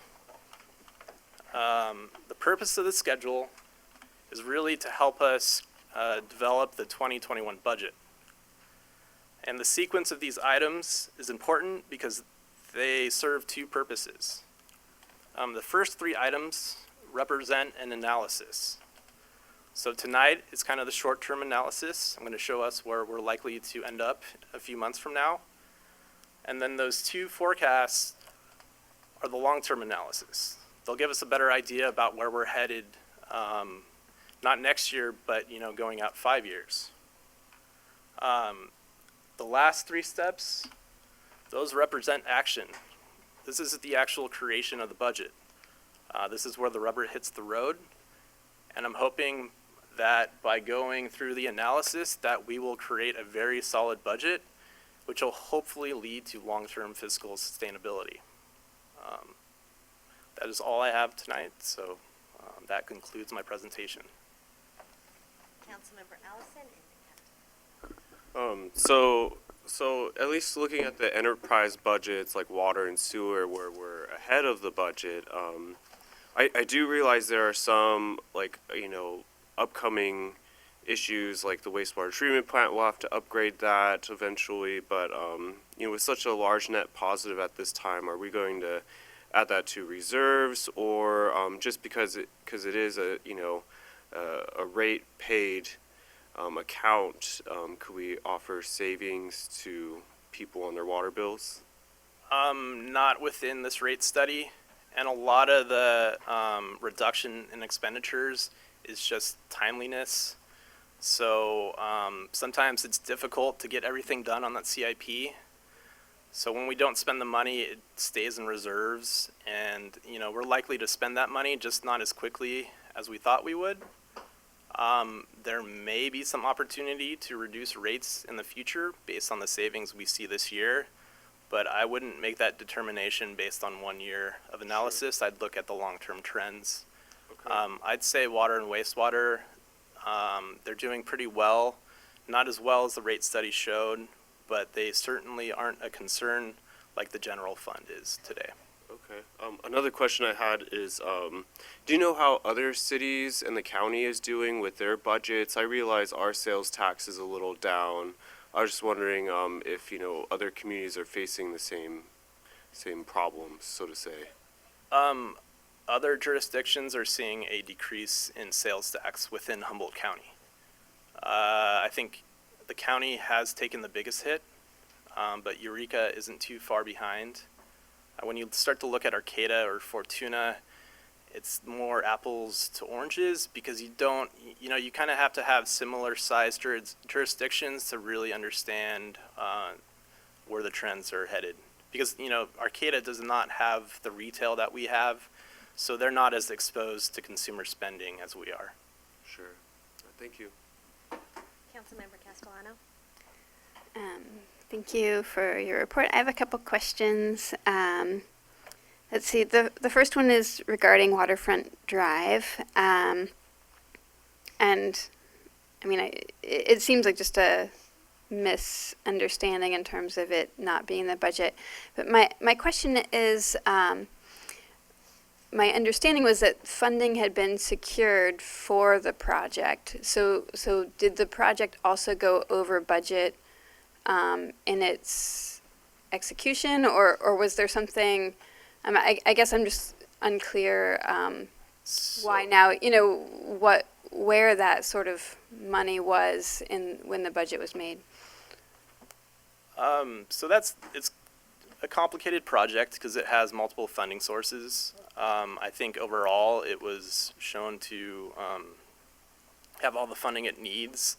The purpose of the schedule is really to help us develop the 2021 budget. And the sequence of these items is important because they serve 2 purposes. The first 3 items represent an analysis. So tonight is kind of the short-term analysis. I'm going to show us where we're likely to end up a few months from now. And then those 2 forecasts are the long-term analysis. They'll give us a better idea about where we're headed, not next year, but going out 5 years. The last 3 steps, those represent action. This is the actual creation of the budget. This is where the rubber hits the road, and I'm hoping that by going through the analysis that we will create a very solid budget, which will hopefully lead to long-term fiscal sustainability. That is all I have tonight, so that concludes my presentation. Councilmember Allison. So at least looking at the enterprise budgets like water and sewer where we're ahead of the budget, I do realize there are some upcoming issues like the wastewater treatment plant. We'll have to upgrade that eventually, but with such a large net positive at this time, are we going to add that to reserves, or just because it is a rate paid account, could we offer savings to people on their water bills? Not within this rate study, and a lot of the reduction in expenditures is just timeliness. So sometimes it's difficult to get everything done on that CIP. So when we don't spend the money, it stays in reserves, and we're likely to spend that money, just not as quickly as we thought we would. There may be some opportunity to reduce rates in the future based on the savings we see this year, but I wouldn't make that determination based on 1 year of analysis. Sure. I'd look at the long-term trends. Okay. I'd say water and wastewater, they're doing pretty well, not as well as the rate study showed, but they certainly aren't a concern like the general fund is today. Okay. Another question I had is, do you know how other cities and the county is doing with their budgets? I realize our sales tax is a little down. I was just wondering if other communities are facing the same problems, so to say. Other jurisdictions are seeing a decrease in sales tax within Humboldt County. I think the county has taken the biggest hit, but Eureka isn't too far behind. When you start to look at Arcata or Fortuna, it's more apples to oranges because you kind of have to have similar sized jurisdictions to really understand where the trends are headed. Because, Arcata does not have the retail that we have, so they're not as exposed to consumer spending as we are. Sure. Thank you. Councilmember Castellano. Thank you for your report. I have a couple questions. Let's see, the first one is regarding Waterfront Drive. And, I mean, it seems like just a misunderstanding in terms of it not being in the budget. But my question is, my understanding was that funding had been secured for the project. So did the project also go over budget in its execution, or was there something? I guess I'm just unclear why now. Where that sort of money was when the budget was made. So it's a complicated project because it has multiple funding sources. I think overall it was shown to have all the funding it needs.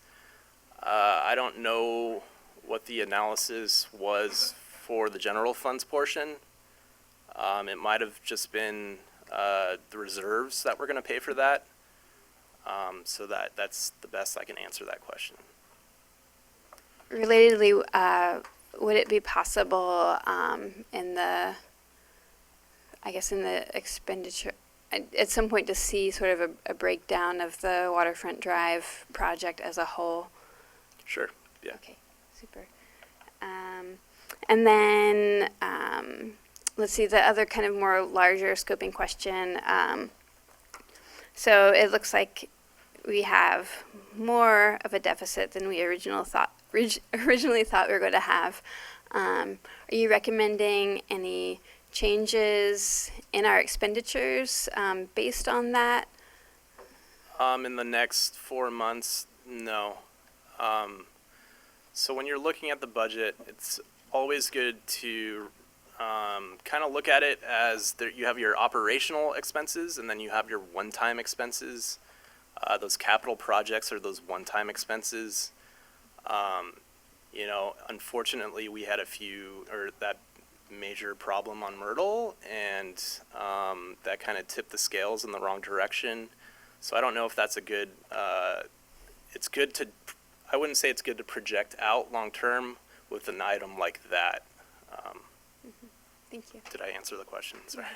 I don't know what the analysis was for the general funds portion. It might have just been the reserves that were going to pay for that. So that's the best I can answer that question. Relatedly, would it be possible in the expenditure at some point to see sort of a breakdown of the Waterfront Drive project as a whole? Sure, yeah. Okay, super. And then let's see, the other kind of more larger scoping question. So it looks like we have more of a deficit than we originally thought we were going to have. Are you recommending any changes in our expenditures based on that? In the next 4 months, no. So when you're looking at the budget, it's always good to kind of look at it as you have your operational expenses and then you have your one-time expenses. Those capital projects are those one-time expenses. Unfortunately, we had that major problem on Myrtle, and that kind of tipped the scales in the wrong direction. So I don't know if that's a good, I wouldn't say it's good to project out long-term with an item like that. Thank you. Did I answer the question? Sorry.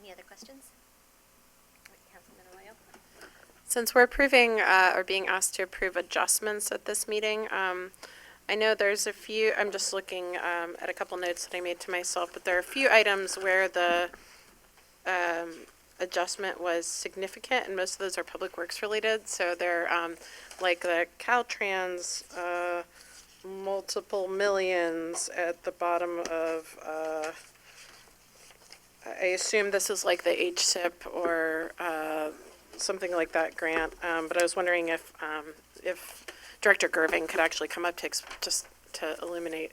Any other questions? Councilman Arroyo? Since we're approving or being asked to approve adjustments at this meeting, I know there's a few, I'm just looking at a couple notes that I made to myself, but there are a few items where the adjustment was significant, and most of those are public works related. So they're like the Caltrans multiple millions at the bottom of, I assume this is like the HSIP or something like that grant, but I was wondering if Director Gerving could actually come up just to illuminate,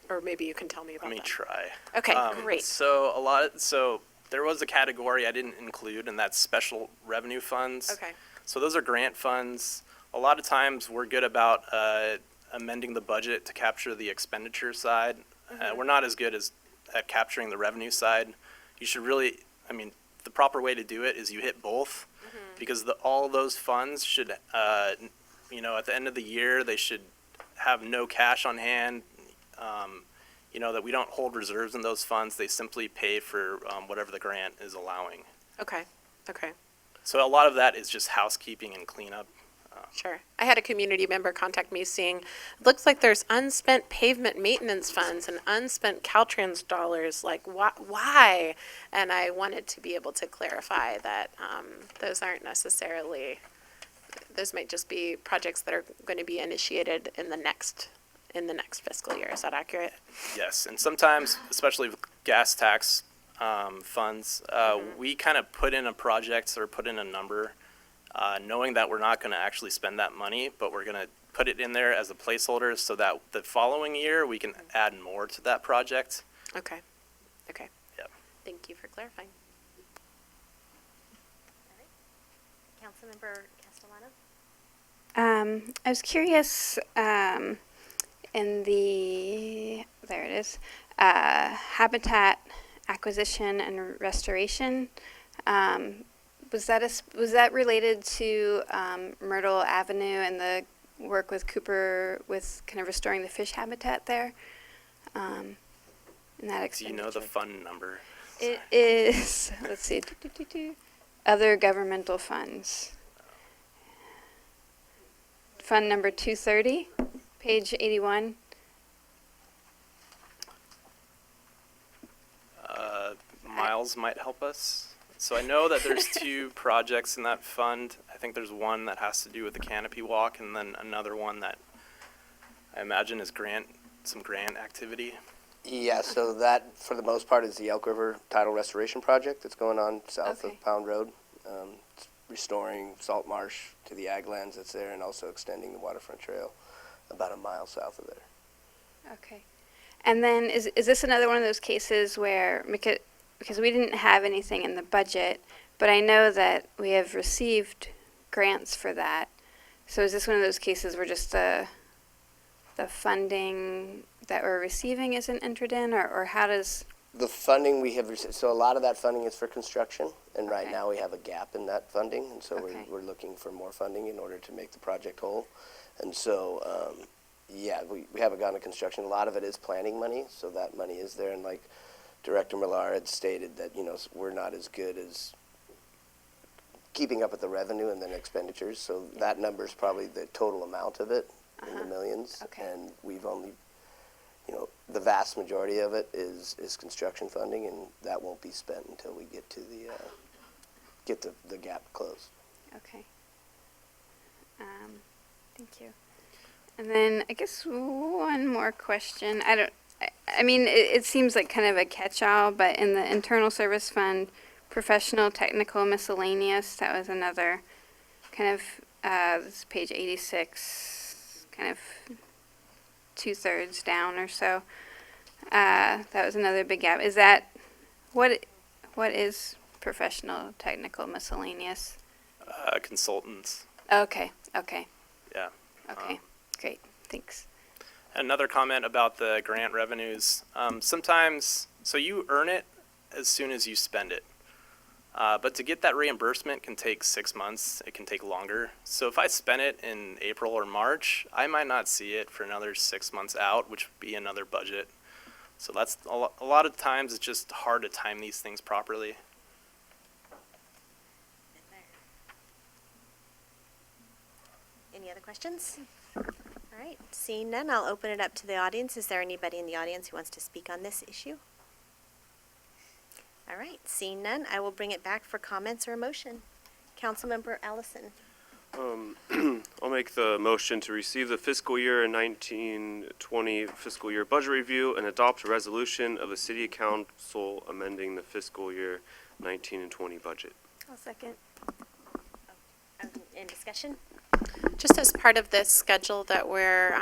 or maybe you can tell me about that. Let me try. Okay, great. So there was a category I didn't include, and that's special revenue funds. Okay. So those are grant funds. A lot of times we're good about amending the budget to capture the expenditure side. We're not as good at capturing the revenue side. You should really, the proper way to do it is you hit both, because all of those funds should, at the end of the year, they should have no cash on hand. That we don't hold reserves in those funds. They simply pay for whatever the grant is allowing. Okay. So a lot of that is just housekeeping and cleanup. Sure. I had a community member contact me saying, it looks like there's unspent pavement maintenance funds and unspent Caltrans dollars. Like, why? And I wanted to be able to clarify that those aren't necessarily, those might just be projects that are going to be initiated in the next fiscal year. Is that accurate? Yes, and sometimes, especially with gas tax funds, we kind of put in a project or put in a number, knowing that we're not going to actually spend that money, but we're going to put it in there as a placeholder so that the following year we can add more to that project. Okay. Yep. Thank you for clarifying. Councilmember Castellano? I was curious, in there it is, habitat acquisition and restoration. Was that related to Myrtle Avenue and the work with Cooper with kind of restoring the fish habitat there? in that Do you expenditure. know the fund number? It is, let's see, other governmental funds. Fund number 230, page 81. Miles might help us. So I know that there's two projects in that fund. I think there's one that has to do with the canopy walk, and then another one that I imagine is some grant activity. Yeah, so that, for the most part, is the Elk River Tidal Restoration Project that's going on south of Pound Road. It's restoring salt marsh to the ag lands that's there and also extending the waterfront trail about a mile south of there. Okay. And then is this another one of those cases where, because we didn't have anything in the budget, but I know that we have received grants for that. So is this one of those cases where just the funding that we're receiving isn't entered in, or how does? The funding we have received, so a lot of that funding is for construction, and right now we have a gap in that funding, and so we're looking for more funding in order to make the project whole. And so, yeah, we haven't gone to construction. A lot of it is planning money, so that money is there, and like Director Millar had stated that, you know, we're not as good as keeping up with the revenue and then expenditures, so that number is probably the total amount of it in the millions, and we've only, you know, the vast majority of it is construction funding, and that won't be spent until we get to the gap closed. Okay. Thank you. And then I guess one more question. I mean, it seems like kind of a catch-all, but in the internal service fund, professional, technical, miscellaneous, that was another kind of, this is page 86, kind of 2/3 down or so. That was another big gap. Is that, what is professional, technical, miscellaneous? Consultants. Okay. Yeah. Okay, great, thanks. Another comment about the grant revenues. Sometimes, so you earn it as soon as you spend it. But to get that reimbursement can take 6 months. It can take longer. So if I spend it in April or March, I might not see it for another 6 months out, which would be another budget. So that's a lot of times it's just hard to time these things properly. Any other questions? All right, seeing none, I'll open it up to the audience. Is there anybody in the audience who wants to speak on this issue? All right, seeing none, I will bring it back for comments or a motion. Councilmember Allison. I'll make the motion to receive the fiscal year 1920 fiscal year budget review and adopt a resolution of the City Council amending the fiscal year 19 and 20 budget. I'll second. In discussion? Just as part of this schedule that we're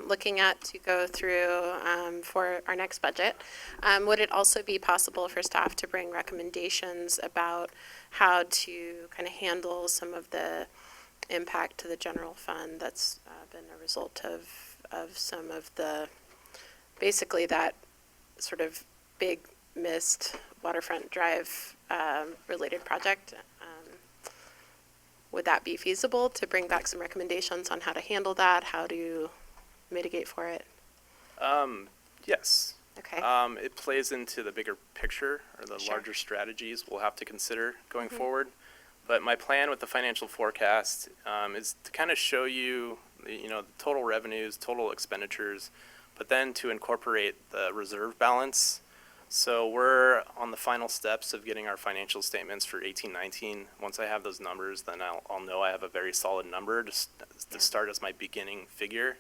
looking at to go through for our next budget, would it also be possible for staff to bring recommendations about how to kind of handle some of the impact to the general fund that's been a result of some of the, basically that sort of big missed waterfront drive related project? Would that be feasible to bring back some recommendations on how to handle that, how to mitigate for it? Yes. Okay. It plays into the bigger picture or the larger strategies we'll have to consider going forward. But my plan with the financial forecast is to kind of show you, the total revenues, total expenditures, but then to incorporate the reserve balance. So we're on the final steps of getting our financial statements for 18-19. Once I have those numbers, then I'll know I have a very solid number to start as my beginning figure.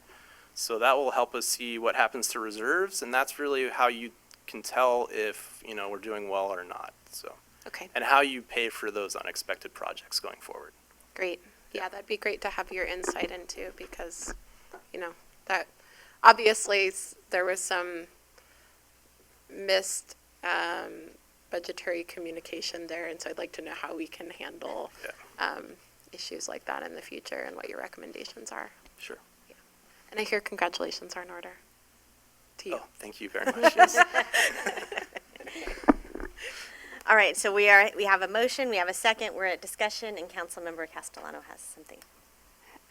So that will help us see what happens to reserves, and that's really how you can tell if we're doing well or not. So. Okay. And how you pay for those unexpected projects going forward. Great. Yeah, that'd be great to have your insight into, because, that obviously there was some missed budgetary communication there, and so I'd like to know how we can handle issues like that in the future and what your recommendations are. Sure. Yeah. And I hear congratulations are in order to you. Oh, thank you very much. Yes. All right, so we have a motion, we have a second, we're at discussion, and Councilmember Castellano has something.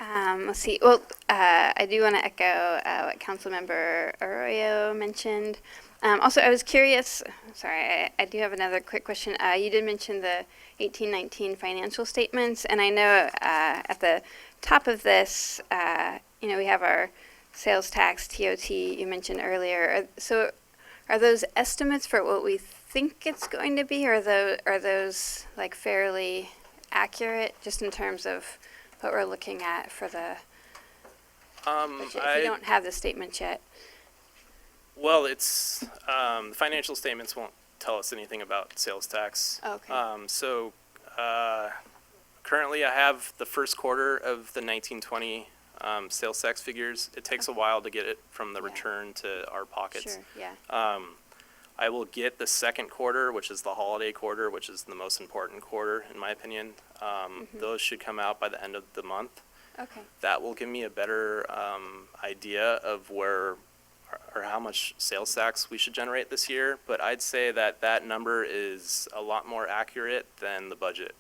Let's see. Well, I do want to echo what Councilmember Arroyo mentioned. Also, I was curious. Sorry, I do have another quick question. You did mention the 1819 financial statements, and I know at the top of this, we have our sales tax TOT you mentioned earlier. So, are those estimates for what we think it's going to be, or are those like fairly accurate, just in terms of what we're looking at for the budget, if you don't have the statements yet? Well, it's, the financial statements won't tell us anything about sales tax. Okay. Currently I have the first quarter of the 1920 sales tax figures. It takes a while to get it from the return to our pockets. Sure, yeah. I will get the second quarter, which is the holiday quarter, which is the most important quarter, in my opinion. Those should come out by the end of the month. Okay. That will give me a better idea of where or how much sales tax we should generate this year. But I'd say that that number is a lot more accurate than the budget.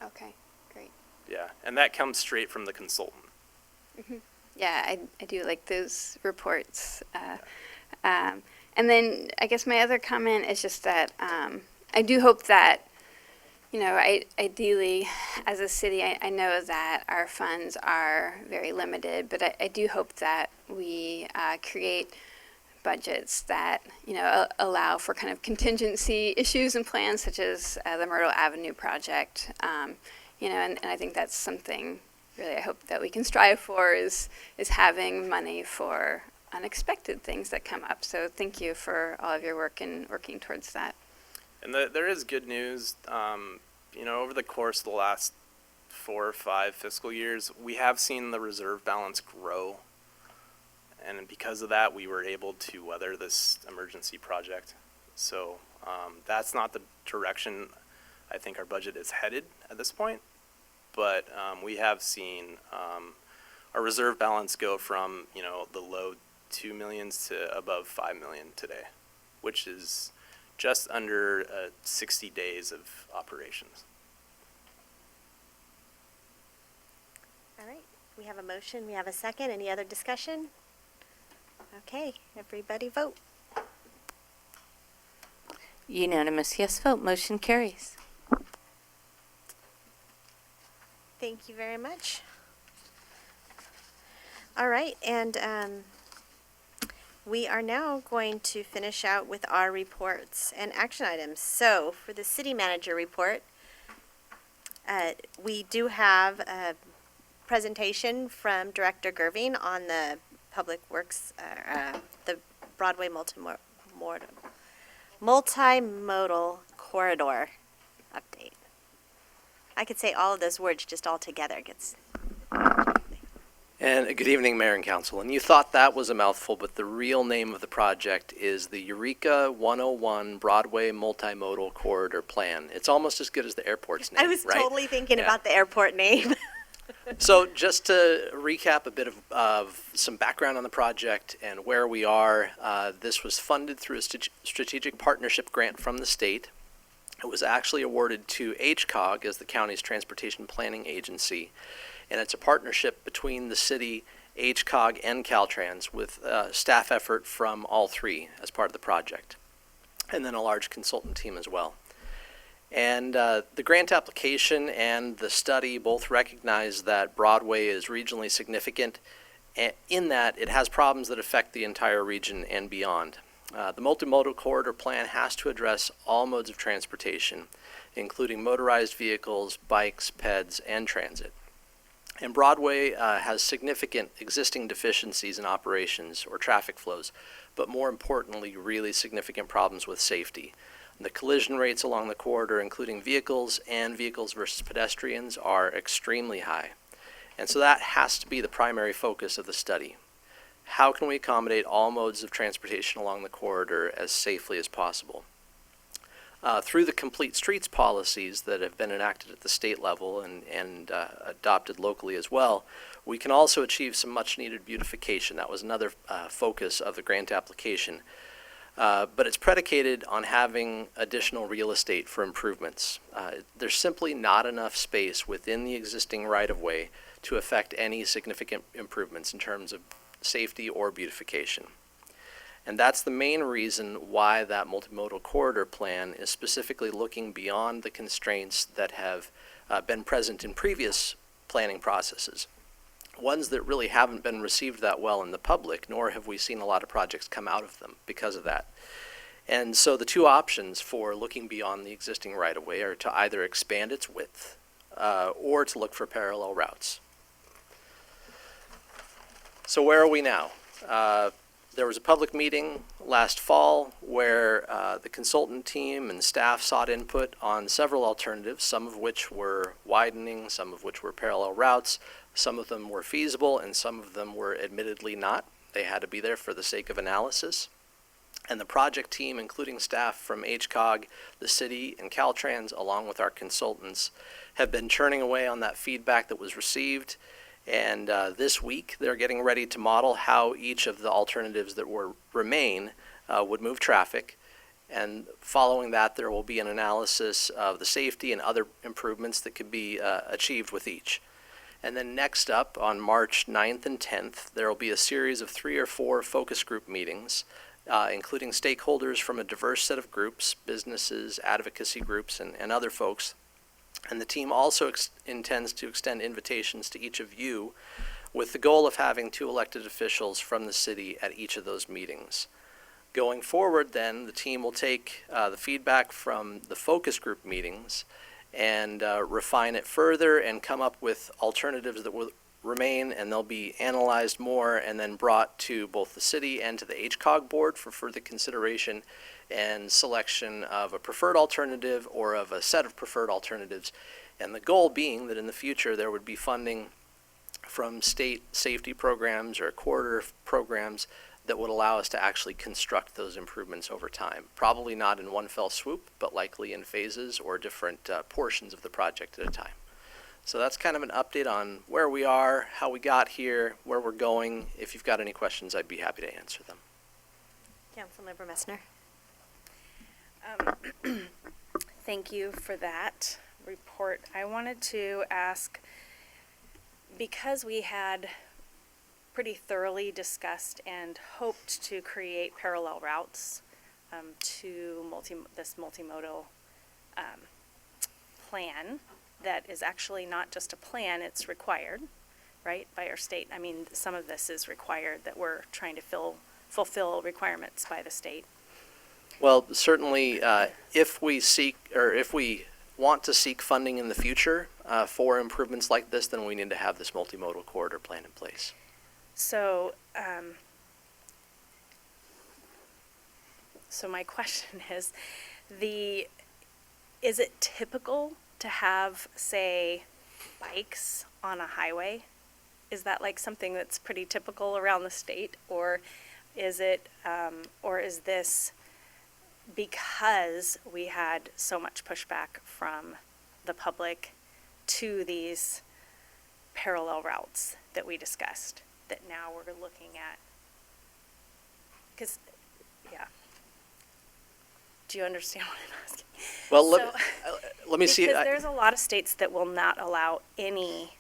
Okay, great. Yeah, and that comes straight from the consultant. Yeah, I do like those reports. And then I guess my other comment is just that I do hope that, ideally, as a city, I know that our funds are very limited, but I do hope that we create budgets that, allow for kind of contingency issues and plans, such as the Myrtle Avenue project. And I think that's something really I hope that we can strive for is having money for unexpected things that come up. So thank you for all of your work in working towards that. And there is good news. Over the course of the last 4 or 5 fiscal years, we have seen the reserve balance grow. And because of that, we were able to weather this emergency project. So that's not the direction I think our budget is headed at this point. But we have seen our reserve balance go from, the low 2 millions to above 5 million today, which is just under 60 days of operations. All right, we have a motion, we have a second. Any other discussion? Okay, everybody vote. Unanimous yes vote, motion carries. Thank you very much. All right, and we are now going to finish out with our reports and action items. So for the city manager report, we do have a presentation from Director Gerving on the Public Works, the Broadway multimodal corridor update. I could say all of those words just all together. And good evening, Mayor and Council. And you thought that was a mouthful, but the real name of the project is the Eureka 101 Broadway Multimodal Corridor Plan. It's almost as good as the airport's name, I was right? totally thinking Yeah. about the airport name. So just to recap a bit of some background on the project and where we are, this was funded through a strategic partnership grant from the state. It was actually awarded to HCOG as the county's transportation planning agency. And it's a partnership between the city, HCOG, and Caltrans with staff effort from all three as part of the project. And then a large consultant team as well. And the grant application and the study both recognize that Broadway is regionally significant in that it has problems that affect the entire region and beyond. The multimodal corridor plan has to address all modes of transportation, including motorized vehicles, bikes, peds, and transit. And Broadway has significant existing deficiencies in operations or traffic flows, but more importantly, really significant problems with safety. The collision rates along the corridor, including vehicles and vehicles versus pedestrians, are extremely high. And so that has to be the primary focus of the study. How can we accommodate all modes of transportation along the corridor as safely as possible? Through the complete streets policies that have been enacted at the state level and adopted locally as well, we can also achieve some much needed beautification. That was another focus of the grant application. But it's predicated on having additional real estate for improvements. There's simply not enough space within the existing right-of-way to affect any significant improvements in terms of safety or beautification. And that's the main reason why that multimodal corridor plan is specifically looking beyond the constraints that have been present in previous planning processes. Ones that really haven't been received that well in the public, nor have we seen a lot of projects come out of them because of that. And so the two options for looking beyond the existing right-of-way are to either expand its width or to look for parallel routes. So where are we now? There was a public meeting last fall where the consultant team and staff sought input on several alternatives, some of which were widening, some of which were parallel routes, some of them were feasible, and some of them were admittedly not. They had to be there for the sake of analysis. And the project team, including staff from HCOG, the city, and Caltrans, along with our consultants, have been churning away on that feedback that was received. And this week, they're getting ready to model how each of the alternatives that remain would move traffic. And following that, there will be an analysis of the safety and other improvements that could be achieved with each. And then next up, on March 9th and 10th, there will be a series of 3 or 4 focus group meetings, including stakeholders from a diverse set of groups, businesses, advocacy groups, and other folks. And the team also intends to extend invitations to each of you with the goal of having 2 elected officials from the city at each of those meetings. Going forward then, the team will take the feedback from the focus group meetings and refine it further and come up with alternatives that will remain, and they'll be analyzed more and then brought to both the city and to the HCOG board for further consideration and selection of a preferred alternative or of a set of preferred alternatives. And the goal being that in the future there would be funding from state safety programs or corridor programs that would allow us to actually construct those improvements over time. Probably not in one fell swoop, but likely in phases or different portions of the project at a time. So that's kind of an update on where we are, how we got here, where we're going. If you've got any questions, I'd be happy to answer them. Councilmember Messner. Thank you for that report. I wanted to ask, because we had pretty thoroughly discussed and hoped to create parallel routes to this multimodal plan that is actually not just a plan, it's required, right, by our state. I mean, some of this is required that we're trying to fulfill requirements by the state. Well, certainly, if we want to seek funding in the future for improvements like this, then we need to have this multimodal corridor plan in place. So, so my question is, is it typical to have, say, bikes on a highway? Is that like something that's pretty typical around the state, or is it, or is this because we had so much pushback from the public to these parallel routes that we discussed, that now we're looking at? Because, yeah. Do you understand what I'm asking? Well, let me see. Because there's a lot of states that will not allow any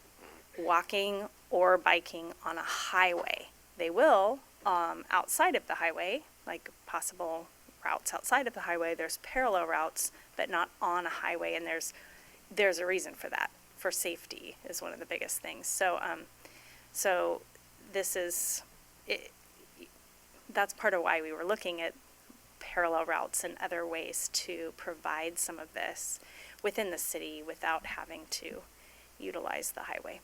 walking or biking on a highway. They will outside of the highway, like possible routes outside of the highway. There's parallel routes, but not on a highway, and there's a reason for that. For safety is one of the biggest things. So, so this is that's part of why we were looking at parallel routes and other ways to provide some of this within the city without having to utilize the highway.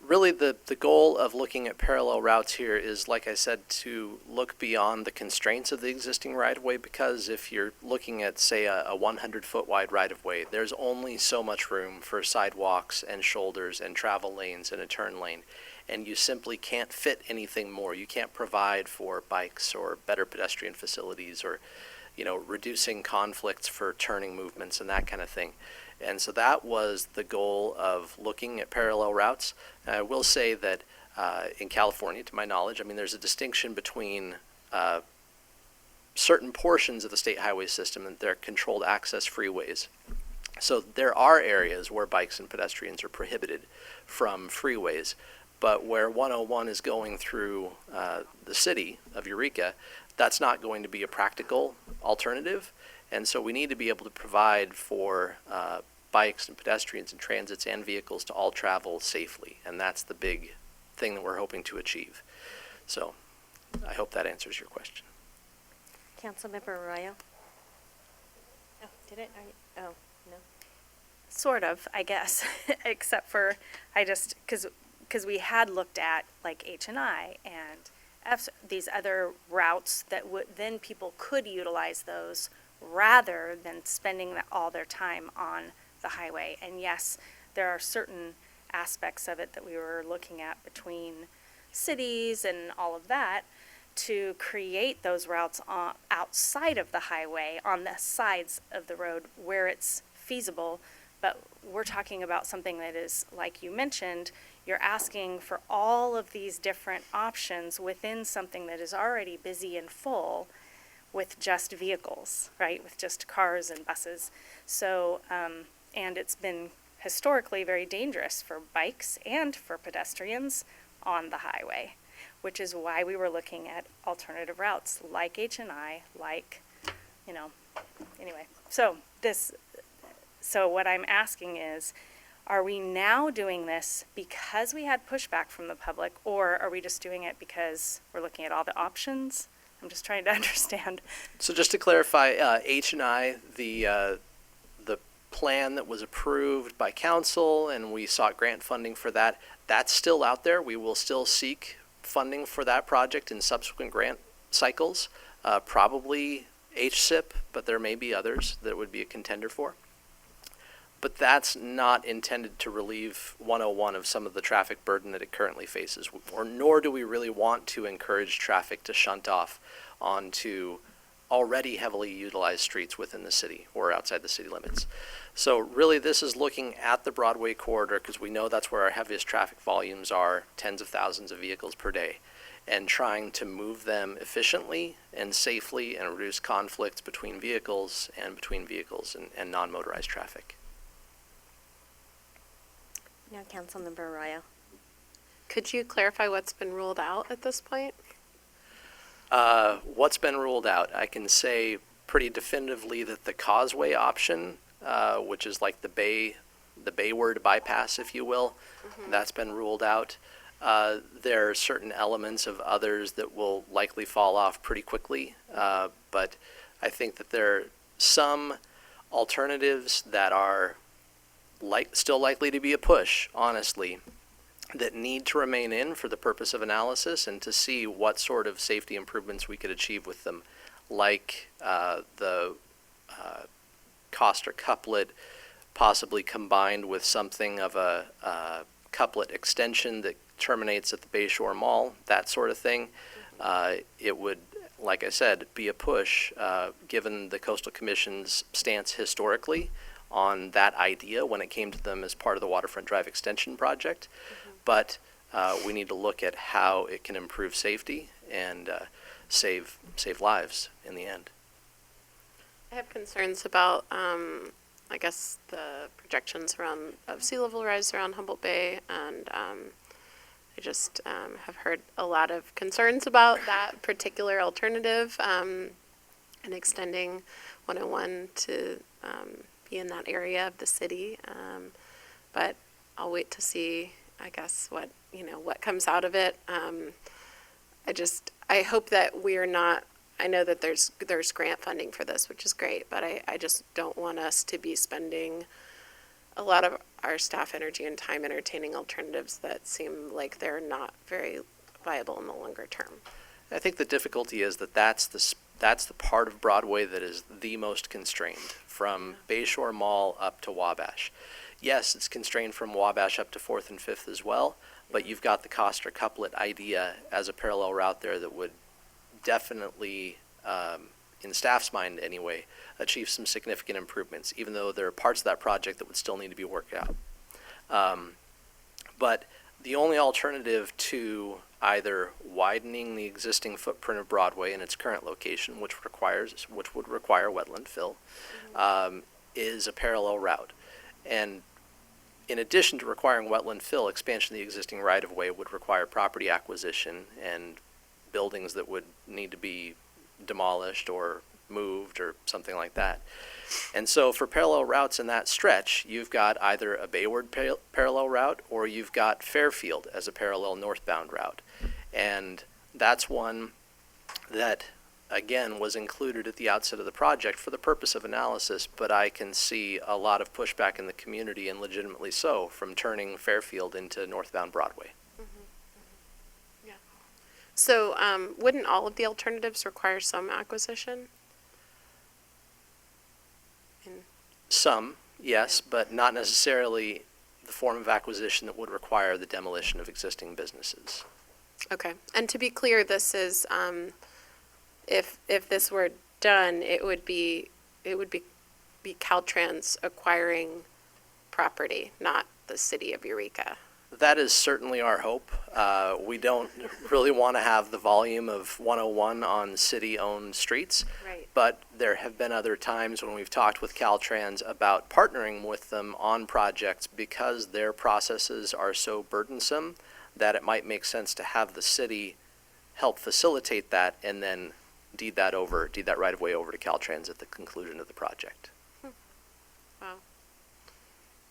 Really, the goal of looking at parallel routes here is, like I said, to look beyond the constraints of the existing right-of-way, because if you're looking at, say, a 100-foot wide right-of-way, there's only so much room for sidewalks and shoulders and travel lanes and a turn lane, and you simply can't fit anything more. You can't provide for bikes or better pedestrian facilities or, reducing conflicts for turning movements and that kind of thing. And so that was the goal of looking at parallel routes. I will say that in California, to my knowledge, there's a distinction between certain portions of the state highway system, and they're controlled access freeways. So there are areas where bikes and pedestrians are prohibited from freeways, but where 101 is going through the city of Eureka, that's not going to be a practical alternative. And so we need to be able to provide for bikes and pedestrians and transits and vehicles to all travel safely. And that's the big thing that we're hoping to achieve. So I hope that answers your question. Councilmember Arroyo? Oh, did it? Oh, no. Sort of, I guess, except for because we had looked at like H&I and these other routes that would then people could utilize those rather than spending all their time on the highway. And yes, there are certain aspects of it that we were looking at between cities and all of that to create those routes outside of the highway on the sides of the road where it's feasible. But we're talking about something that is, like you mentioned, you're asking for all of these different options within something that is already busy and full with just vehicles, right? With just cars and buses. So, and it's been historically very dangerous for bikes and for pedestrians on the highway, which is why we were looking at alternative routes like H&I, like, anyway. So what I'm asking is, are we now doing this because we had pushback from the public, or are we just doing it because we're looking at all the options? I'm just trying to understand. So just to clarify, H&I, the plan that was approved by council and we sought grant funding for that, that's still out there. We will still seek funding for that project in subsequent grant cycles, probably HSIP, but there may be others that would be a contender for. But that's not intended to relieve 101 of some of the traffic burden that it currently faces, or nor do we really want to encourage traffic to shunt off onto already heavily utilized streets within the city or outside the city limits. So really this is looking at the Broadway corridor because we know that's where our heaviest traffic volumes are, tens of thousands of vehicles per day, and trying to move them efficiently and safely and reduce conflicts between vehicles and non-motorized traffic. Now, Councilmember Arroyo. Could you clarify what's been ruled out at this point? What's been ruled out? I can say pretty definitively that the causeway option, which is like the Bayward bypass, if you will, that's been ruled out. There are certain elements of others that will likely fall off pretty quickly, but I think that there are some alternatives that are still likely to be a push, honestly, that need to remain in for the purpose of analysis and to see what sort of safety improvements we could achieve with them, like the Coster couplet, possibly combined with something of a couplet extension that terminates at the Bayshore Mall, that sort of thing. It would, like I said, be a push given the Coastal Commission's stance historically on that idea when it came to them as part of the Waterfront Drive Extension project. But we need to look at how it can improve safety and save lives in the end. I have concerns about, I guess, the projections of sea level rise around Humboldt Bay, and I just have heard a lot of concerns about that particular alternative and extending 101 to be in that area of the city. But I'll wait to see, I guess, what comes out of it. I hope that we're not, I know that there's grant funding for this, which is great, but I just don't want us to be spending a lot of our staff energy and time entertaining alternatives that seem like they're not very viable in the longer term. I think the difficulty is that that's the part of Broadway that is the most constrained, from Bayshore Mall up to Wabash. Yes, it's constrained from Wabash up to 4th and 5th as well, but you've got the Coster couplet idea as a parallel route there that would definitely, in staff's mind anyway, achieve some significant improvements, even though there are parts of that project that would still need to be worked out. But the only alternative to either widening the existing footprint of Broadway in its current location, which would require wetland fill, is a parallel route. And in addition to requiring wetland fill, expansion of the existing right-of-way would require property acquisition and buildings that would need to be demolished or moved or something like that. And so for parallel routes in that stretch, you've got either a Bayward parallel route or you've got Fairfield as a parallel northbound route. And that's one that, again, was included at the outset of the project for the purpose of analysis, but I can see a lot of pushback in the community, and legitimately so, from turning Fairfield into northbound Broadway. Yeah. So wouldn't all of the alternatives require some acquisition? Some, yes, but not necessarily the form of acquisition that would require the demolition of existing businesses. Okay. And to be clear, this is, if this were done, it would be Caltrans acquiring property, not the city of Eureka. That is certainly our hope. We don't really want to have the volume of 101 on city-owned streets. Right. But there have been other times when we've talked with Caltrans about partnering with them on projects because their processes are so burdensome that it might make sense to have the city help facilitate that and then deed that right-of-way over to Caltrans at the conclusion of the project. Wow.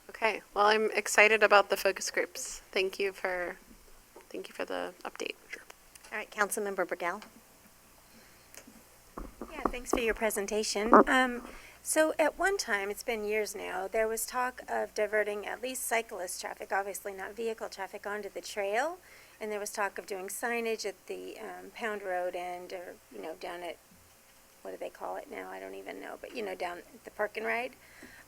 Okay. Well, I'm excited about the focus groups. Thank you for the update. Sure. All right, Councilmember Burgell. Yeah, thanks for your presentation. So at one time, it's been years now, there was talk of diverting at least cyclist traffic, obviously not vehicle traffic, onto the trail. And there was talk of doing signage at the Pound Road end, or, down at, what do they call it now? I don't even know, but, down at the Park and Ride.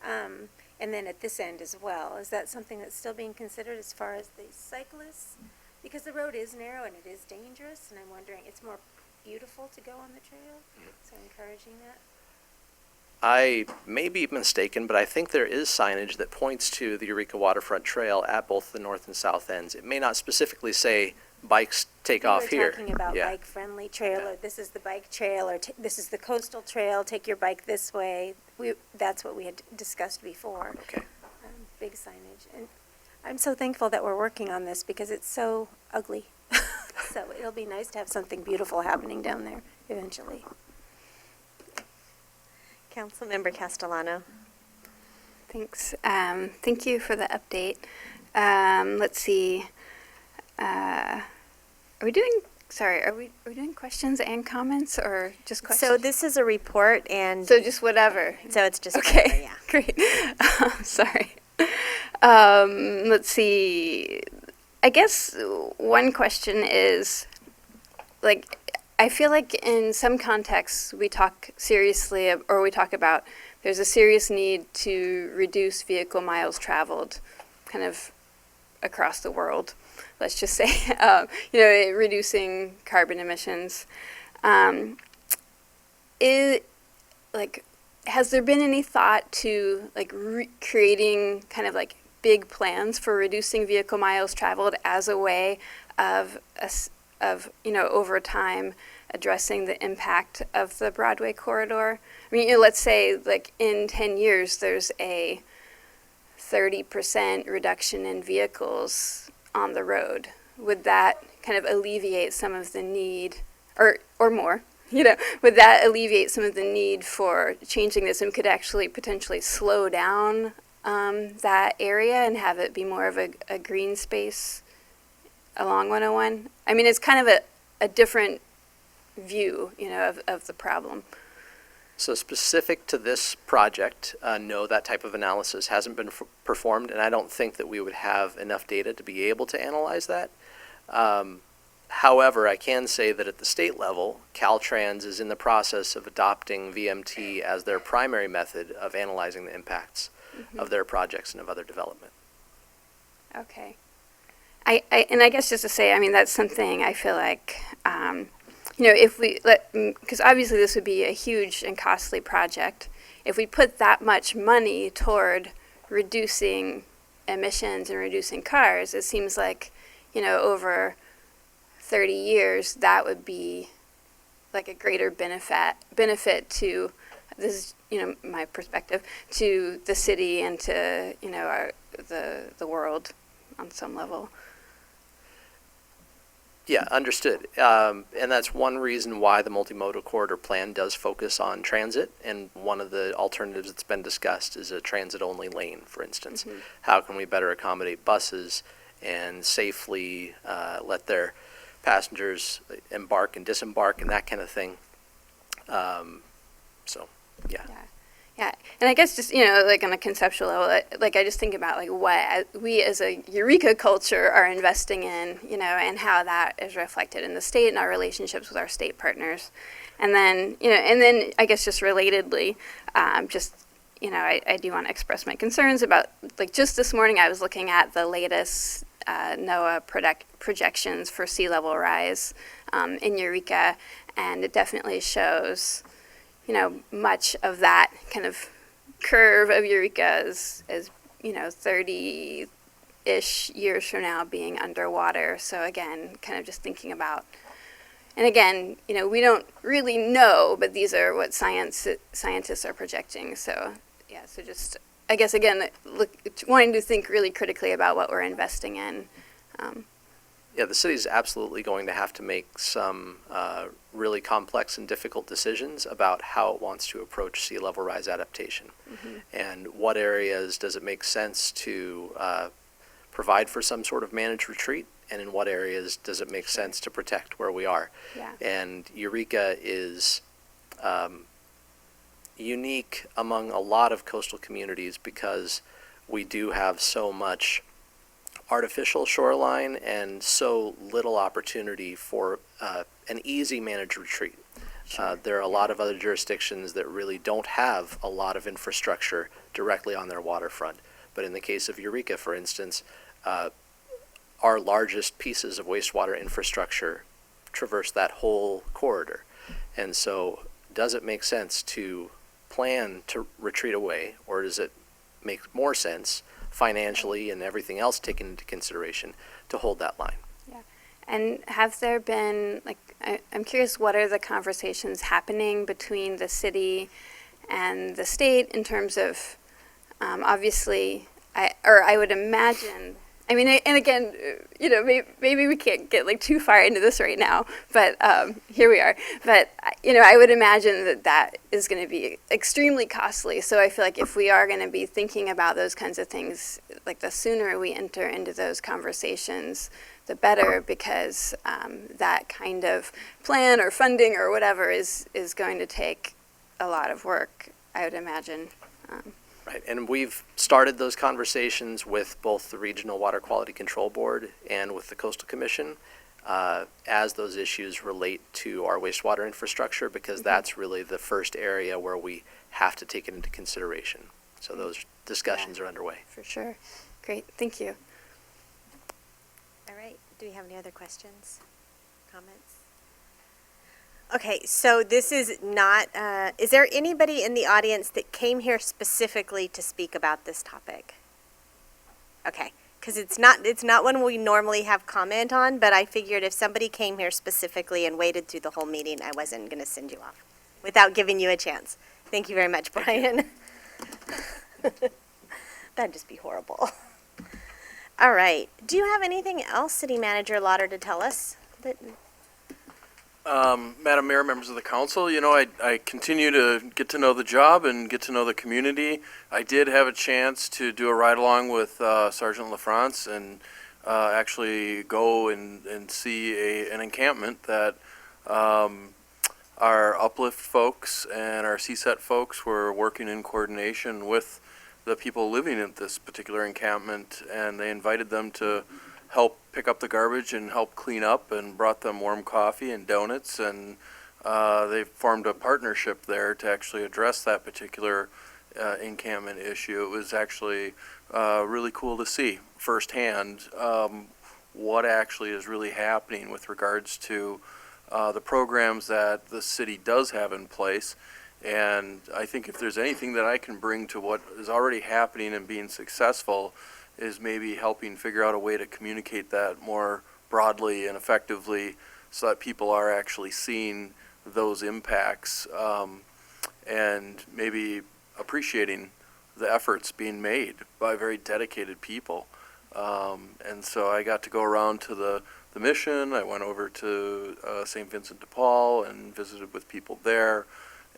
And then at this end as well. Is that something that's still being considered as far as the cyclists? Because the road is narrow and it is dangerous, and I'm wondering, it's more beautiful to go on the trail, so encouraging that. I may be mistaken, but I think there is signage that points to the Eureka Waterfront Trail at both the north and south ends. It may not specifically say bikes take off here. We were talking about Yeah. bike-friendly trail, or this is the bike trail, or this is the coastal trail, take your bike this way. That's what we had discussed before. Okay. Big signage. And I'm so thankful that we're working on this because it's so ugly. So it'll be nice to have something beautiful happening down there eventually. Councilmember Castellano. Thanks. Thank you for the update. Let's see. Are we doing doing questions and comments, or just questions? So this is a report, and So just whatever. so it's just Okay, whatever, yeah. great. Sorry. Let's see. I guess one question is, like, I feel like in some contexts we talk seriously, or we talk about there's a serious need to reduce vehicle miles traveled kind of across the world. Let's just say, reducing carbon emissions. Has there been any thought to creating kind of like big plans for reducing vehicle miles traveled as a way of over time addressing the impact of the Broadway corridor? I mean, let's say like in 10 years there's a 30% reduction in vehicles on the road. Would that kind of alleviate some of the need, or more? Would that alleviate some of the need for changing this, and could actually potentially slow down that area and have it be more of a green space along 101? I mean, it's kind of a different view, of the problem. So specific to this project, no, that type of analysis hasn't been performed, and I don't think that we would have enough data to be able to analyze that. However, I can say that at the state level, Caltrans is in the process of adopting VMT as their primary method of analyzing the impacts of their projects and of other development. Okay. And I guess just to say, I mean, that's something I feel like, if we because obviously this would be a huge and costly project. If we put that much money toward reducing emissions and reducing cars, it seems like, over 30 years, that would be like a greater benefit to this, my perspective, to the city and to, the world on some level. Yeah, understood. And that's one reason why the multimodal corridor plan does focus on transit. And one of the alternatives that's been discussed is a transit-only lane, for instance. Mhm. How can we better accommodate buses and safely let their passengers embark and disembark and that kind of thing? So, yeah. Yeah, and I guess just, like on a conceptual level, I just think about like what we as a Eureka culture are investing in, and how that is reflected in the state and our relationships with our state partners. And then, I guess just relatedly, I do want to express my concerns about, like just this morning I was looking at the latest NOAA projections for sea level rise in Eureka, and it definitely shows much of that kind of curve of Eureka is 30-ish years from now being underwater. So again, kind of just thinking about, and again, we don't really know, but these are what scientists are projecting. So yeah, so just, I guess again, wanting to think really critically about what we're investing in. Yeah, the city's absolutely going to have to make some really complex and difficult decisions about how it wants to approach sea level rise adaptation. Mhm. And what areas does it make sense to provide for some sort of managed retreat, and in what areas does it make sense to protect where we are. Yeah. And Eureka is unique among a lot of coastal communities because we do have so much artificial shoreline and so little opportunity for an easy managed retreat. There are a lot of other jurisdictions that really don't have a lot of infrastructure directly on their waterfront. But in the case of Eureka, for instance, our largest pieces of wastewater infrastructure traverse that whole corridor. And so does it make sense to plan to retreat away, or does it make more sense financially and everything else taken into consideration to hold that line? Yeah. And have there been, I'm curious, what are the conversations happening between the city and the state in terms of, obviously, I would imagine, and again, maybe we can't get too far into this right now, but here we are. But, I would imagine that is going to be extremely costly. So I feel like if we are going to be thinking about those kinds of things, the sooner we enter into those conversations, the better, because that kind of plan or funding or whatever is going to take a lot of work, I would imagine. Right, and we've started those conversations with both the Regional Water Quality Control Board and with the Coastal Commission as those issues relate to our wastewater infrastructure, because that's really the first area where we have to take it into consideration. So those discussions are underway. For sure. Great, thank you. All right, do we have any other questions, comments? Okay, so this is not, is there anybody in the audience that came here specifically to speak about this topic? Okay, because it's not one we normally have comment on, but I figured if somebody came here specifically and waited through the whole meeting, I wasn't going to send you off without giving you a chance. Thank you very much, Brian. That'd just be horrible. All right, do you have anything else, City Manager Lauder, to tell us? Madam Mayor, members of the council, I continue to get to know the job and get to know the community. I did have a chance to do a ride-along with Sergeant LaFrance and actually go and see an encampment that our Uplift folks and our CSET folks were working in coordination with the people living at this particular encampment, and they invited them to help pick up the garbage and help clean up, and brought them warm coffee and donuts, and they formed a partnership there to actually address that particular encampment issue. It was actually really cool to see firsthand what actually is really happening with regards to the programs that the city does have in place. And I think if there's anything that I can bring to what is already happening and being successful, is maybe helping figure out a way to communicate that more broadly and effectively so that people are actually seeing those impacts. and maybe appreciating the efforts being made by very dedicated people. And so I got to go around to the mission. I went over to St. Vincent de Paul and visited with people there,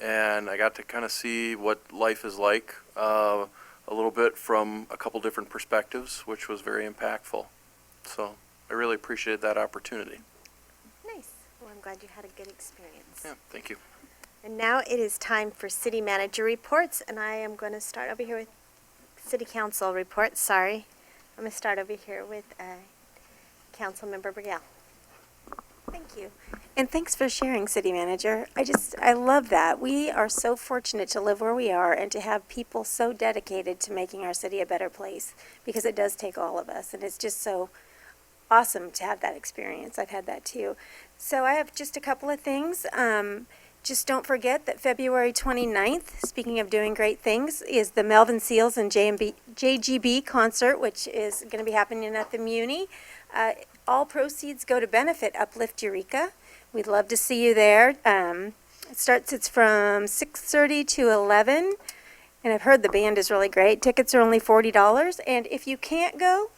and I got to kind of see what life is like a little bit from a couple different perspectives, which was very impactful. So I really appreciated that opportunity. Nice. Well, I'm glad you had a good experience. Yeah, thank you. And now it is time for city manager reports, and I am going to start over here with city council reports. Sorry. I'm going to start over here with Councilmember Brielle. Thank you. And thanks for sharing, City Manager. I love that. We are so fortunate to live where we are and to have people so dedicated to making our city a better place, because it does take all of us, and it's just so awesome to have that experience. I've had that too. So I have just a couple of things. Just don't forget that February 29th, speaking of doing great things, is the Melvin Seals and JGB concert, which is going to be happening at the Muni. All proceeds go to benefit Uplift Eureka. We'd love to see you there. It's from 6:30 to 11, and I've heard the band is really great. Tickets are only $40, and if you can't go,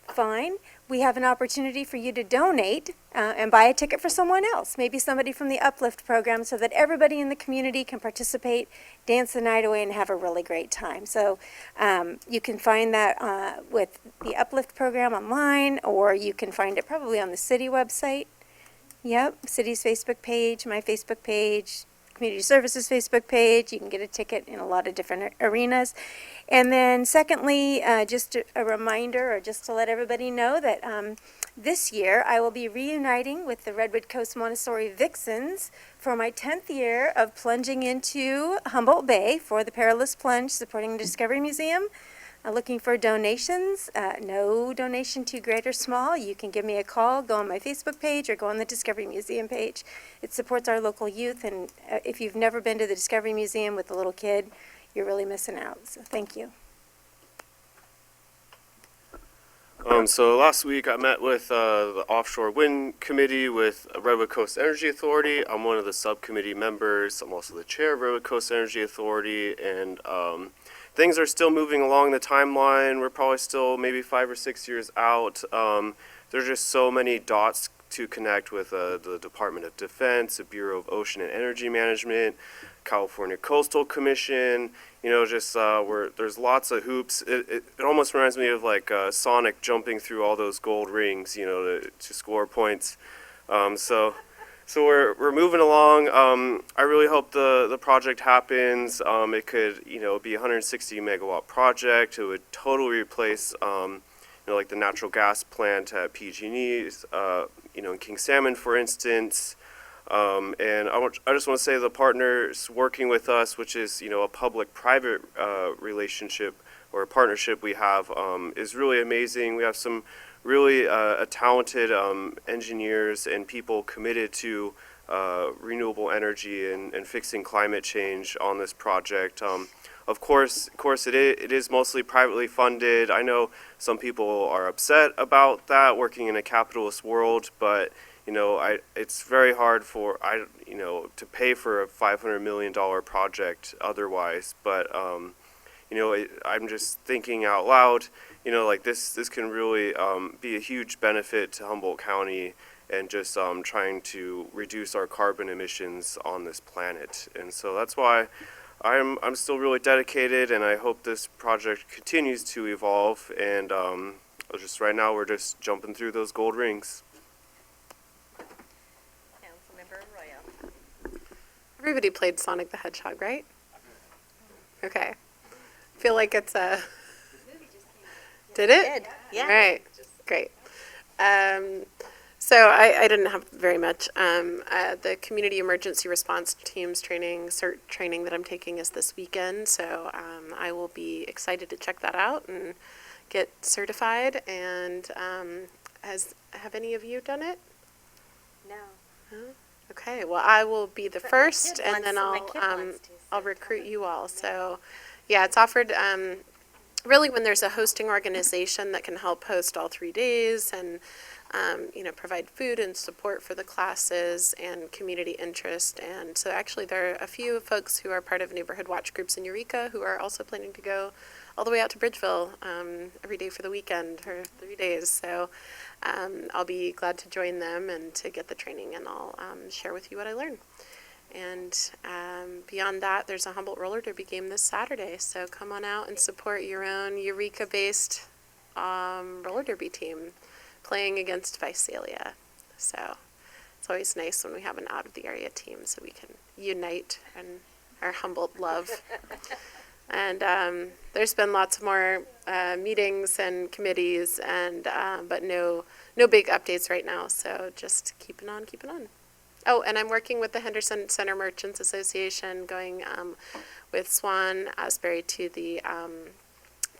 fine. We have an opportunity for you to donate and buy a ticket for someone else, maybe somebody from the Uplift program, so that everybody in the community can participate, dance the night away, and have a really great time. So you can find that with the Uplift program online, or you can find it probably on the city website. Yep, city's Facebook page, my Facebook page, Community Services Facebook page. You can get a ticket in a lot of different arenas. And then secondly, just a reminder, or just to let everybody know that this year I will be reuniting with the Redwood Coast Montessori Vixens for my 10th year of plunging into Humboldt Bay for the Perilous Plunge, supporting the Discovery Museum. Looking for donations. No donation too great or small. You can give me a call, go on my Facebook page, or go on the Discovery Museum page. It supports our local youth, and if you've never been to the Discovery Museum with a little kid, you're really missing out. So thank you. So last week I met with the Offshore Wind Committee with Redwood Coast Energy Authority. I'm one of the subcommittee members. I'm also the chair of Redwood Coast Energy Authority, and things are still moving along the timeline. We're probably still maybe 5 or 6 years out. There's just so many dots to connect with the Department of Defense, the Bureau of Ocean and Energy Management, California Coastal Commission. You know, just there's lots of hoops. It almost reminds me of like Sonic jumping through all those gold rings, you know, to score points. So we're moving along. I really hope the project happens. It could, you know, be a 160 megawatt project. It would totally replace, you know, like the natural gas plant at PG&E's, you know, in King Salmon, for instance. And I just want to say the partners working with us, which is, you know, a public-private relationship or a partnership we have, is really amazing. We have some really talented engineers and people committed to renewable energy and fixing climate change on this project. Of course, it is mostly privately funded. I know some people are upset about that, working in a capitalist world, but you know, it's very hard you know, to pay for a $500 million project otherwise. But you know, I'm just thinking out loud. You know, like this can really be a huge benefit to Humboldt County, and just trying to reduce our carbon emissions on this planet. And so that's why I'm still really dedicated, and I hope this project continues to evolve. And just right now, we're just jumping through those gold rings. Councilmember Arroyo. Everybody played Sonic the Hedgehog, right? Okay. I feel like it's a... Did it? Did, yeah. All right, great. So I didn't have very much. The Community Emergency Response Teams training, CERT training that I'm taking is this weekend, so I will be excited to check that out and get certified. And have any of you done it? No. Okay, well, I will be the But my first, kid and then wants to, I'll recruit you all. So, yeah, it's offered really when there's a hosting organization that can help host all 3 days, and provide food and support for the classes and community interest. And so actually there are a few folks who are part of neighborhood watch groups in Eureka who are also planning to go all the way out to Bridgeville every day for the weekend for 3 days. So I'll be glad to join them and to get the training, and I'll share with you what I learned. And beyond that, there's a Humboldt roller derby game this Saturday. So come on out and support your own Eureka-based roller derby team playing against Visalia. So it's always nice when we have an out-of-the-area team so we can unite in our Humboldt love. And there's been lots more meetings and committees, and but no big updates right now. So just keeping on. Oh, and I'm working with the Henderson Center Merchants Association, going with Swan Asbury to the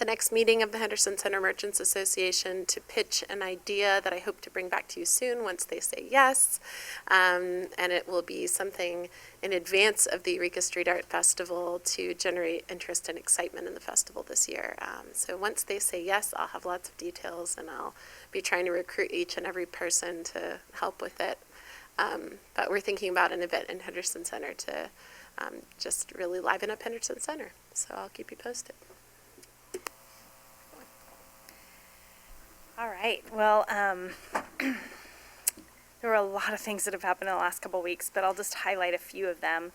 next meeting of the Henderson Center Merchants Association to pitch an idea that I hope to bring back to you soon once they say yes. And it will be something in advance of the Eureka Street Art Festival to generate interest and excitement in the festival this year. So once they say yes, I'll have lots of details, and I'll be trying to recruit each and every person to help with it. But we're thinking about an event in Henderson Center to just really liven up Henderson Center. So I'll keep you posted. All right. Well, there were a lot of things that have happened in the last couple of weeks, but I'll just highlight a few of them.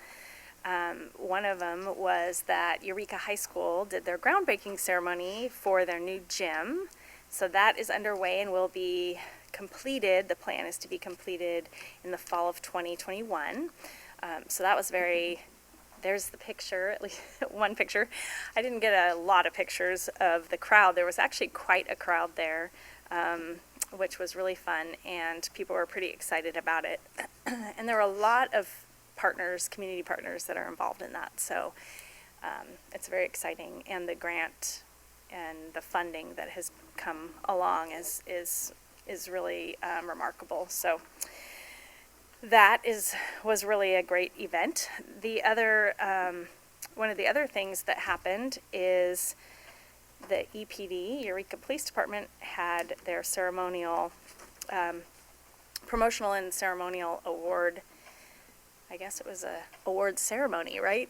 One of them was that Eureka High School did their groundbreaking ceremony for their new gym. So that is underway and will be completed. The plan is to be completed in the fall of 2021. So that was there's the picture, at least one picture. I didn't get a lot of pictures of the crowd. There was actually quite a crowd there, which was really fun, and people were pretty excited about it. And there were a lot of partners, community partners, that are involved in that. So it's very exciting, and the grant and the funding that has come along is really remarkable. So that was really a great event. The other one of the other things that happened is the EPD, Eureka Police Department, had their ceremonial, promotional and ceremonial award. I guess it was a award ceremony, right?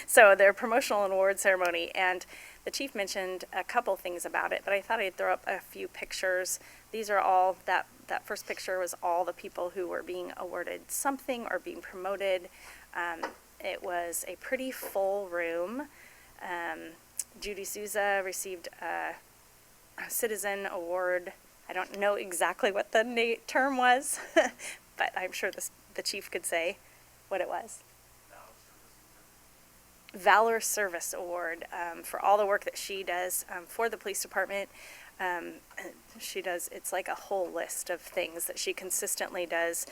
So their promotional and award ceremony, and the chief mentioned a couple things about it, but I thought I'd throw up a few pictures. These are all, that first picture was all the people who were being awarded something or being promoted. It was a pretty full room. Judy Souza received a citizen award. I don't know exactly what the term was, but I'm sure the chief could say what it was. Valor Service Award for all the work that she does for the police department. It's like a whole list of things that she consistently does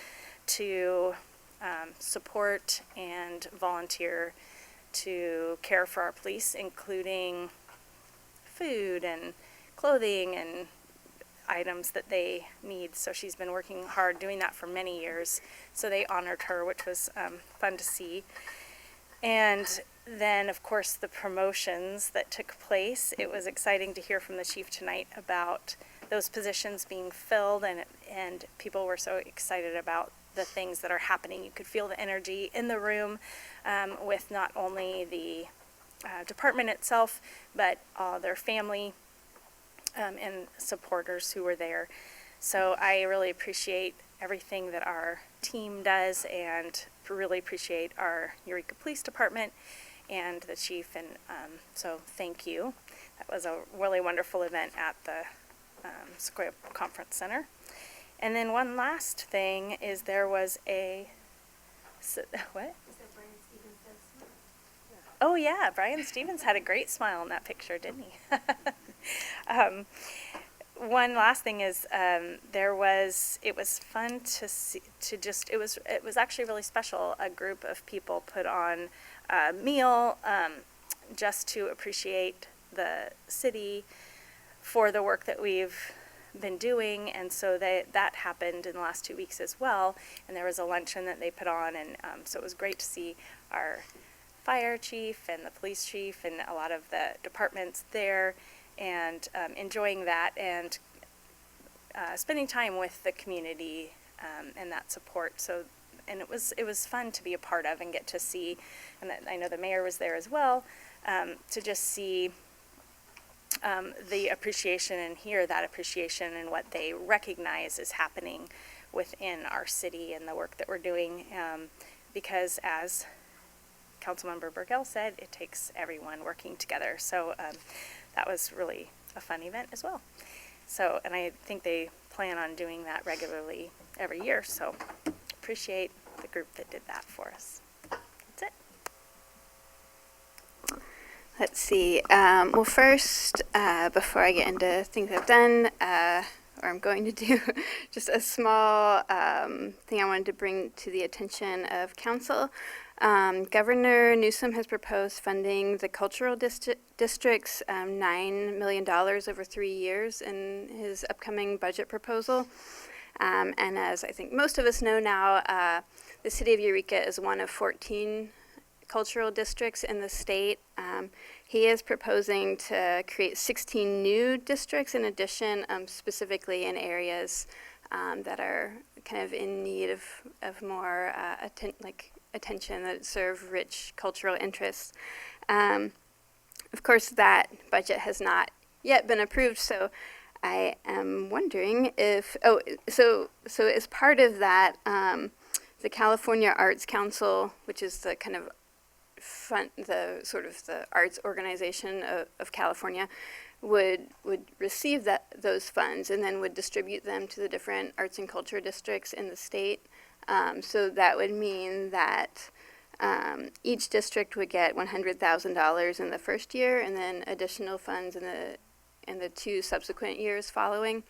to support and volunteer to care for our police, including food and clothing and items that they need. So she's been working hard doing that for many years. So they honored her, which was fun to see. And then, of course, the promotions that took place. It was exciting to hear from the chief tonight about those positions being filled, and people were so excited about the things that are happening. You could feel the energy in the room with not only the department itself, but their family and supporters who were there. So I really appreciate everything that our team does, and really appreciate our Eureka Police Department and the chief, and so thank you. That was a really wonderful event at the Sequoia Conference Center. And then one last thing is there was what? Oh yeah, Brian Stevens had a great smile in that picture, didn't he? One last thing is it was fun to see, it was actually really special. A group of people put on a meal just to appreciate the city for the work that we've been doing, and so that happened in the last 2 weeks as well. And there was a luncheon that they put on, and so it was great to see our fire chief and the police chief and a lot of the departments there, and enjoying that. And spending time with the community and that support. So, and it was fun to be a part of and get to see, and I know the mayor was there as well, to just see the appreciation and hear that appreciation and what they recognize is happening within our city and the work that we're doing. Because as Councilmember Burgell said, it takes everyone working together. So that was really a fun event as well. So, and I think they plan on doing that regularly every year. So appreciate the group that did that for us. That's it. Let's see. Well, first, before I get into things I've done, or I'm going to do, just a small thing I wanted to bring to the attention of council. Governor Newsom has proposed funding the cultural districts $9 million over 3 years in his upcoming budget proposal. And as I think most of us know now, the city of Eureka is one of 14 cultural districts in the state. He is proposing to create 16 new districts in addition, specifically in areas that are kind of in need of more attention, that serve rich cultural interests. Of course, that budget has not yet been approved, so I am wondering if, so as part of that, the California Arts Council, which is the kind of the arts organization of California, would receive those funds and then would distribute them to the different arts and culture districts in the state. So that would mean that each district would get $100,000 in the first year, and then additional funds in the 2 subsequent years following.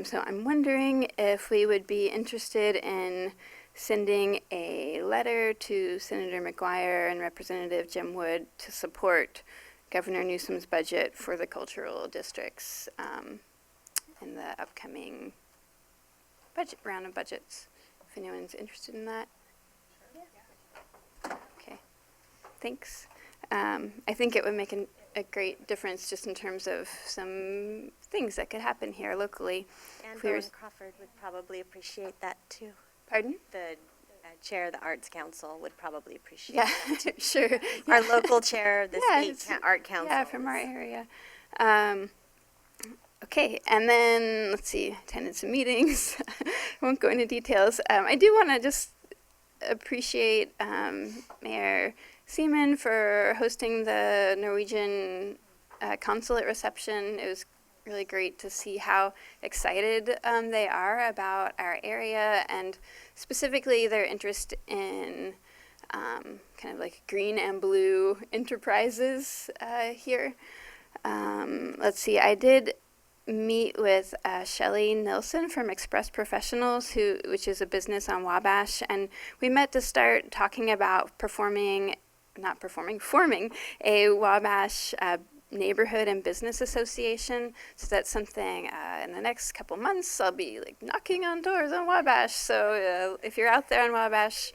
So I'm wondering if we would be interested in sending a letter to Senator McGuire and Representative Jim Wood to support Governor Newsom's budget for the cultural districts in the upcoming budget round of budgets, if anyone's interested in that. Okay, thanks. I think it would make a great difference just in terms of some things that could happen here locally. And Bowen Crawford would probably appreciate that too. Pardon? The chair of the Arts Council would probably appreciate Yeah, that too. sure. Our local chair of the state art council. Yeah, from our area. Okay, and then let's see, attendance and meetings. I won't go into details. I do want to just appreciate Mayor Seaman for hosting the Norwegian consulate reception. It was really great to see how excited they are about our area, and specifically their interest in kind of like green and blue enterprises here. Let's see, I did meet with Shelley Nilsson from Express Professionals, which is a business on Wabash, and we met to start talking about forming a Wabash neighborhood and business association. So that's something in the next couple months I'll be like knocking on doors on Wabash. So if you're out there on Wabash,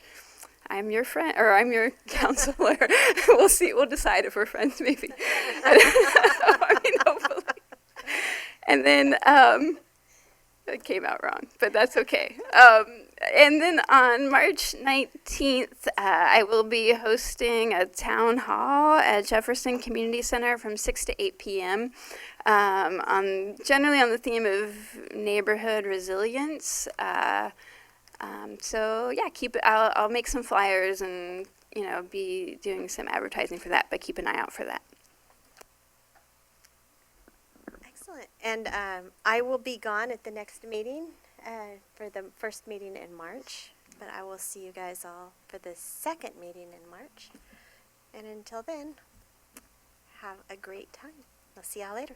I'm your friend, or I'm your counselor. We'll see. We'll decide if we're friends, maybe. I mean, hopefully. And then it came out wrong, but that's okay. And then on March 19th, I will be hosting a town hall at Jefferson Community Center from 6 to 8 p.m. Generally on the theme of neighborhood resilience. So yeah, I'll make some flyers and be doing some advertising for that, but keep an eye out for that. Excellent. And I will be gone at the next meeting for the first meeting in March, but I will see you guys all for the second meeting in March. And until then, have a great time. I'll see y'all later.